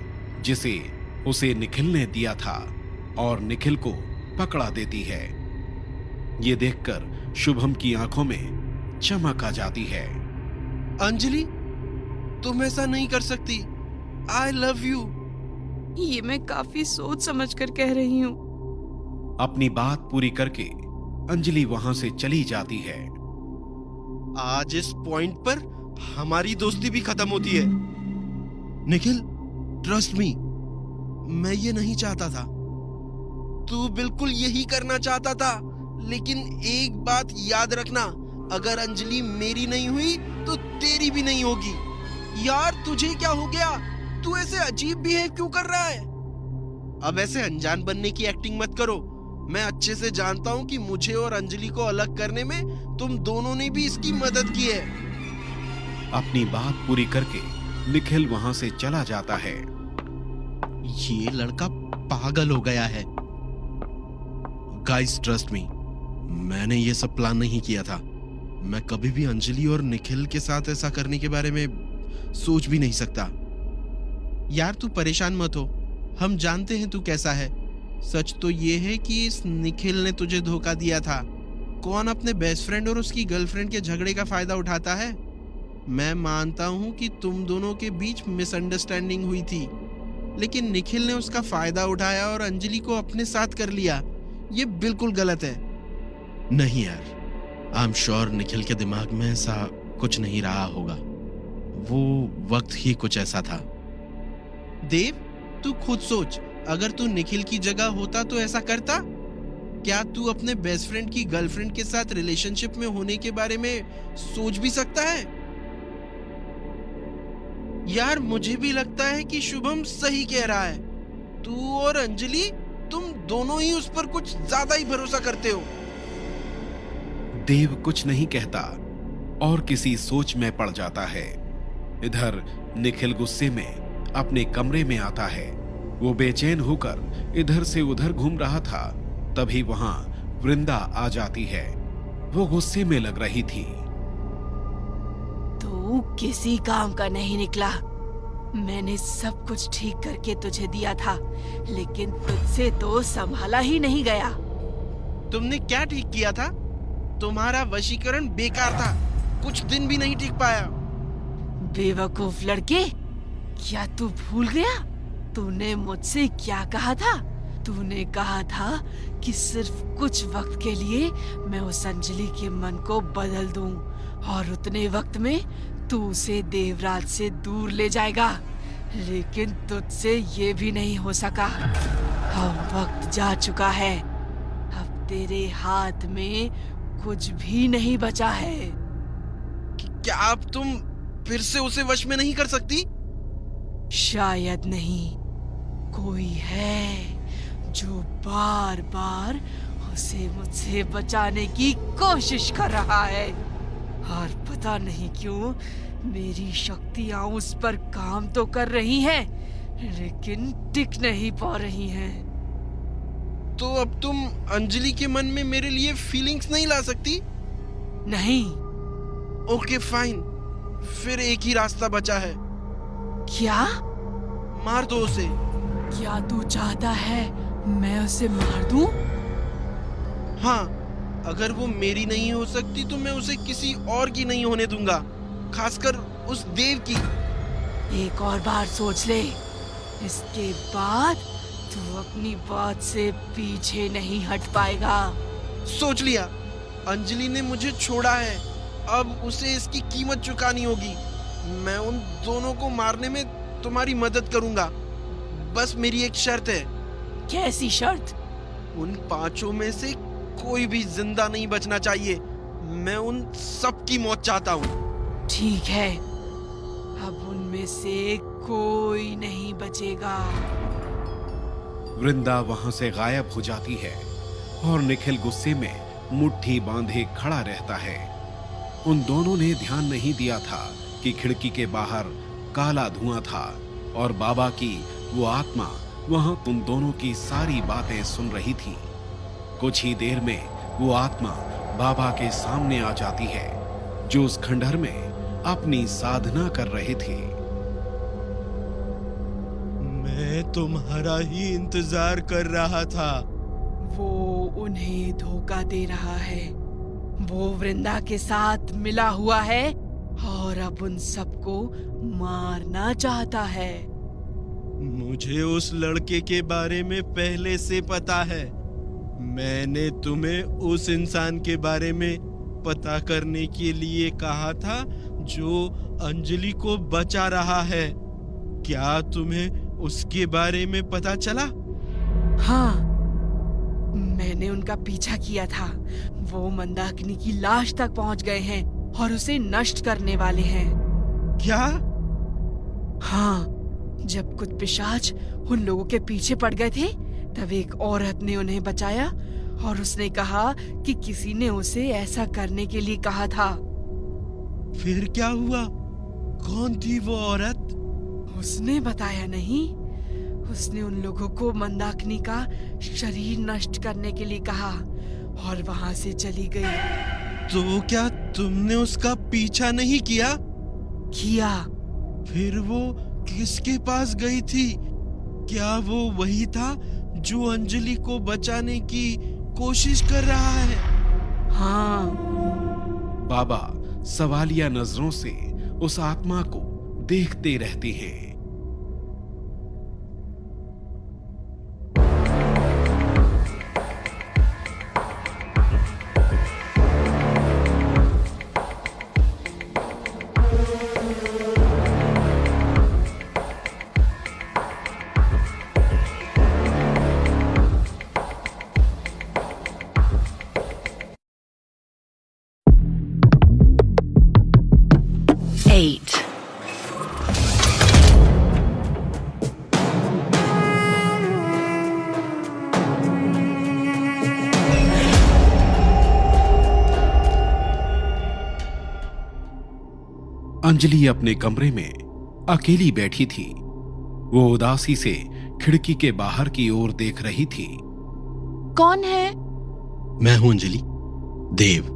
जिसे उसे निखिल ने दिया था और निखिल को पकड़ा देती है। ये देखकर शुभम की आंखों में चमक आ जाती है। अंजलि, तुम ऐसा नहीं कर सकती। I love you. ये मैं काफी सोच समझ कर कह रही हूँ। अपनी बात पूरी करके अंजलि वहां से चली जाती है। आज इस पॉइंट पर हमारी दोस्ती भी खत्म होती है। निखिल, ट्रस्ट मी, मैं ये नहीं चाहता था। तू बिल्कुल यही करना चाहता था, लेकिन एक बात याद रखना, अगर अंजलि मेरी नहीं हुई तो तेरी भी नहीं होगी। यार, तुझे क्या हो गया? तू ऐसे अजीब बिहेव क्यों कर रहा है? अब ऐसे अनजान बनने की एक्टिंग मत करो। मैं अच्छे से जानता हूं कि मुझे और अंजलि को अलग करने में तुम दोनों ने भी इसकी मदद की है। अपनी बात पूरी करके निखिल वहां से चला जाता है। ये लड़का पागल हो गया है। गाइस, ट्रस्ट मी, मैंने ये सब प्लान नहीं किया था। मैं कभी भी अंजलि और निखिल के साथ ऐसा करने के बारे में सोच भी नहीं सकता। यार, तू परेशान मत हो। हम जानते हैं तू कैसा है। सच तो ये है कि इस निखिल ने तुझे धोखा दिया था। कौन अपने बेस्ट फ्रेंड और उसकी गर्लफ्रेंड के झगड़े का फायदा उठाता है? मैं मानता हूं कि तुम दोनों के बीच मिसअंडरस्टैंडिंग हुई थी, लेकिन निखिल ने उसका फायदा उठाया और अंजलि को अपने साथ कर लिया। ये बिल्कुल गलत है। नहीं यार, आई एम श्योर निखिल के दिमाग में ऐसा कुछ नहीं रहा होगा। वो वक्त ही कुछ ऐसा था। देव, तू खुद सोच, अगर तू निखिल की जगह होता तो ऐसा करता? क्या तू अपने बेस्ट फ्रेंड की गर्लफ्रेंड के साथ रिलेशनशिप में होने के बारे में सोच भी सकता है? यार, मुझे भी लगता है कि शुभम सही कह रहा है। तू और अंजलि, तुम दोनों ही उस पर कुछ ज्यादा ही भरोसा करते हो। देव कुछ नहीं कहता और किसी सोच में पड़ जाता है। इधर निखिल गुस्से में अपने कमरे में आता है। वो बेचैन होकर इधर से उधर घूम रहा था, तभी वहां वृंदा आ जाती है। वो गुस्से में लग रही थी। तू किसी काम का नहीं निकला। मैंने सब कुछ ठीक करके तुझे दिया था, लेकिन तुझसे तो संभाला ही नहीं गया। तुमने क्या ठीक किया था? तुम्हारा वशीकरण बेकार था, कुछ दिन भी नहीं टिक पाया। बेवकूफ लड़के, क्या तू भूल गया तूने मुझसे क्या कहा था? तूने कहा था कि सिर्फ कुछ वक्त के लिए मैं उस अंजलि के मन को बदल दूं और उतने वक्त में तू उसे देवराज से दूर ले जाएगा, लेकिन तुझसे ये भी नहीं हो सका। अब वक्त जा चुका है। अब तेरे हाथ में कुछ भी नहीं बचा है। क्या अब तुम फिर से उसे वश में नहीं कर सकती? शायद नहीं। कोई है जो बार बार उसे मुझसे बचाने की कोशिश कर रहा है, और पता नहीं क्यों मेरी शक्तियां उस पर काम तो कर रही हैं, लेकिन टिक नहीं पा रही हैं। तो अब तुम अंजलि के मन में मेरे लिए फीलिंग्स नहीं ला सकती? नहीं। ओके फाइन, फिर एक ही रास्ता बचा है। क्या? मार दो उसे। क्या तू चाहता है मैं उसे मार दूं? हाँ, अगर वो मेरी नहीं हो सकती तो मैं उसे किसी और की नहीं होने दूंगा, खासकर उस देव की। एक और बार सोच ले, इसके बाद तू अपनी बात से पीछे नहीं हट पाएगा। सोच लिया, अंजलि ने मुझे छोड़ा है, अब उसे इसकी कीमत चुकानी होगी। मैं उन दोनों को मारने में तुम्हारी मदद करूंगा, बस मेरी एक शर्त है। कैसी शर्त? उन पांचों में से कोई भी जिंदा नहीं बचना चाहिए। मैं उन सब की मौत चाहता हूँ। ठीक है, अब उनमें से कोई नहीं बचेगा। वृंदा वहां से गायब हो जाती है और निखिल गुस्से में मुट्ठी बांधे खड़ा रहता है। उन दोनों ने ध्यान नहीं दिया था कि खिड़की के बाहर काला धुआं था और बाबा की वो आत्मा वहां उन दोनों की सारी बातें सुन रही थी। कुछ ही देर में वो आत्मा बाबा के सामने आ जाती है, जो उस खंडहर में अपनी साधना कर रहे थे। मैं तुम्हारा ही इंतजार कर रहा था। वो उन्हें धोखा दे रहा है। वो वृंदा के साथ मिला हुआ है और अब उन सबको मारना चाहता है। मुझे उस लड़के के बारे में पहले से पता है। मैंने तुम्हें उस इंसान के बारे में पता करने के लिए कहा था जो अंजलि को बचा रहा है। क्या तुम्हें उसके बारे में पता चला? हाँ, मैंने उनका पीछा किया था। वो मंदाकिनी की लाश तक पहुंच गए हैं और उसे नष्ट करने वाले हैं। क्या? हाँ, जब कुछ पिशाच उन लोगों के पीछे पड़ गए थे, तब एक औरत ने उन्हें बचाया और उसने कहा कि किसी ने उसे ऐसा करने के लिए कहा था। फिर क्या हुआ? कौन थी वो औरत? उसने बताया नहीं। उसने उन लोगों को मंदाकिनी का शरीर नष्ट करने के लिए कहा और वहां से चली गई। तो क्या तुमने उसका पीछा नहीं किया? किया। फिर वो किसके पास गई थी? क्या वो वही था जो अंजलि को बचाने की कोशिश कर रहा है? हाँ। बाबा सवालिया नजरों से उस आत्मा को देखते रहते हैं। अंजलि अपने कमरे में अकेली बैठी थी। वो उदासी से खिड़की के बाहर की ओर देख रही थी। कौन है? मैं हूं अंजलि, देव।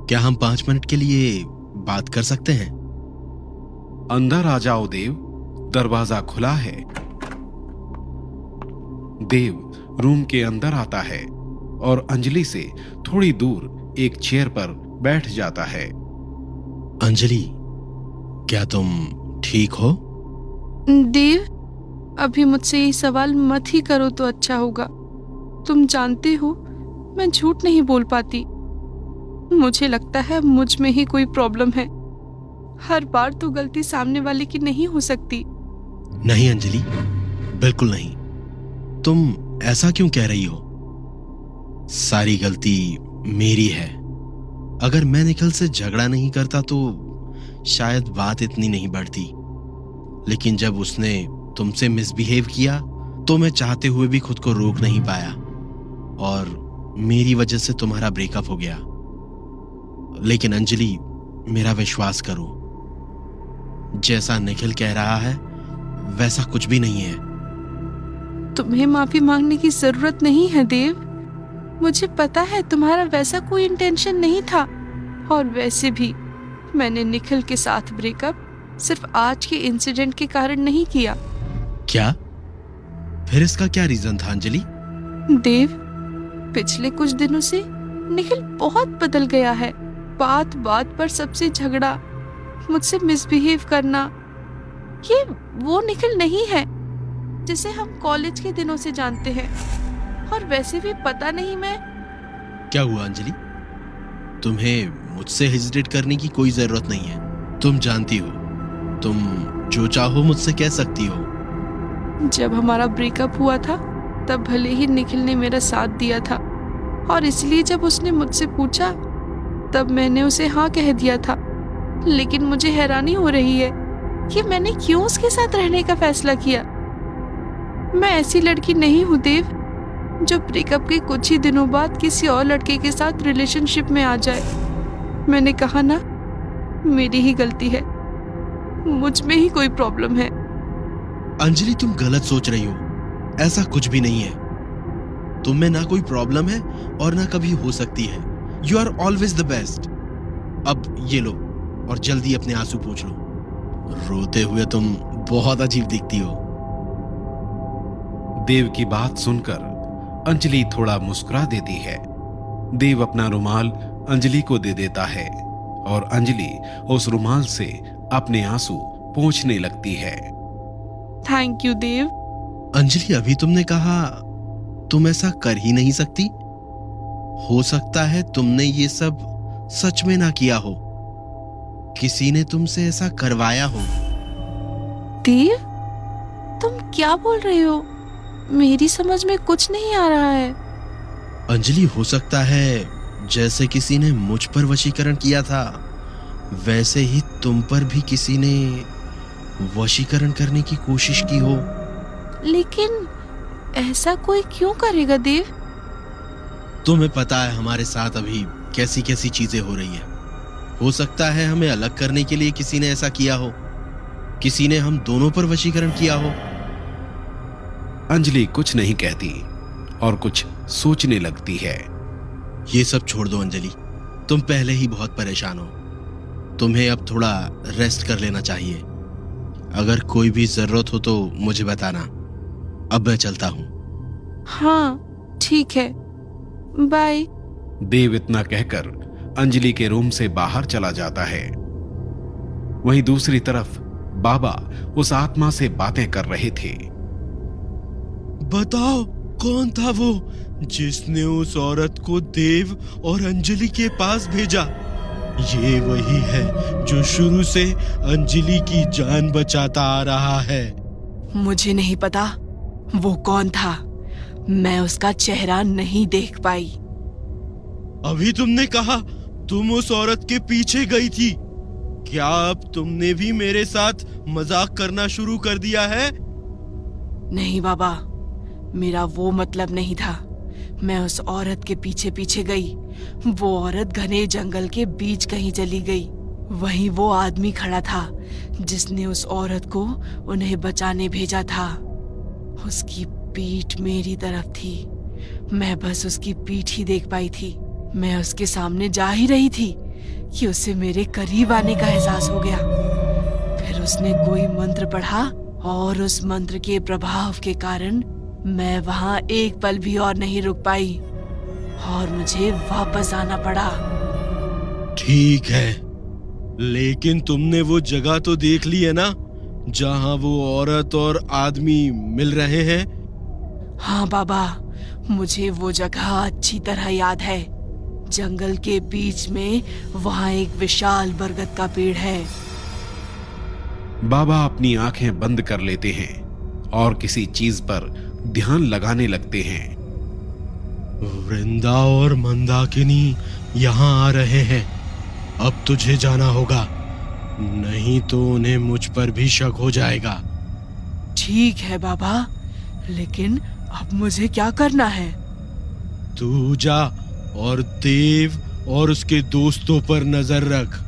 क्या हम 5 मिनट के लिए बात कर सकते हैं? अंदर आ जाओ देव, दरवाजा खुला है। देव रूम के अंदर आता है और अंजलि से थोड़ी दूर एक चेयर पर बैठ जाता है। अंजलि, क्या तुम ठीक हो? देव, अभी मुझसे ये सवाल मत ही करो तो अच्छा होगा। तुम जानते हो मैं झूठ नहीं बोल पाती। मुझे लगता है मुझ में ही कोई प्रॉब्लम है। हर बार तो गलती सामने वाले की नहीं हो सकती। नहीं अंजलि, बिल्कुल नहीं। तुम ऐसा क्यों कह रही हो? सारी गलती मेरी है। अगर मैं निखिल से झगड़ा नहीं करता तो शायद बात इतनी नहीं बढ़ती। लेकिन जब उसने तुमसे मिसबिहेव किया तो मैं चाहते हुए भी खुद को रोक नहीं पाया और मेरी वजह से तुम्हारा ब्रेकअप हो गया। लेकिन अंजलि, मेरा विश्वास करो, जैसा निखिल कह रहा है वैसा कुछ भी नहीं है। तुम्हें माफी मांगने की जरूरत नहीं है देव। मुझे पता है तुम्हारा वैसा कोई इंटेंशन नहीं था। और वैसे भी मैंने निखिल के साथ ब्रेकअप सिर्फ आज के इंसिडेंट के कारण नहीं किया। क्या? फिर इसका क्या रीजन था अंजलि? देव, पिछले कुछ दिनों से निखिल बहुत बदल गया है। बात बात पर सबसे झगड़ा, मुझसे मिसबिहेव करना। ये वो निखिल नहीं है जिसे हम कॉलेज के दिनों से जानते हैं। और वैसे भी पता नहीं मैं। क्या हुआ अंजलि? तुम्हें मुझसे हेजिटेट करने की कोई जरूरत नहीं है। तुम जानती हो, तुम जो चाहो मुझसे कह सकती हो। जब हमारा ब्रेकअप हुआ था तब भले ही निखिल ने मेरा साथ दिया था, और इसलिए जब उसने मुझसे पूछा तब मैंने उसे हाँ कह दिया था। लेकिन मुझे हैरानी हो रही है कि मैंने क्यों उसके साथ रहने का फैसला किया। मैं ऐसी लड़की नहीं हूँ देव जो ब्रेकअप के कुछ ही दिनों बाद किसी और लड़के के साथ रिलेशनशिप में आ जाए। मैंने कहा ना, मेरी ही गलती है, मुझ में ही कोई प्रॉब्लम है। अंजलि तुम गलत सोच रही हो। ऐसा कुछ भी नहीं है। तुम में ना कोई प्रॉब्लम है और ना कभी हो सकती है। You are always the best. अब ये लो और जल्दी अपने आंसू पोंछ लो। रोते हुए तुम बहुत अजीब दिखती हो। देव की बात सुनकर अंजलि थोड़ा मुस्कुरा देती है। देव अपना रुमाल अंजलि को दे देता है और अंजलि उस रुमाल से अपने आंसू पोंछने लगती है। थैंक यू देव। अंजलि, अभी तुमने कहा तुम ऐसा कर ही नहीं सकती। हो सकता है तुमने ये सब सच में ना किया हो, किसी ने तुमसे ऐसा करवाया हो। देव, तुम क्या बोल रहे हो? मेरी समझ में कुछ नहीं आ रहा है। अंजलि, हो सकता है जैसे किसी ने मुझ पर वशीकरण किया था, वैसे ही तुम पर भी किसी ने वशीकरण करने की कोशिश की हो। लेकिन ऐसा कोई क्यों करेगा देव? तुम्हें पता है हमारे साथ अभी कैसी कैसी चीजें हो रही है। हो सकता है हमें अलग करने के लिए किसी ने ऐसा किया हो, किसी ने हम दोनों पर वशीकरण किया हो। अंजलि कुछ नहीं कहती और कुछ सोचने लगती है। ये सब छोड़ दो अंजलि, तुम पहले ही बहुत परेशान हो। तुम्हें अब थोड़ा रेस्ट कर लेना चाहिए। अगर कोई भी जरूरत हो तो मुझे बताना। अब मैं चलता हूँ। हाँ ठीक है, बाय। देव इतना कहकर अंजलि के रूम से बाहर चला जाता है। वहीं दूसरी तरफ बाबा उस आत्मा से बातें कर रहे थे। बताओ कौन था वो जिसने उस औरत को देव और अंजलि के पास भेजा? ये वही है जो शुरू से अंजलि की जान बचाता आ रहा है। मुझे नहीं पता वो कौन था, मैं उसका चेहरा नहीं देख पाई। अभी तुमने कहा तुम उस औरत के पीछे गई थी। क्या अब तुमने भी मेरे साथ मजाक करना शुरू कर दिया है? नहीं बाबा, मेरा वो मतलब नहीं था। मैं उस औरत के पीछे पीछे गई। वो औरत घने जंगल के बीच कहीं चली गई। वहीं वो आदमी खड़ा था जिसने उस औरत को उन्हें बचाने भेजा था। उसकी पीठ मेरी तरफ थी। मैं बस उसकी पीठ ही देख पाई थी। मैं उसके सामने जा ही रही थी कि उसे मेरे करीब आने का एहसास हो गया। फिर उसने कोई मंत्र पढ़ा और उस मंत्र के प्रभाव के कारण मैं वहां एक पल भी और नहीं रुक पाई और मुझे वापस आना पड़ा। ठीक है, लेकिन तुमने वो जगह तो देख ली है ना जहां वो औरत और आदमी मिल रहे हैं? हाँ बाबा, मुझे वो जगह अच्छी तरह याद है। जंगल के बीच में वहां एक विशाल बरगद का पेड़ है। बाबा अपनी आंखें बंद कर लेते हैं और किसी चीज पर ध्यान लगाने लगते हैं। वृंदा और मंदाकिनी यहाँ आ रहे हैं। अब तुझे जाना होगा, नहीं तो उन्हें मुझ पर भी शक हो जाएगा। ठीक है बाबा, लेकिन अब मुझे क्या करना है? तू जा और देव और उसके दोस्तों पर नजर रख,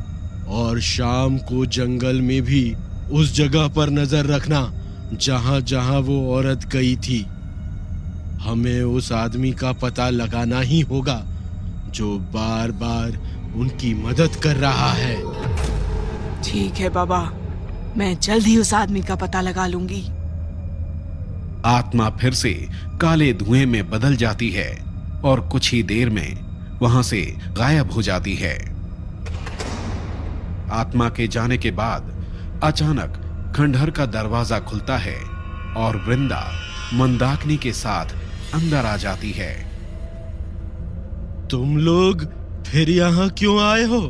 और शाम को जंगल में भी उस जगह पर नजर रखना जहां जहां वो औरत गई थी। हमें उस आदमी का पता लगाना ही होगा जो बार बार उनकी मदद कर रहा है। ठीक है बाबा, मैं जल्द ही उस आदमी का पता लगा लूंगी। आत्मा फिर से काले धुएं में बदल जाती है और कुछ ही देर में वहां से गायब हो जाती है। आत्मा के जाने के बाद अचानक खंडहर का दरवाजा खुलता है और वृंदा मंदाकिनी के साथ अंदर आ जाती है। तुम लोग फिर यहाँ क्यों आए हो?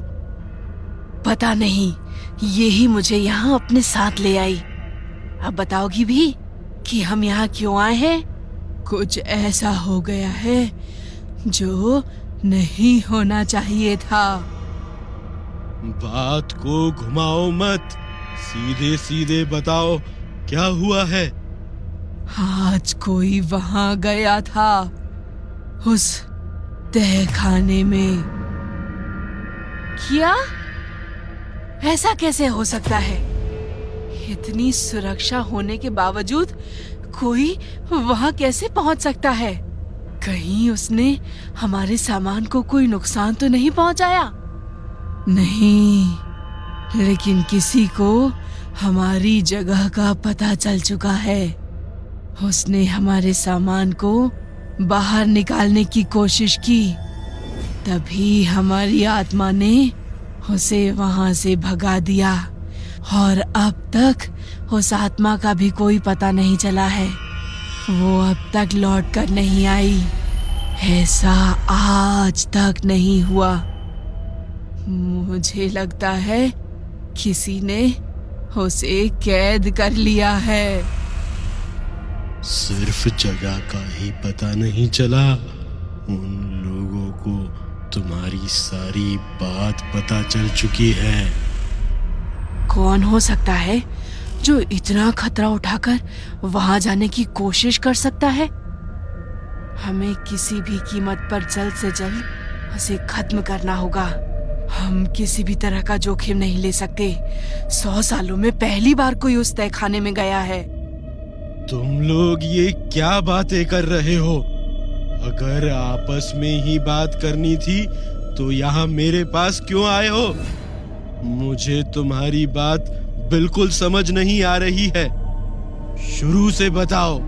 पता नहीं, यही मुझे यहाँ अपने साथ ले आई। अब बताओगी भी कि हम यहाँ क्यों आए हैं? कुछ ऐसा हो गया है जो नहीं होना चाहिए था। बात को घुमाओ मत, सीधे सीधे बताओ क्या हुआ है। आज कोई वहां गया था, उस तहखाने में। क्या? ऐसा कैसे हो सकता है? इतनी सुरक्षा होने के बावजूद कोई वहां कैसे पहुंच सकता है? कहीं उसने हमारे सामान को कोई नुकसान तो नहीं पहुंचाया? नहीं, लेकिन किसी को हमारी जगह का पता चल चुका है। उसने हमारे सामान को बाहर निकालने की कोशिश की, तभी हमारी आत्मा ने उसे वहां से भगा दिया और अब तक उस आत्मा का भी कोई पता नहीं चला है। वो अब तक लौट कर नहीं आई। ऐसा आज तक नहीं हुआ। मुझे लगता है किसी ने उसे कैद कर लिया है। सिर्फ जगह का ही पता नहीं चला, उन लोगों को तुम्हारी सारी बात पता चल चुकी है। कौन हो सकता है जो इतना खतरा उठाकर वहां जाने की कोशिश कर सकता है? हमें किसी भी कीमत पर जल्द से जल्द उसे खत्म करना होगा। हम किसी भी तरह का जोखिम नहीं ले सकते। 100 सालों में पहली बार कोई उस तहखाने में गया है। तुम लोग ये क्या बातें कर रहे हो? अगर आपस में ही बात करनी थी तो यहाँ मेरे पास क्यों आए हो? मुझे तुम्हारी बात बिल्कुल समझ नहीं आ रही है। शुरू से बताओ।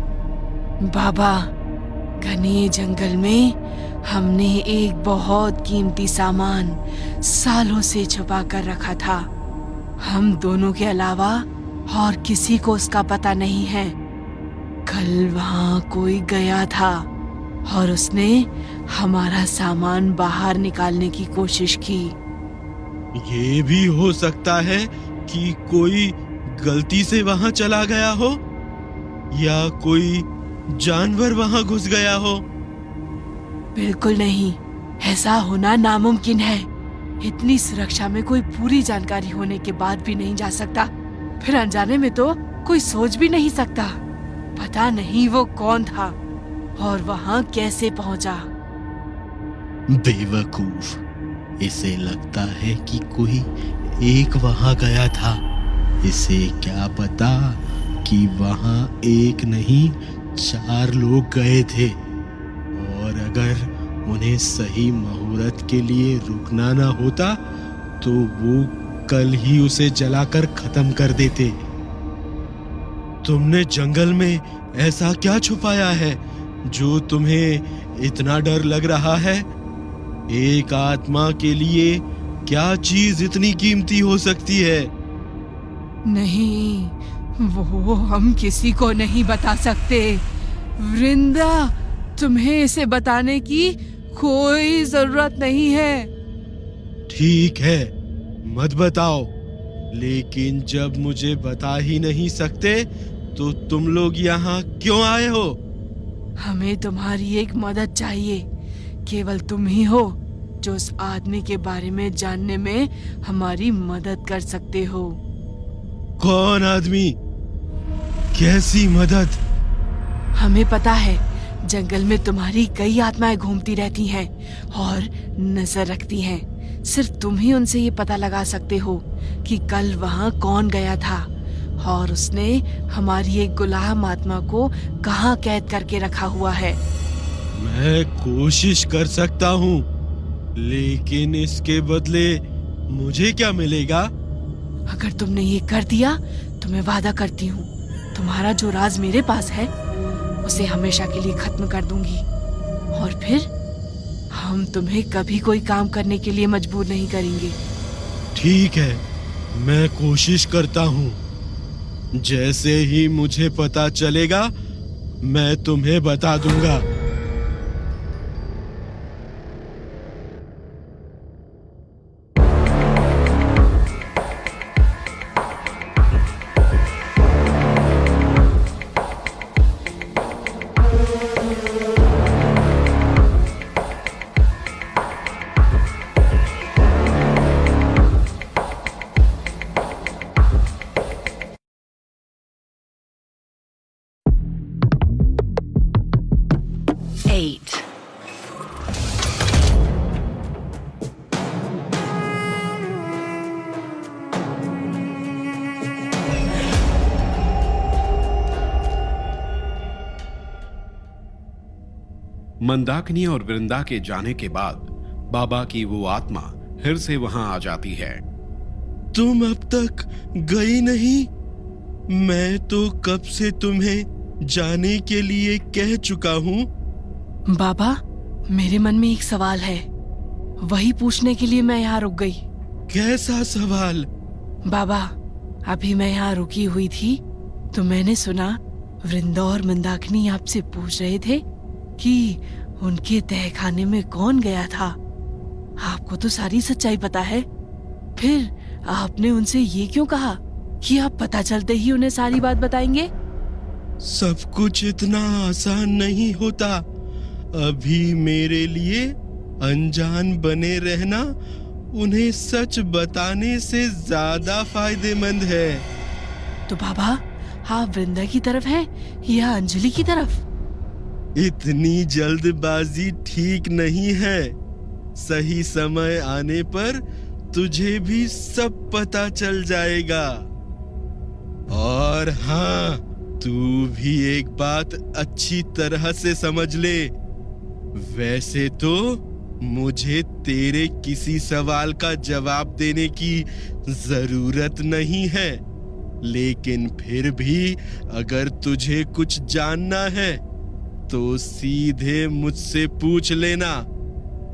बाबा, घने जंगल में हमने एक बहुत कीमती सामान सालों से छुपा कर रखा था। हम दोनों के अलावा और किसी को उसका पता नहीं है। कल वहां कोई गया था और उसने हमारा सामान बाहर निकालने की कोशिश की। ये भी हो सकता है कि कोई गलती से वहां चला गया हो या कोई जानवर वहां घुस गया हो। बिल्कुल नहीं, ऐसा होना नामुमकिन है। इतनी सुरक्षा में कोई पूरी जानकारी होने के बाद भी नहीं जा सकता। फिर अनजाने में तो कोई सोच भी नहीं सकता। पता नहीं वो कौन था और वहां कैसे पहुंचा। बेवकूफ, इसे लगता है कि कोई एक वहां गया था। इसे क्या पता कि वहां एक नहीं 4 लोग गए थे, और अगर उन्हें सही मुहूर्त के लिए रुकना ना होता तो वो कल ही उसे जलाकर खत्म कर देते। तुमने जंगल में ऐसा क्या छुपाया है जो तुम्हें इतना डर लग रहा है? एक आत्मा के लिए क्या चीज इतनी कीमती हो सकती है? नहीं, वो हम किसी को नहीं बता सकते। वृंदा, तुम्हें इसे बताने की कोई जरूरत नहीं है। ठीक है, मत बताओ, लेकिन जब मुझे बता ही नहीं सकते तो तुम लोग यहाँ क्यों आए हो? हमें तुम्हारी एक मदद चाहिए। केवल तुम ही हो जो उस आदमी के बारे में जानने में हमारी मदद कर सकते हो। कौन आदमी? कैसी मदद? हमें पता है जंगल में तुम्हारी कई आत्माएं घूमती रहती हैं और नजर रखती हैं। सिर्फ तुम ही उनसे ये पता लगा सकते हो कि कल वहां कौन गया था और उसने हमारी एक गुलाम आत्मा को कहाँ कैद करके रखा हुआ है। मैं कोशिश कर सकता हूँ, लेकिन इसके बदले मुझे क्या मिलेगा? अगर तुमने ये कर दिया तो मैं वादा करती हूँ तुम्हारा जो राज मेरे पास है उसे हमेशा के लिए खत्म कर दूंगी, और फिर हम तुम्हें कभी कोई काम करने के लिए मजबूर नहीं करेंगे। ठीक है, मैं कोशिश करता हूँ। जैसे ही मुझे पता चलेगा मैं तुम्हें बता दूंगा। मंदाकिनी और वृंदा के जाने के बाद बाबा की वो आत्मा फिर से वहां आ जाती है। तुम अब तक गई नहीं? मैं तो कब से तुम्हें जाने के लिए कह चुका हूँ। बाबा, मेरे मन में एक सवाल है, वही पूछने के लिए मैं यहाँ रुक गई। कैसा सवाल? बाबा, अभी मैं यहाँ रुकी हुई थी तो मैंने सुना वृंदा और मंदाकिनी आपसे पूछ रहे थे कि उनके तहखाने में कौन गया था। आपको तो सारी सच्चाई पता है, फिर आपने उनसे ये क्यों कहा कि आप पता चलते ही उन्हें सारी बात बताएंगे? सब कुछ इतना आसान नहीं होता। अभी मेरे लिए अनजान बने रहना उन्हें सच बताने से ज्यादा फायदेमंद है। तो बाबा, आप वृंदा की तरफ हैं या अंजलि की तरफ? इतनी जल्दबाजी ठीक नहीं है। सही समय आने पर तुझे भी सब पता चल जाएगा। और हाँ, तू भी एक बात अच्छी तरह से समझ ले। वैसे तो मुझे तेरे किसी सवाल का जवाब देने की जरूरत नहीं है, लेकिन फिर भी अगर तुझे कुछ जानना है तो सीधे मुझसे पूछ लेना।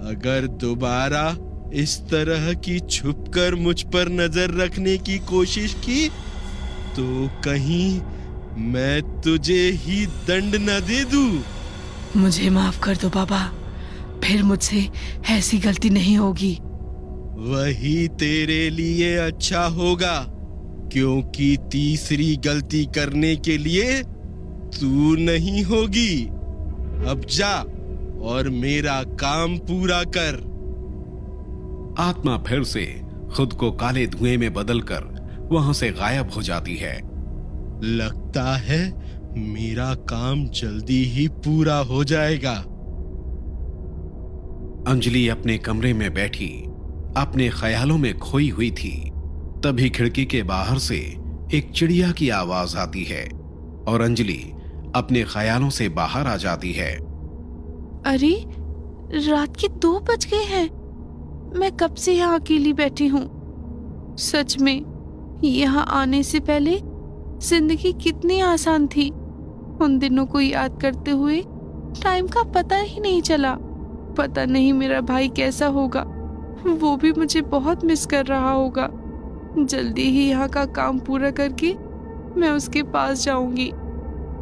अगर दोबारा इस तरह की छुपकर मुझ पर नजर रखने की कोशिश की तो कहीं मैं तुझे ही दंड न दे दूं। मुझे माफ कर दो बाबा, फिर मुझसे ऐसी गलती नहीं होगी। वही तेरे लिए अच्छा होगा, क्योंकि तीसरी गलती करने के लिए तू नहीं होगी। अब जा और मेरा काम पूरा कर। आत्मा फिर से खुद को काले धुएं में बदलकर वहां से गायब हो जाती है। लगता है मेरा काम जल्दी ही पूरा हो जाएगा। अंजलि अपने कमरे में बैठी अपने ख्यालों में खोई हुई थी। तभी खिड़की के बाहर से एक चिड़िया की आवाज आती है और अंजलि अपने ख्यालों से बाहर आ जाती है। अरे, रात के 2 बज गए हैं। मैं कब से यहाँ अकेली बैठी हूँ। सच में यहाँ आने से पहले जिंदगी कितनी आसान थी। उन दिनों को याद करते हुए टाइम का पता ही नहीं चला। पता नहीं मेरा भाई कैसा होगा, वो भी मुझे बहुत मिस कर रहा होगा। जल्दी ही यहाँ का काम पूरा करके मैं उसके पास जाऊंगी।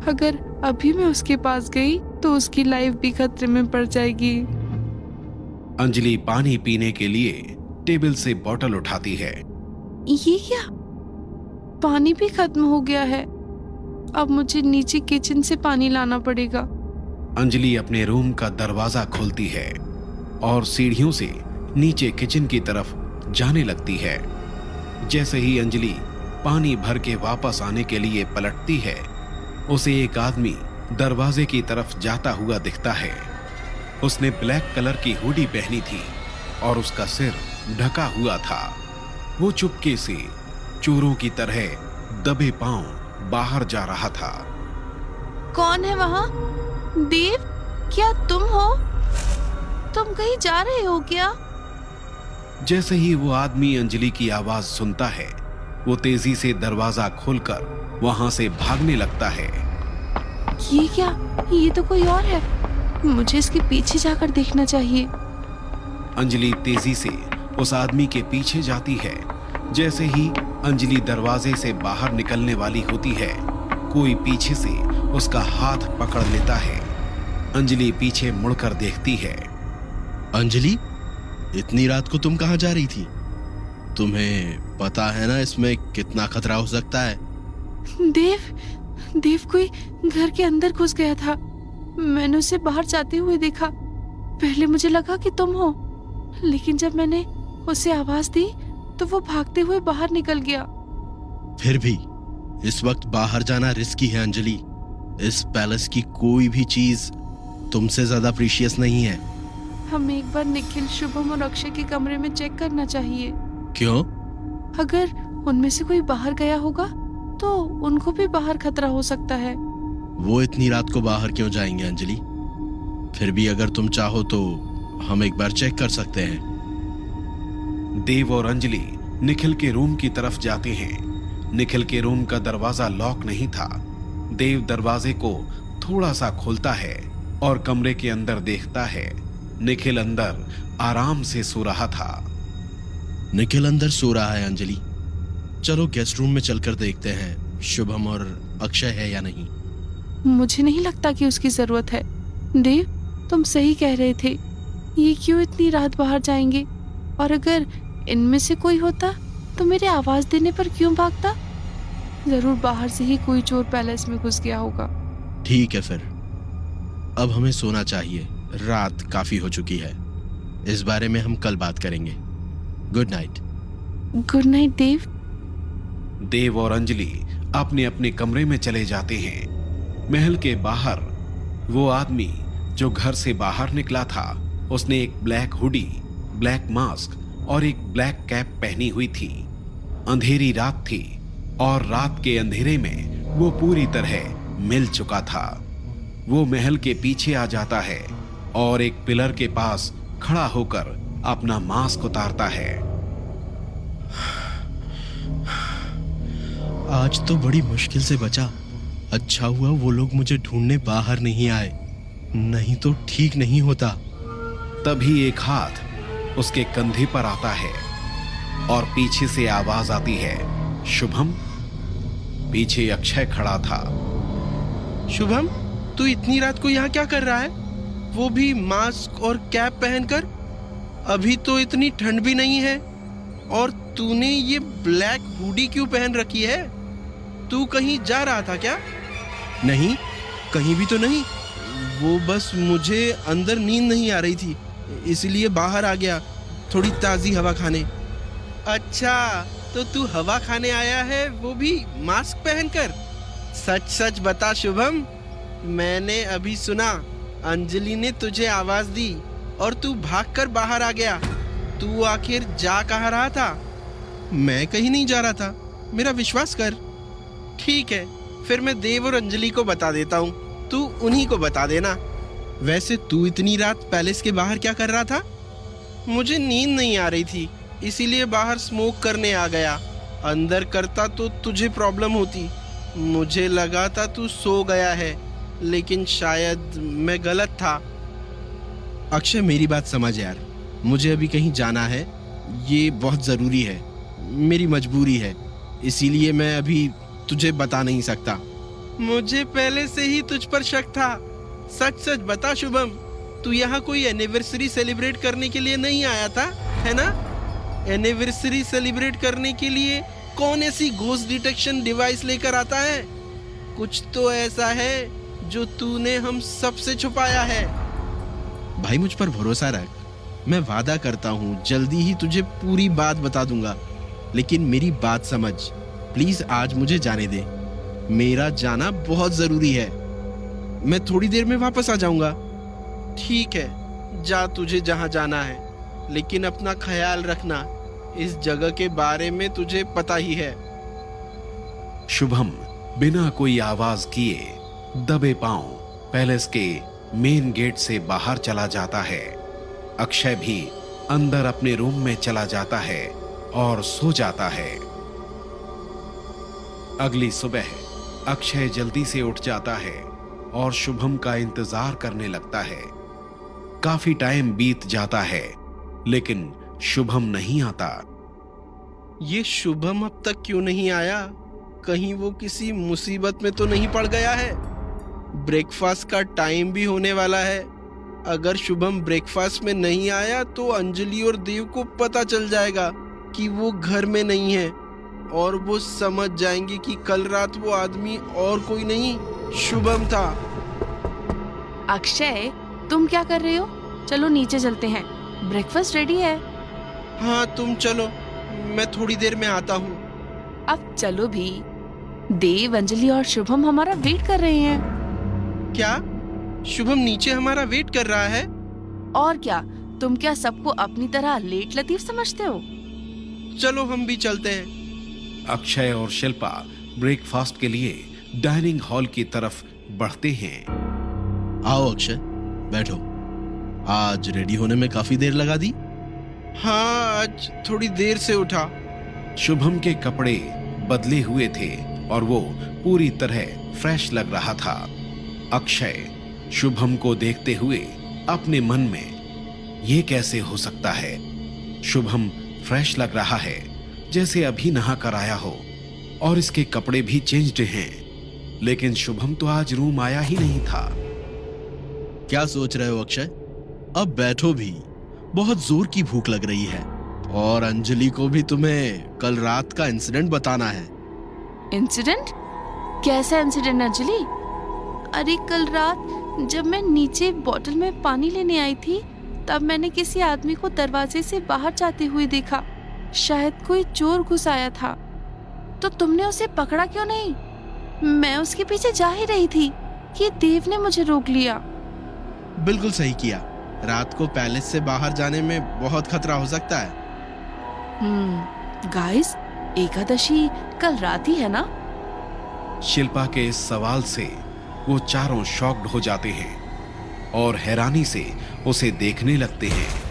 अगर अभी मैं उसके पास गई तो उसकी लाइफ भी खतरे में पड़ जाएगी। अंजलि पानी पीने के लिए टेबल से बोतल उठाती है। ये क्या, पानी भी खत्म हो गया है। अब मुझे नीचे किचन से पानी लाना पड़ेगा। अंजलि अपने रूम का दरवाजा खोलती है और सीढ़ियों से नीचे किचन की तरफ जाने लगती है। जैसे ही अंजलि पानी भर के वापस आने के लिए पलटती है, उसे एक आदमी दरवाजे की तरफ जाता हुआ दिखता है। उसने ब्लैक कलर की हुडी पहनी थी और उसका सिर ढका हुआ था। वो चुपके से चोरों की तरह दबे पांव बाहर जा रहा था। कौन है वहाँ? देव, क्या तुम हो? तुम कहीं जा रहे हो क्या? जैसे ही वो आदमी अंजलि की आवाज सुनता है, वो तेजी से दरवाजा खोलकर वहां से भागने लगता है। ये क्या? ये तो कोई और है। मुझे इसके पीछे जाकर देखना चाहिए। अंजलि तेजी से उस आदमी के पीछे जाती है। जैसे ही अंजलि दरवाजे से बाहर निकलने वाली होती है, कोई पीछे से उसका हाथ पकड़ लेता है। अंजलि पीछे मुड़कर देखती है। अंजलि, इतनी रात को तुम कहाँ जा रही थी? तुम्हें पता है ना इसमें कितना खतरा हो सकता है। देव कोई घर के अंदर घुस गया था। मैंने उसे बाहर जाते हुए देखा। पहले मुझे लगा कि तुम हो, लेकिन जब मैंने उसे आवाज दी तो वो भागते हुए बाहर निकल गया। फिर भी इस वक्त बाहर जाना रिस्की है अंजलि। इस पैलेस की कोई भी चीज तुमसे ज्यादा प्रीशियस नहीं है। हमें एक बार निखिल, शुभम और अक्षय के कमरे में चेक करना चाहिए। क्यों? अगर उनमें से कोई बाहर गया होगा तो उनको भी बाहर खतरा हो सकता है। वो इतनी रात को बाहर क्यों जाएंगे अंजलि? फिर भी अगर तुम चाहो तो हम एक बार चेक कर सकते हैं। देव और अंजलि निखिल के रूम की तरफ जाते हैं। निखिल के रूम का दरवाजा लॉक नहीं था। देव दरवाजे को थोड़ा सा खोलता है और कमरे के अंदर देखता है। निखिल अंदर आराम से सो रहा था। निखिल अंदर सो रहा है अंजलि। चलो गेस्ट रूम में चलकर देखते हैं शुभम और अक्षय है या नहीं। मुझे नहीं लगता कि उसकी जरूरत है। देव, तुम सही कह रहे थे। ये क्यों इतनी रात बाहर जाएंगे? और अगर इनमें से कोई होता तो मेरे आवाज देने पर क्यों भागता? जरूर बाहर से ही कोई चोर पैलेस में घुस गया होगा। ठीक है, फिर अब हमें सोना चाहिए। रात काफी हो चुकी है। इस बारे में हम कल बात करेंगे। Good night. गुड नाइट देव। देव और अंजलि अपने अपने कमरे में चले जाते हैं। महल के बाहर वो आदमी जो घर से बाहर निकला था, उसने एक ब्लैक हुडी, ब्लैक मास्क और एक ब्लैक कैप पहनी हुई थी। अंधेरी रात थी और रात के अंधेरे में वो पूरी तरह मिल चुका था। वो महल के पीछे आ जाता है और एक पिलर के पास खड़ा होकर अपना मास्क उतारता है। आज तो बड़ी मुश्किल से बचा। अच्छा हुआ वो लोग मुझे ढूंढने बाहर नहीं आए, नहीं तो ठीक नहीं होता। तभी एक हाथ उसके कंधे पर आता है और पीछे से आवाज आती है, शुभम। पीछे अक्षय खड़ा था। शुभम, तू इतनी रात को यहाँ क्या कर रहा है? वो भी मास्क और कैप पहनकर? अभी तो इतनी ठंड भी नहीं है। और तूने ये ब्लैक हुडी क्यों पहन रखी है? तू कहीं जा रहा था क्या? नहीं, कहीं भी तो नहीं। वो बस मुझे अंदर नींद नहीं आ रही थी, इसलिए बाहर आ गया थोड़ी ताजी हवा खाने। अच्छा, तो तू हवा खाने आया है, वो भी मास्क पहनकर? सच सच बता शुभम, मैंने अभी सुना अंजलि ने तुझे आवाज दी और तू भागकर बाहर आ गया। तू आखिर जा कहाँ रहा था? मैं कहीं नहीं जा रहा था, मेरा विश्वास कर। ठीक है, फिर मैं देव और अंजलि को बता देता हूँ, तू उन्हीं को बता देना। वैसे तू इतनी रात पैलेस के बाहर क्या कर रहा था? मुझे नींद नहीं आ रही थी, इसीलिए बाहर स्मोक करने आ गया। अंदर करता तो तुझे प्रॉब्लम होती। मुझे लगा था तू सो गया है, लेकिन शायद मैं गलत था। अक्षय, मेरी बात समझ यार, मुझे अभी कहीं जाना है, ये बहुत ज़रूरी है, मेरी मजबूरी है, इसीलिए मैं अभी तुझे बता नहीं सकता। मुझे पहले से ही तुझ पर शक था। सच सच बता शुभम, तू यहाँ कोई एनिवर्सरी सेलिब्रेट करने के लिए नहीं आया था, है ना? एनिवर्सरी सेलिब्रेट करने के लिए कौन ऐसी घोस्ट डिटेक्शन डिवाइस लेकर आता है? कुछ तो ऐसा है जो तूने हम सबसे छुपाया है। भाई, मुझ पर भरोसा रख, मैं वादा करता हूँ जल्दी ही तुझे पूरी बात बता दूंगा। लेकिन मेरी बात समझ, प्लीज आज मुझे जाने दे। मेरा जाना बहुत जरूरी है। मैं थोड़ी देर में वापस आ जाऊंगा। ठीक है, जा तुझे जहां जाना है, लेकिन अपना ख्याल रखना। इस जगह के बारे में तुझे पता ही है। शुभम बिना कोई आवाज किए दबे पांव पैलेस के मेन गेट से बाहर चला जाता है। अक्षय भी अंदर अपने रूम में चला जाता है और सो जाता है। अगली सुबह अक्षय जल्दी से उठ जाता है और शुभम का इंतजार करने लगता है। काफी टाइम बीत जाता है, लेकिन शुभम नहीं आता। ये शुभम अब तक क्यों नहीं आया? कहीं वो किसी मुसीबत में तो नहीं पड़ गया है? ब्रेकफास्ट का टाइम भी होने वाला है। अगर शुभम ब्रेकफास्ट में नहीं आया तो अंजलि और देव को पता चल जाएगा कि वो घर में नहीं है और वो समझ जाएंगे कि कल रात वो आदमी और कोई नहीं शुभम था। अक्षय, तुम क्या कर रहे हो? चलो नीचे चलते हैं, ब्रेकफास्ट रेडी है। हाँ तुम चलो, मैं थोड़ी देर में आता हूँ। अब चलो भी, देव, अंजलि और शुभम हमारा वेट कर रहे हैं। क्या शुभम नीचे हमारा वेट कर रहा है? और क्या, तुम क्या सबको अपनी तरह लेट लतीफ समझते हो? चलो हम भी चलते हैं। अक्षय और शिल्पा ब्रेकफास्ट के लिए डाइनिंग हॉल की तरफ बढ़ते हैं। आओ अक्षय, बैठो। आज रेडी होने में काफी देर लगा दी? हाँ, आज थोड़ी देर से उठा। शुभम के कपड़े बदले हुए थे और वो पूरी तरह फ्रेश लग रहा था। अक्षय शुभम को देखते हुए अपने मन में ये कैसे हो सकता है? शुभम फ्रेश लग रहा है, जैसे अभी नहा कर आया हो, और इसके कपड़े भी चेंज्ड हैं। लेकिन शुभम तो आज रूम आया ही नहीं था। क्या सोच रहे हो अक्षय? अब बैठो भी, बहुत जोर की भूख लग रही है और अंजलि को भी तुम्हें कल रात का इंसिडेंट बताना है। इंसिडेंट? कैसा इंसिडेंट अंजलि? अरे कल रात जब मैं नीचे बोतल में पानी लेने आई थी, तब मैंने किसी आदमी को दरवाजे से बाहर जाते हुए देखा। शायद कोई चोर घुस आया था। तो तुमने उसे पकड़ा क्यों नहीं? मैं उसके पीछे जा ही रही थी कि देव ने मुझे रोक लिया। बिल्कुल सही किया। रात को पैलेस से बाहर जाने में बहुत खतरा हो सकता है। गाइस, एकादशी कल रात ही है ना? शिल्पा के इस सवाल से वो चारों शॉक्ड हो जाते हैं और हैरानी से उसे देखने लगते हैं।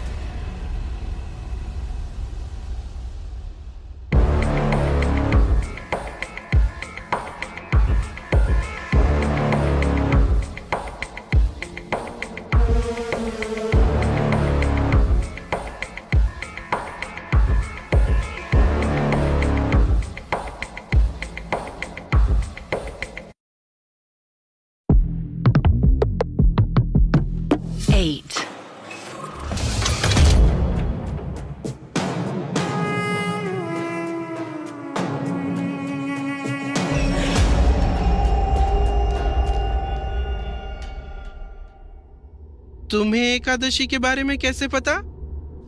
तुम्हें एकादशी के बारे में कैसे पता?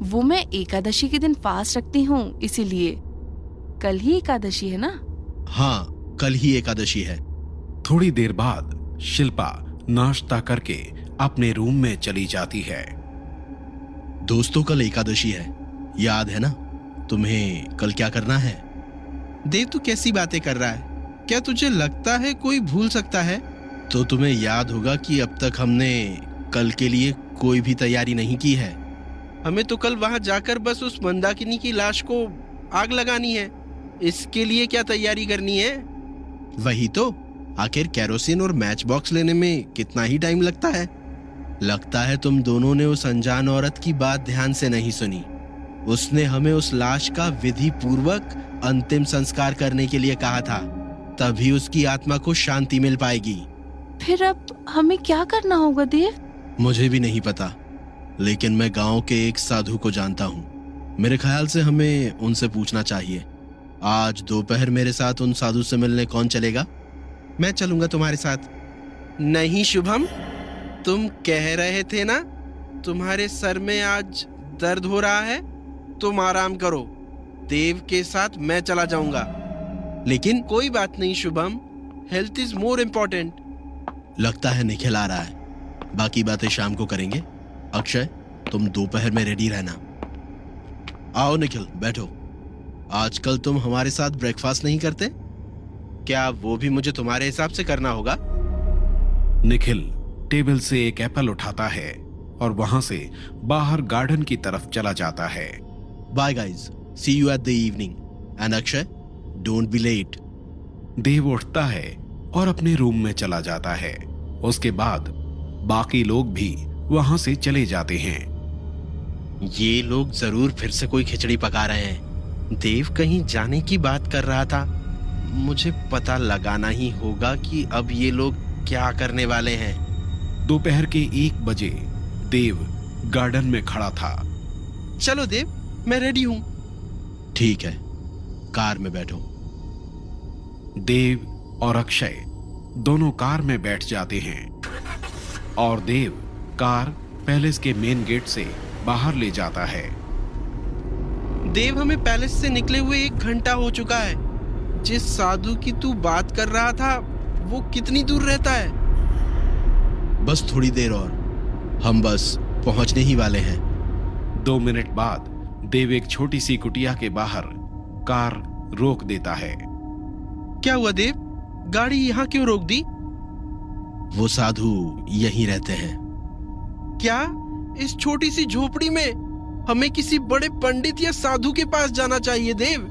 वो मैं एकादशी के दिन फास्ट रखती हूँ, इसीलिए। कल ही एकादशी है ना? हाँ, कल ही एकादशी है। थोड़ी देर बाद शिल्पा नाश्ता करके अपने रूम में चली जाती है। दोस्तों, कल एकादशी है, याद है ना? तुम्हें कल क्या करना है? देव, तू कैसी बातें कर रहा है? क्या तुझे लगता है कोई भूल सकता है? तो तुम्हें याद होगा कि अब तक हमने कल के लिए कोई भी तैयारी नहीं की है। हमें तो कल वहां जाकर बस उस मंदाकिनी की लाश को आग लगानी है। इसके लिए क्या तैयारी करनी है? वही तो, आखिर केरोसिन और मैच बॉक्स लेने में कितना ही टाइम लगता है। लगता है तुम दोनों ने उस अनजान औरत की बात ध्यान से नहीं सुनी। उसने हमें उस लाश का विधि पूर्वक अंतिम संस्कार करने के लिए कहा था, तभी उसकी आत्मा को शांति मिल पाएगी। फिर अब हमें क्या करना होगा देव? मुझे भी नहीं पता, लेकिन मैं गांव के एक साधु को जानता हूँ। मेरे ख्याल से हमें उनसे पूछना चाहिए। आज दोपहर मेरे साथ उन साधु से मिलने कौन चलेगा? मैं चलूंगा तुम्हारे साथ। नहीं शुभम, तुम कह रहे थे ना तुम्हारे सर में आज दर्द हो रहा है। तुम आराम करो, देव के साथ मैं चला जाऊंगा। लेकिन कोई बात नहीं Shubham, health is more important. लगता है निखिल आ रहा है, बाकी बातें शाम को करेंगे। अक्षय, तुम दोपहर में रेडी रहना। आओ निखिल, बैठो। आजकल तुम हमारे साथ ब्रेकफास्ट नहीं करते? क्या वो भी मुझे तुम्हारे हिसाब से करना होगा? निखिल टेबल से एक एप्पल उठाता है और वहां से बाहर गार्डन की तरफ चला जाता है। Bye guys, see you at the evening. And Akshay, don't be late. Dev उठता है और अपने रूम में चला जाता है। उसके बाद बाकी लोग भी वहां से चले जाते हैं। ये लोग जरूर फिर से कोई खिचड़ी पका रहे हैं। देव कहीं जाने की बात कर रहा था। मुझे पता लगाना ही होगा कि अब ये लोग क्या करने वाले हैं। दोपहर के 1 बजे देव गार्डन में खड़ा था। चलो देव, मैं रेडी हूं। ठीक है, कार में बैठो। देव और अक्षय दोनों कार में बैठ जाते हैं और देव कार पैलेस के मेन गेट से बाहर ले जाता है। देव, हमें पैलेस से निकले हुए 1 घंटा हो चुका है। जिस साधु की तू बात कर रहा था वो कितनी दूर रहता है? बस थोड़ी देर और, हम बस पहुंचने ही वाले हैं। 2 मिनट बाद देव एक छोटी सी कुटिया के बाहर कार रोक देता है। क्या हुआ देव, गाड़ी यहाँ क्यों रोक दी? वो साधु यहीं रहते हैं। क्या? इस छोटी सी झोपड़ी में? हमें किसी बड़े पंडित या साधु के पास जाना चाहिए देव।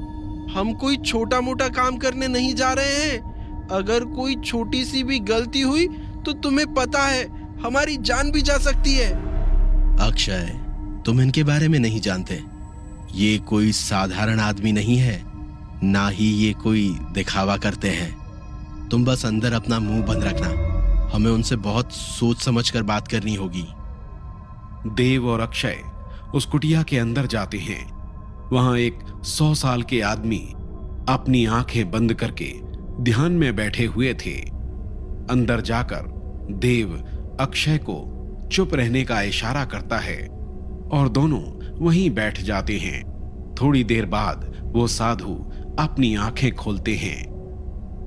हम कोई छोटा मोटा काम करने नहीं जा रहे हैं। अगर कोई छोटी सी भी गलती हुई तो तुम्हें पता है हमारी जान भी जा सकती है। अक्षय, तुम इनके बारे में नहीं जानते। ये कोई साधारण आदमी नहीं है, ना ही ये कोई दिखावा करते हैं। तुम बस अंदर अपना मुंह बंद रखना। हमें उनसे बहुत सोच समझ कर बात करनी होगी। देव और अक्षय उस कुटिया के अंदर जाते हैं। वहां एक 100 साल के आदमी अपनी आंखें बंद करके ध्यान में बैठे हुए थे। अंदर जाकर देव अक्षय को चुप रहने का इशारा करता है और दोनों वहीं बैठ जाते हैं। थोड़ी देर बाद वो साधु अपनी आंखें खोलते हैं।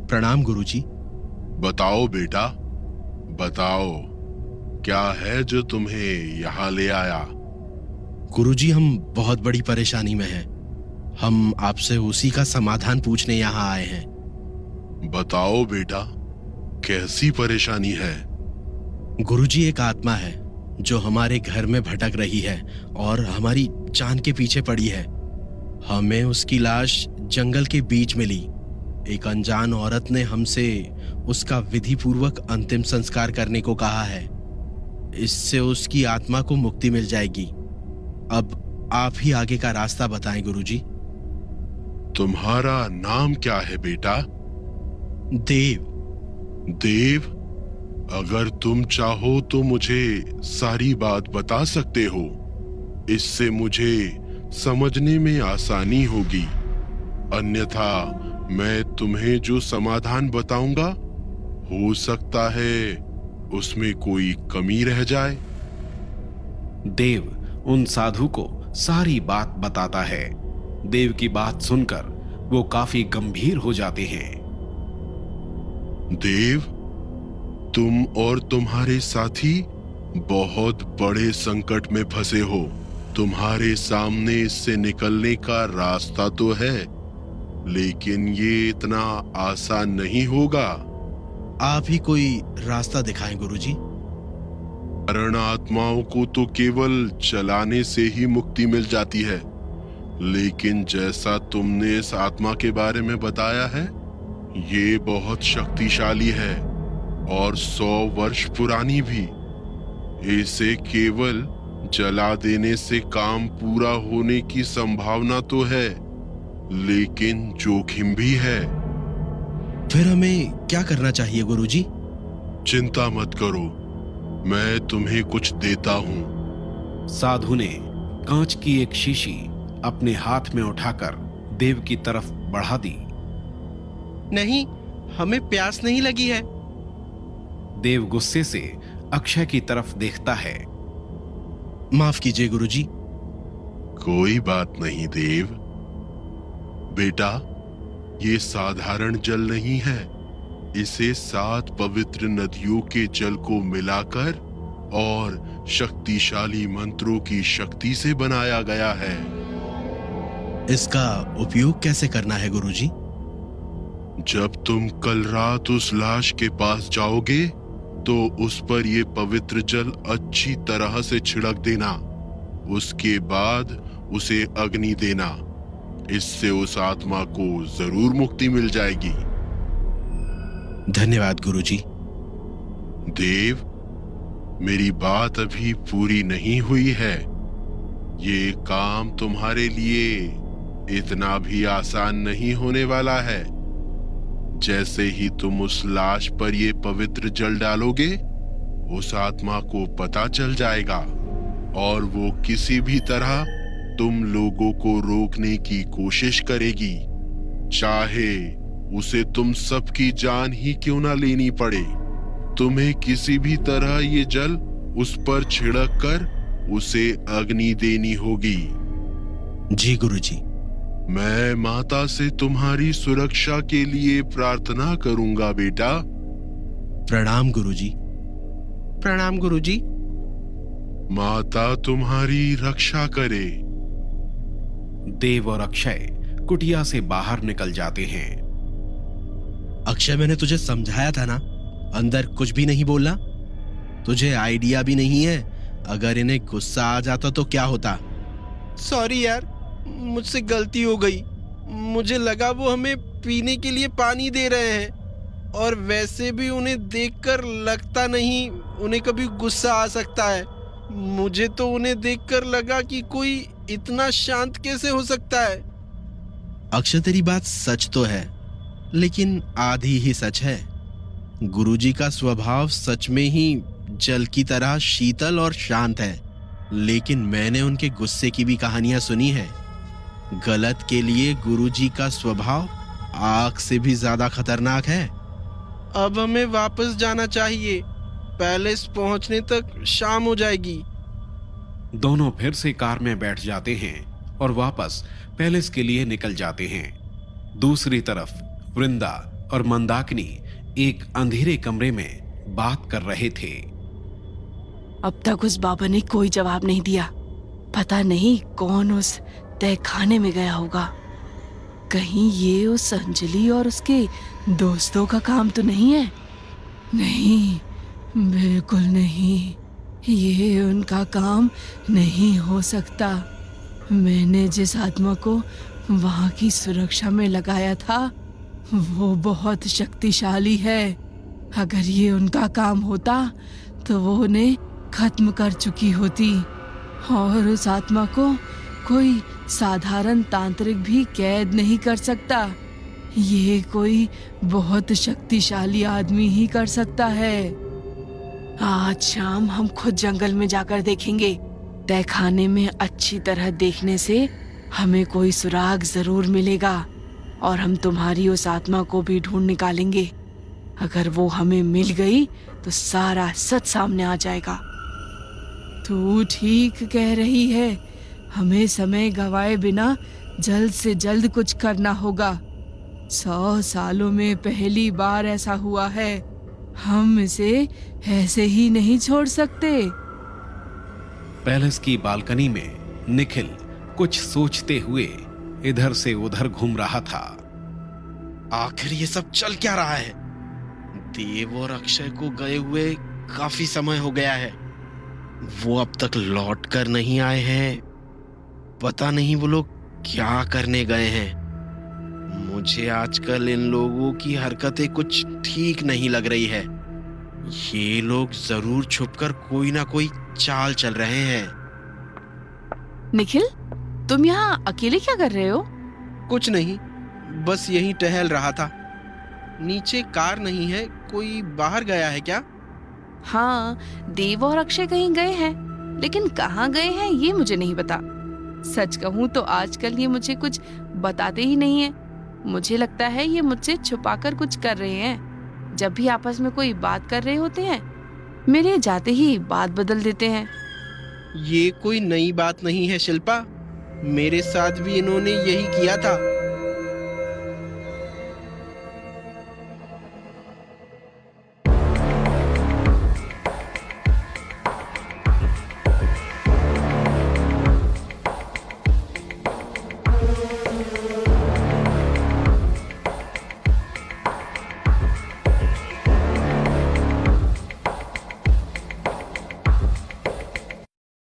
प्रणाम गुरुजी। बताओ बेटा, बताओ, क्या है जो तुम्हें यहाँ ले आया? गुरुजी, हम बहुत बड़ी परेशानी में हैं। हम आपसे उसी का समाधान पूछने यहाँ आए हैं। बताओ बेटा, कैसी परेशानी है? गुरुजी, एक आत्मा है जो हमारे घर में भटक रही है और हमारी जान के पीछे पड़ी है। हमें उसकी लाश जंगल के बीच मिली। एक अनजान औरत ने हमसे उसका विधि पूर्वक अंतिम संस्कार करने को कहा है। इससे उसकी आत्मा को मुक्ति मिल जाएगी। अब आप ही आगे का रास्ता बताएं गुरुजी। तुम्हारा नाम क्या है बेटा? देव। देव, अगर तुम चाहो तो मुझे सारी बात बता सकते हो। इससे मुझे समझने में आसानी होगी। अन्यथा मैं तुम्हें जो समाधान बताऊंगा, हो सकता है उसमें कोई कमी रह जाए। देव उन साधु को सारी बात बताता है। देव की बात सुनकर वो काफी गंभीर हो जाते हैं। देव, तुम और तुम्हारे साथी बहुत बड़े संकट में फंसे हो। तुम्हारे सामने इससे निकलने का रास्ता तो है, लेकिन ये इतना आसान नहीं होगा। आप ही कोई रास्ता दिखाएं गुरुजी। मरण आत्माओं को तो केवल चलाने से ही मुक्ति मिल जाती है, लेकिन जैसा तुमने इस आत्मा के बारे में बताया है, ये बहुत शक्तिशाली है और 100 वर्ष पुरानी भी। इसे केवल जला देने से काम पूरा होने की संभावना तो है, लेकिन जोखिम भी है। फिर हमें क्या करना चाहिए गुरुजी? चिंता मत करो, मैं तुम्हें कुछ देता हूँ। साधु ने कांच की एक शीशी अपने हाथ में उठाकर देव की तरफ बढ़ा दी। नहीं, हमें प्यास नहीं लगी है। देव गुस्से से अक्षय की तरफ देखता है। माफ कीजिए गुरुजी। कोई बात नहीं देव। बेटा, ये साधारण जल नहीं है। इसे 7 पवित्र नदियों के जल को मिलाकर और शक्तिशाली मंत्रों की शक्ति से बनाया गया है। इसका उपयोग कैसे करना है गुरुजी? जब तुम कल रात उस लाश के पास जाओगे तो उस पर ये पवित्र जल अच्छी तरह से छिड़क देना। उसके बाद उसे अग्नि देना। इससे उस आत्मा को जरूर मुक्ति मिल जाएगी। धन्यवाद गुरुजी। देव, मेरी बात अभी पूरी नहीं हुई है। ये काम तुम्हारे लिए इतना भी आसान नहीं होने वाला है। जैसे ही तुम उस लाश पर ये पवित्र जल डालोगे, उस आत्मा को पता चल जाएगा और वो किसी भी तरह तुम लोगों को रोकने की कोशिश करेगी, चाहे उसे तुम सबकी जान ही क्यों ना लेनी पड़े। तुम्हें किसी भी तरह ये जल उस पर छिड़क कर उसे अग्नि देनी होगी। जी गुरुजी। मैं माता से तुम्हारी सुरक्षा के लिए प्रार्थना करूंगा बेटा। प्रणाम गुरुजी। प्रणाम गुरुजी। माता तुम्हारी रक्षा करे। देव और अक्षय कुटिया से बाहर निकल जाते हैं। अक्षय, मैंने तुझे समझाया था ना, अंदर कुछ भी नहीं बोलना। तुझे आइडिया भी नहीं है, अगर इन्हें गुस्सा आ जाता तो क्या होता। सॉरी यार, मुझसे गलती हो गई। मुझे लगा वो हमें पीने के लिए पानी दे रहे हैं, और वैसे भी उन्हें देखकर लगता नहीं उन्हें कभी गुस्सा आ सकता है। मुझे तो उन्हें देखकर लगा कि कोई इतना शांत कैसे हो सकता है। अक्षय, तेरी बात सच तो है, लेकिन आधी ही सच है। गुरुजी का स्वभाव सच में ही जल की तरह शीतल और शांत है, लेकिन मैंने उनके गुस्से की भी कहानियां सुनी है। गलत के लिए गुरुजी का स्वभाव आग से भी ज्यादा खतरनाक है। अब हमें वापस जाना चाहिए, पैलेस पहुंचने तक शाम हो जाएगी। दोनों फिर से कार में बैठ जाते हैं और वापस पैलेस के लिए निकल जाते हैं। दूसरी तरफ वृंदा और मंदाकिनी एक अंधेरे कमरे में बात कर रहे थे। अब तक उस बाबा ने कोई जवाब नहीं दिया। पता नहीं कौन उस तहखाने में गया होगा। कहीं ये उस अंजलि और उसके दोस्तों का काम तो नहीं है? नहीं, बिल्कुल नहीं, ये उनका काम नहीं हो सकता। मैंने जिस आत्मा को वहां की सुरक्षा में लगाया था, वो बहुत शक्तिशाली है। अगर ये उनका काम होता तो वो उन्हें खत्म कर चुकी होती, और उस आत्मा को कोई साधारण तांत्रिक भी कैद नहीं कर सकता। ये कोई बहुत शक्तिशाली आदमी ही कर सकता है। आज शाम हम खुद जंगल में जाकर देखेंगे। तहखाने में अच्छी तरह देखने से हमें कोई सुराग जरूर मिलेगा, और हम तुम्हारी उस आत्मा को भी ढूंढ निकालेंगे। अगर वो हमें मिल गई तो सारा सच सामने आ जाएगा। तू ठीक कह रही है, हमें समय गवाए बिना जल्द से जल्द कुछ करना होगा। 100 सालों में पहली बार ऐसा हुआ है। हम इसे ऐसे ही नहीं छोड़ सकते। पैलेस की बालकनी में निखिल कुछ सोचते हुए इधर से उधर घूम रहा था। आखिर ये सब चल क्या रहा है? देव और अक्षय को गए हुए काफी समय हो गया है। वो अब तक लौट कर नहीं आए हैं। पता नहीं वो लोग क्या करने गए हैं। मुझे आजकल इन लोगों की हरकतें कुछ ठीक नहीं लग रही है। ये लोग जरूर छुपकर कोई ना कोई चाल चल रहे हैं। निखिल, तुम यहाँ अकेले क्या कर रहे हो? कुछ नहीं, बस यहीं टहल रहा था। नीचे कार नहीं है, कोई बाहर गया है क्या? हाँ, देव और अक्षय कहीं गए हैं, लेकिन कहाँ गए हैं ये मुझे नहीं पता। सच कहूँ तो आजकल ये मुझे कुछ बताते ही नहीं है। मुझे लगता है ये मुझसे छुपाकर कुछ कर रहे हैं। जब भी आपस में कोई बात कर रहे होते हैं, मेरे जाते ही बात बदल देते हैं। ये कोई नई बात नहीं है शिल्पा, मेरे साथ भी इन्होंने यही किया था।